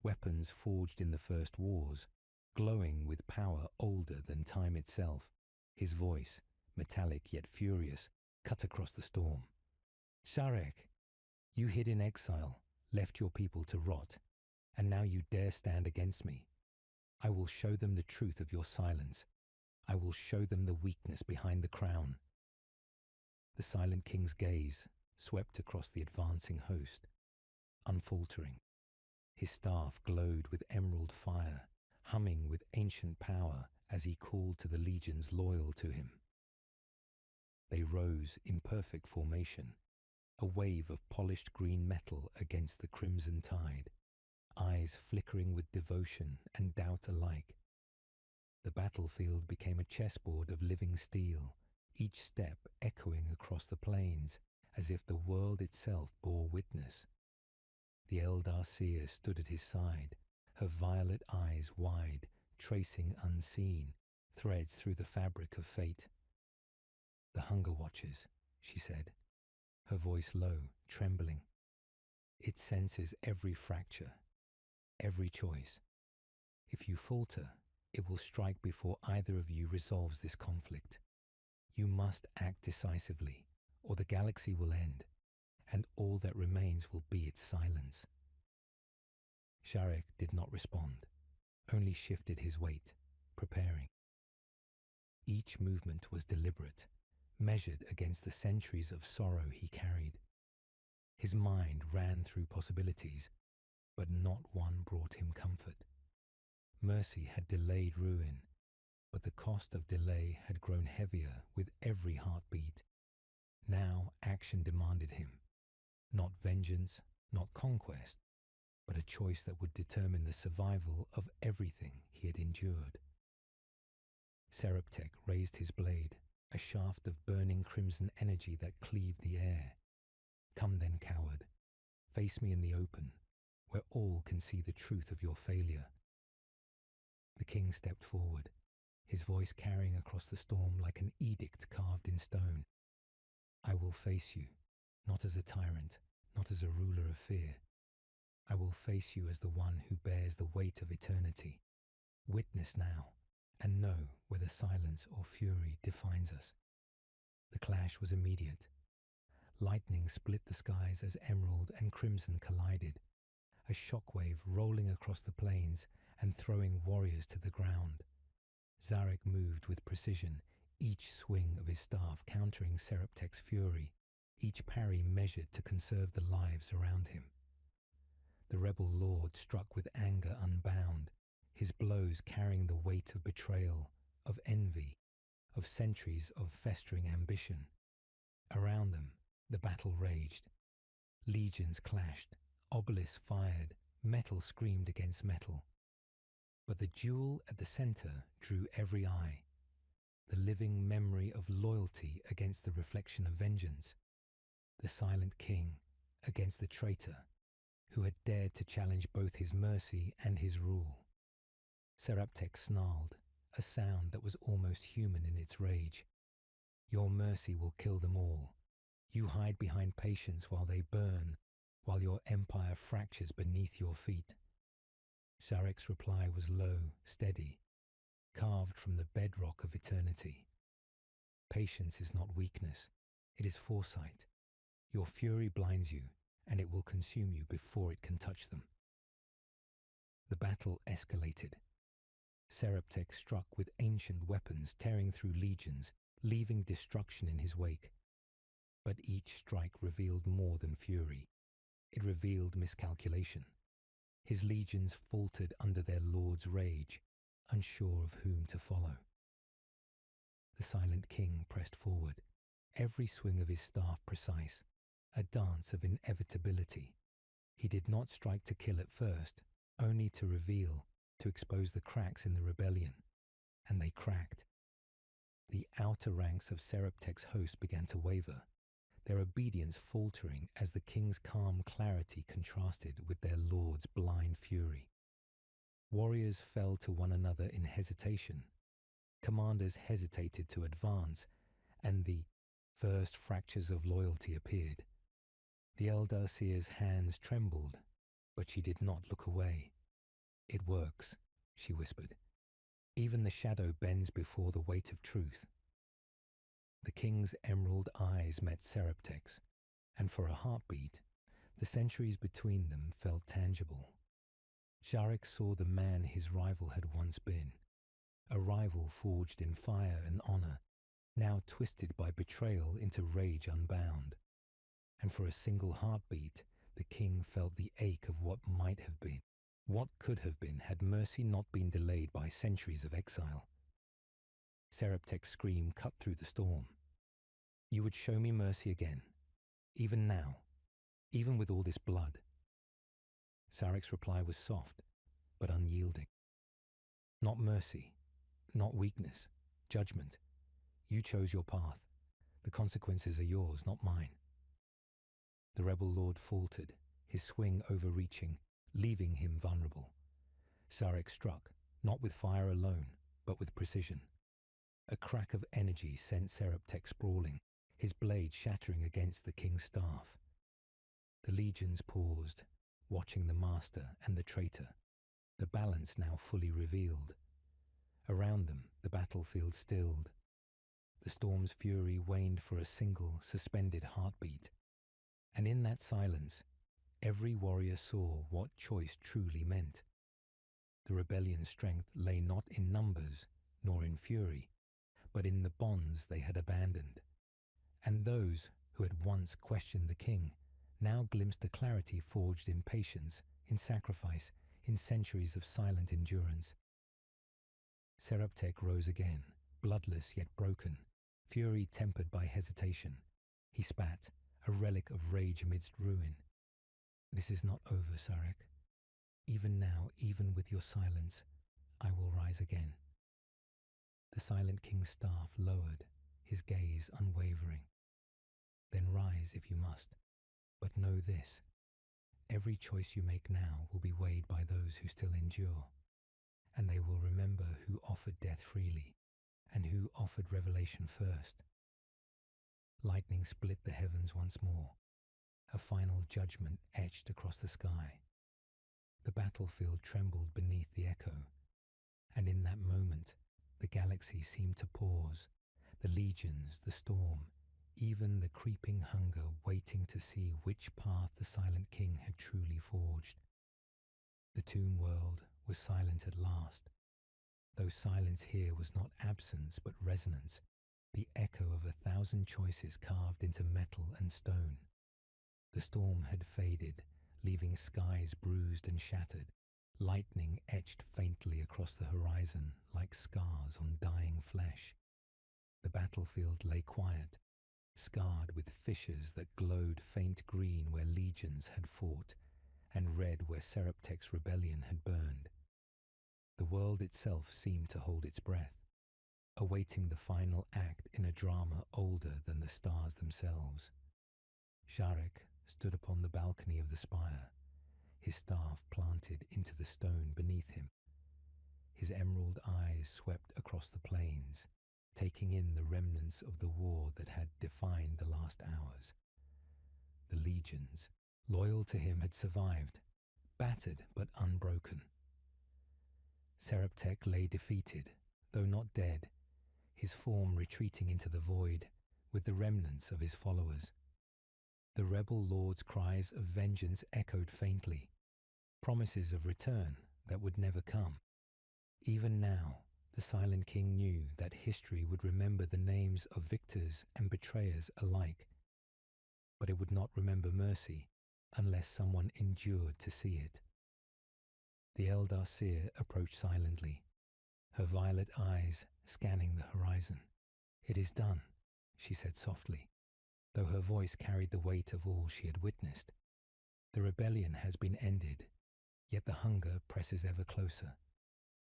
weapons forged in the first wars, glowing with power older than time itself. His voice, metallic yet furious, cut across the storm. Sharek, you hid in exile, left your people to rot, and now you dare stand against me. I will show them the truth of your silence. I will show them the weakness behind the crown. The silent king's gaze swept across the advancing host, unfaltering. His staff glowed with emerald fire, humming with ancient power as he called to the legions loyal to him. They rose in perfect formation, a wave of polished green metal against the crimson tide, eyes flickering with devotion and doubt alike. The battlefield became a chessboard of living steel, each step echoing across the plains as if the world itself bore witness. The Eldar seer stood at his side, her violet eyes wide, tracing unseen threads through the fabric of fate. The Hunger Watchers, she said, her voice low, trembling. It senses every fracture, every choice. If you falter, it will strike before either of you resolves this conflict. You must act decisively, or the galaxy will end, and all that remains will be its silence. Sharek did not respond, only shifted his weight, preparing. each movement was deliberate, measured against the centuries of sorrow he carried. His mind ran through possibilities, but not one brought him comfort. Mercy had delayed ruin, but the cost of delay had grown heavier with every heartbeat. Now action demanded him, not vengeance, not conquest, but a choice that would determine the survival of everything he had endured. Seraptek raised his blade, a shaft of burning crimson energy that cleaved the air. Come then, coward, face me in the open, where all can see the truth of your failure. The king stepped forward, his voice carrying across the storm like an edict carved in stone. I will face you, not as a tyrant, not as a ruler of fear. I will face you as the one who bears the weight of eternity. Witness now, and know whether silence or fury defines us. The clash was immediate. Lightning split the skies as emerald and crimson collided, a shockwave rolling across the plains and throwing warriors to the ground. Zarek moved with precision, each swing of his staff countering Seraptek's fury, each parry measured to conserve the lives around him. The rebel lord struck with anger unbound, his blows carrying the weight of betrayal, of envy, of centuries of festering ambition. Around them, the battle raged. Legions clashed, obelisks fired, metal screamed against metal. But the jewel at the center drew every eye, the living memory of loyalty against the reflection of vengeance, the silent king against the traitor who had dared to challenge both his mercy and his rule. Seraptek snarled, a sound that was almost human in its rage. Your mercy will kill them all. You hide behind patience while they burn, while your empire fractures beneath your feet. Zarek's reply was low, steady, carved from the bedrock of eternity. Patience is not weakness, it is foresight. Your fury blinds you, and it will consume you before it can touch them. The battle escalated. Seraptek struck with ancient weapons, tearing through legions, leaving destruction in his wake. But each strike revealed more than fury. It revealed miscalculation. His legions faltered under their lord's rage, unsure of whom to follow. The silent king pressed forward, every swing of his staff precise, a dance of inevitability. He did not strike to kill at first, only to reveal, to expose the cracks in the rebellion. And they cracked. The outer ranks of Seraptek's host began to waver, their obedience faltering as the king's calm clarity contrasted with their lord's blind fury. Warriors fell to one another in hesitation. Commanders hesitated to advance, and the first fractures of loyalty appeared. The elder seer's hands trembled, but she did not look away. It works, she whispered. Even the shadow bends before the weight of truth. The king's emerald eyes met Seraptek's, and for a heartbeat, the centuries between them felt tangible. Zarek saw the man his rival had once been, a rival forged in fire and honor, now twisted by betrayal into rage unbound. And for a single heartbeat, the king felt the ache of what might have been, what could have been had mercy not been delayed by centuries of exile. Seraptek's scream cut through the storm. You would show me mercy again, even now, even with all this blood. Zarek's reply was soft, but unyielding. Not mercy, not weakness, judgment. You chose your path. The consequences are yours, not mine. The rebel lord faltered, his swing overreaching, leaving him vulnerable. Zarek struck, not with fire alone, but with precision. A crack of energy sent Seraptek sprawling, his blade shattering against the king's staff. The legions paused, watching the master and the traitor, the balance now fully revealed. Around them, the battlefield stilled. The storm's fury waned for a single, suspended heartbeat. And in that silence, every warrior saw what choice truly meant. The rebellion's strength lay not in numbers, nor in fury, but in the bonds they had abandoned. And those who had once questioned the king now glimpsed a clarity forged in patience, in sacrifice, in centuries of silent endurance. Seraptek rose again, bloodless yet broken, fury tempered by hesitation. He spat, a relic of rage amidst ruin. "This is not over, Sarek. Even now, even with your silence, I will rise again." The silent king's staff lowered, his gaze unwavering. "Then rise if you must, but know this. Every choice you make now will be weighed by those who still endure, and they will remember who offered death freely and who offered revelation first." Lightning split the heavens once more, a final judgment etched across the sky. The battlefield trembled beneath the echo, and in that moment the galaxy seemed to pause, the legions, the storm, even the creeping hunger waiting to see which path the silent king had truly forged. The tomb world was silent at last, though silence here was not absence but resonance, the echo of 1,000 choices carved into metal and stone. The storm had faded, leaving skies bruised and shattered, lightning etched faintly across the horizon like scars on dying flesh. The battlefield lay quiet, scarred with fissures that glowed faint green where legions had fought, and red where Seraptek's rebellion had burned. The world itself seemed to hold its breath, awaiting the final act in a drama older than the stars themselves. Sharek stood upon the balcony of the spire, his staff planted into the stone beneath him. His emerald eyes swept across the plains, taking in the remnants of the war that had defined the last hours. The legions, loyal to him, had survived, battered but unbroken. Seraptek lay defeated, though not dead, his form retreating into the void with the remnants of his followers. The rebel lord's cries of vengeance echoed faintly, promises of return that would never come. Even now, the silent king knew that history would remember the names of victors and betrayers alike, but it would not remember mercy unless someone endured to see it. The Eldar seer approached silently, her violet eyes scanning the horizon. "It is done," she said softly, though her voice carried the weight of all she had witnessed. "The rebellion has been ended, yet the hunger presses ever closer.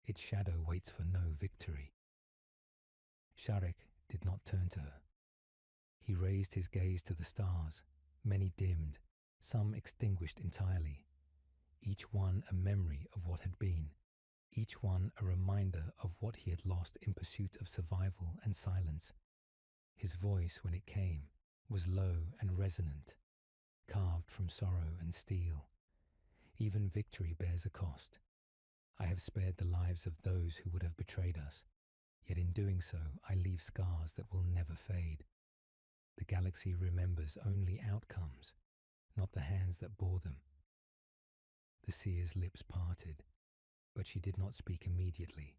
Its shadow waits for no victory." Sharek did not turn to her. He raised his gaze to the stars, many dimmed, some extinguished entirely, each one a memory of what had been, each one a reminder of what he had lost in pursuit of survival and silence. His voice, when it came, was low and resonant, carved from sorrow and steel. "Even victory bears a cost. I have spared the lives of those who would have betrayed us, yet in doing so I leave scars that will never fade. The galaxy remembers only outcomes, not the hands that bore them." The seer's lips parted, but she did not speak immediately.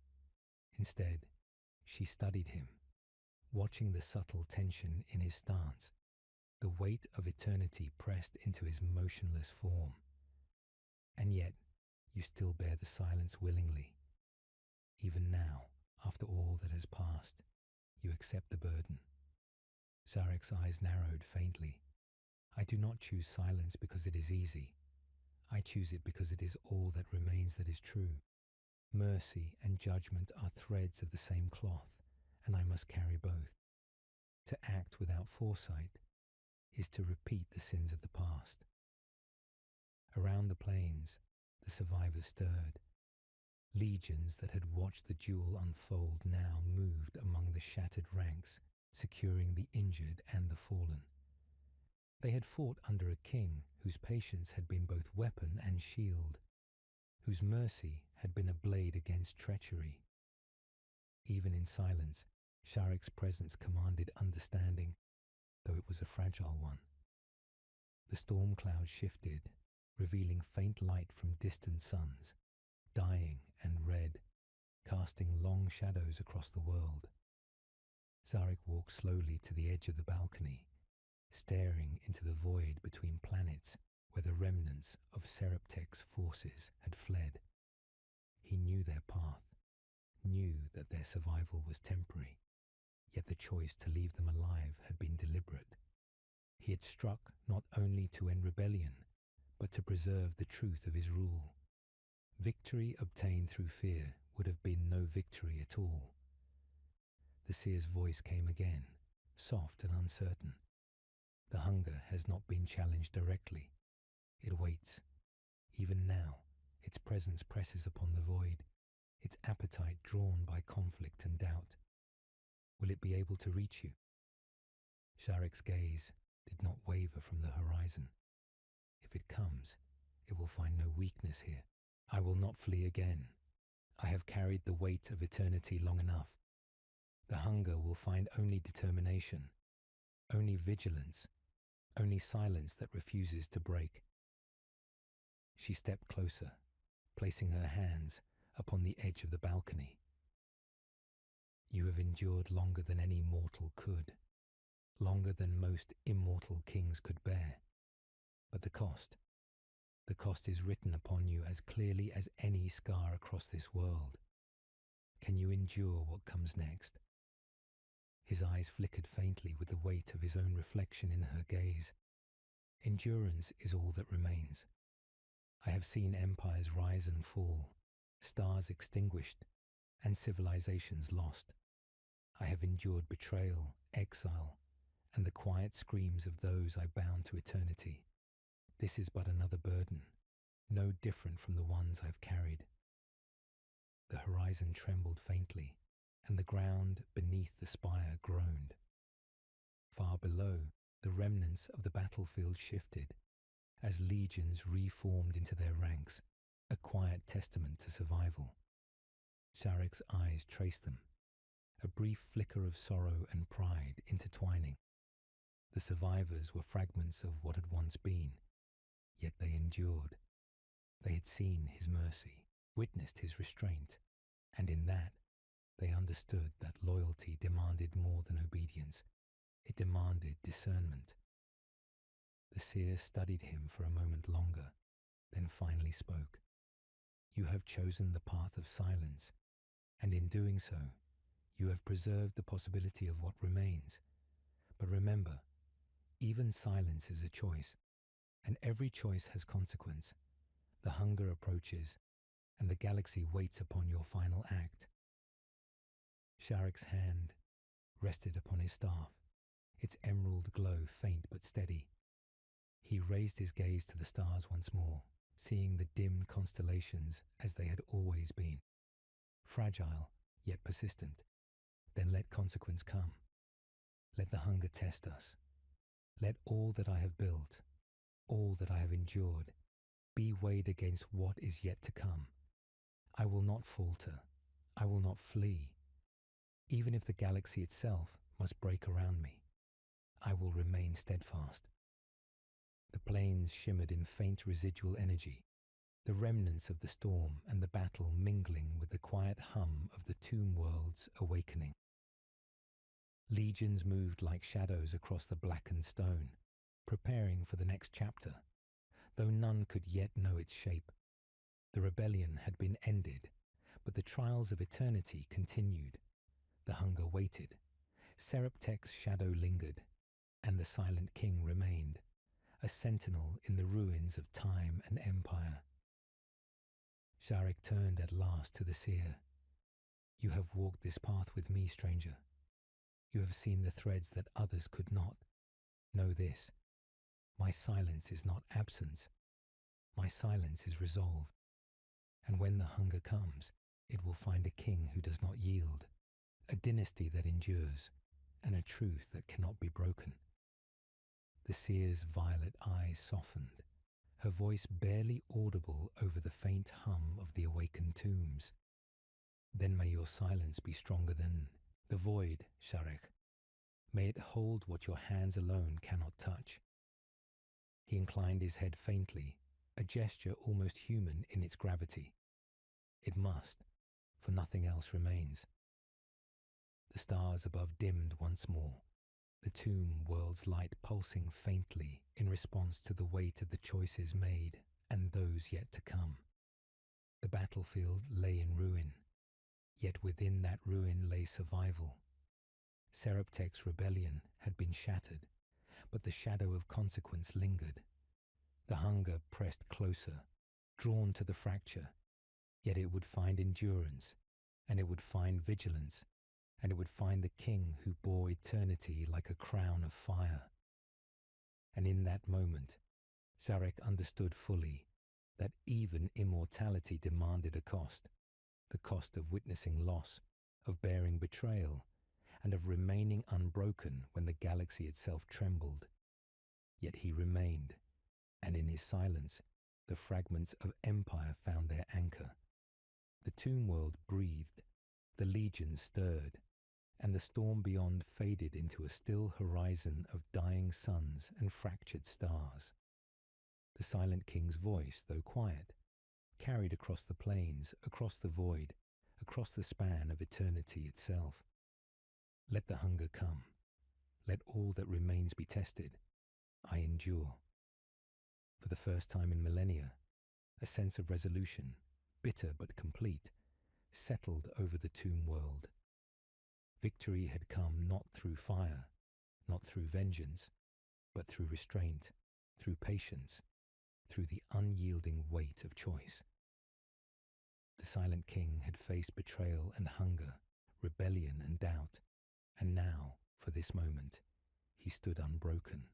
Instead, she studied him, watching the subtle tension in his stance, the weight of eternity pressed into his motionless form. "And yet, you still bear the silence willingly. Even now, after all that has passed, you accept the burden." Zarek's eyes narrowed faintly. "I do not choose silence because it is easy. I choose it because it is all that remains that is true. Mercy and judgment are threads of the same cloth, and I must carry both. To act without foresight is to repeat the sins of the past." Around the plains, the survivors stirred. Legions that had watched the duel unfold now moved among the shattered ranks, securing the injured and the fallen. They had fought under a king whose patience had been both weapon and shield, whose mercy had been a blade against treachery. Even in silence, Sharek's presence commanded understanding, though it was a fragile one. The storm cloud shifted, revealing faint light from distant suns, dying and red, casting long shadows across the world. Zarek walked slowly to the edge of the balcony, staring into the void between planets where the remnants of Seraptek's forces had fled. He knew their path, knew that their survival was temporary, yet the choice to leave them alive had been deliberate. He had struck not only to end rebellion, but to preserve the truth of his rule. Victory obtained through fear would have been no victory at all. The seer's voice came again, soft and uncertain. The hunger has not been challenged directly. It waits. Even now, its presence presses upon the void, its appetite drawn by conflict and doubt. Will it be able to reach you? Sharek's gaze did not waver from the horizon. If it comes, it will find no weakness here. I will not flee again. I have carried the weight of eternity long enough. The hunger will find only determination, only vigilance, only silence that refuses to break. She stepped closer, placing her hands upon the edge of the balcony. You have endured longer than any mortal could, longer than most immortal kings could bear. But the cost is written upon you as clearly as any scar across this world. Can you endure what comes next? His eyes flickered faintly with the weight of his own reflection in her gaze. Endurance is all that remains. I have seen empires rise and fall, stars extinguished, and civilizations lost. I have endured betrayal, exile, and the quiet screams of those I bound to eternity. This is but another burden, no different from the ones I've carried. The horizon trembled faintly, and the ground beneath the spire groaned. Far below, the remnants of the battlefield shifted, as legions reformed into their ranks, a quiet testament to survival. Sharek's eyes traced them, a brief flicker of sorrow and pride intertwining. The survivors were fragments of what had once been, yet they endured. They had seen his mercy, witnessed his restraint, and in that they understood that loyalty demanded more than obedience. It demanded discernment. The seer studied him for a moment longer, then finally spoke. You have chosen the path of silence, and in doing so, you have preserved the possibility of what remains. But remember, even silence is a choice, and every choice has consequence. The hunger approaches, and the galaxy waits upon your final act. Sharek's hand rested upon his staff, its emerald glow faint but steady. He raised his gaze to the stars once more, seeing the dim constellations as they had always been, fragile yet persistent. Then let consequence come. Let the hunger test us. Let all that I have built, all that I have endured, be weighed against what is yet to come. I will not falter. I will not flee. Even if the galaxy itself must break around me, I will remain steadfast. The plains shimmered in faint residual energy, the remnants of the storm and the battle mingling with the quiet hum of the tomb world's awakening. Legions moved like shadows across the blackened stone, preparing for the next chapter, though none could yet know its shape. The rebellion had been ended, but the trials of eternity continued. The hunger waited. Seraptek's shadow lingered, and the silent king remained, a sentinel in the ruins of time and empire. Sharek turned at last to the seer. You have walked this path with me, stranger. You have seen the threads that others could not. Know this, my silence is not absence. My silence is resolve. And when the hunger comes, it will find a king who does not yield, a dynasty that endures, and a truth that cannot be broken. The seer's violet eyes softened, her voice barely audible over the faint hum of the awakened tombs. Then may your silence be stronger than the void, Sharek. May it hold what your hands alone cannot touch. He inclined his head faintly, a gesture almost human in its gravity. It must, for nothing else remains. The stars above dimmed once more, the tomb world's light pulsing faintly in response to the weight of the choices made and those yet to come. The battlefield lay in ruin, yet within that ruin lay survival. Seraptek's rebellion had been shattered, but the shadow of consequence lingered. The hunger pressed closer, drawn to the fracture, yet it would find endurance, and it would find vigilance, and it would find the king who bore eternity like a crown of fire. And in that moment, Sarek understood fully that even immortality demanded a cost, the cost of witnessing loss, of bearing betrayal, and of remaining unbroken when the galaxy itself trembled. Yet he remained, and in his silence, the fragments of empire found their anchor. The tomb world breathed, the legions stirred, and the storm beyond faded into a still horizon of dying suns and fractured stars. The silent king's voice, though quiet, carried across the plains, across the void, across the span of eternity itself. Let the hunger come. Let all that remains be tested. I endure. For the first time in millennia, a sense of resolution, bitter but complete, settled over the tomb world. Victory had come not through fire, not through vengeance, but through restraint, through patience, through the unyielding weight of choice. The silent king had faced betrayal and hunger, rebellion and doubt, and now, for this moment, he stood unbroken.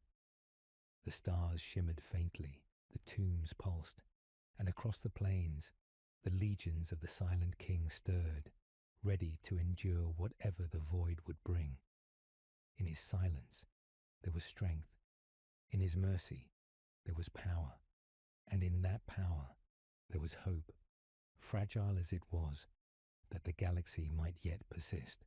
The stars shimmered faintly, the tombs pulsed, and across the plains, the legions of the silent king stirred, ready to endure whatever the void would bring. In his silence, there was strength. In his mercy, there was power. And in that power, there was hope, fragile as it was, that the galaxy might yet persist.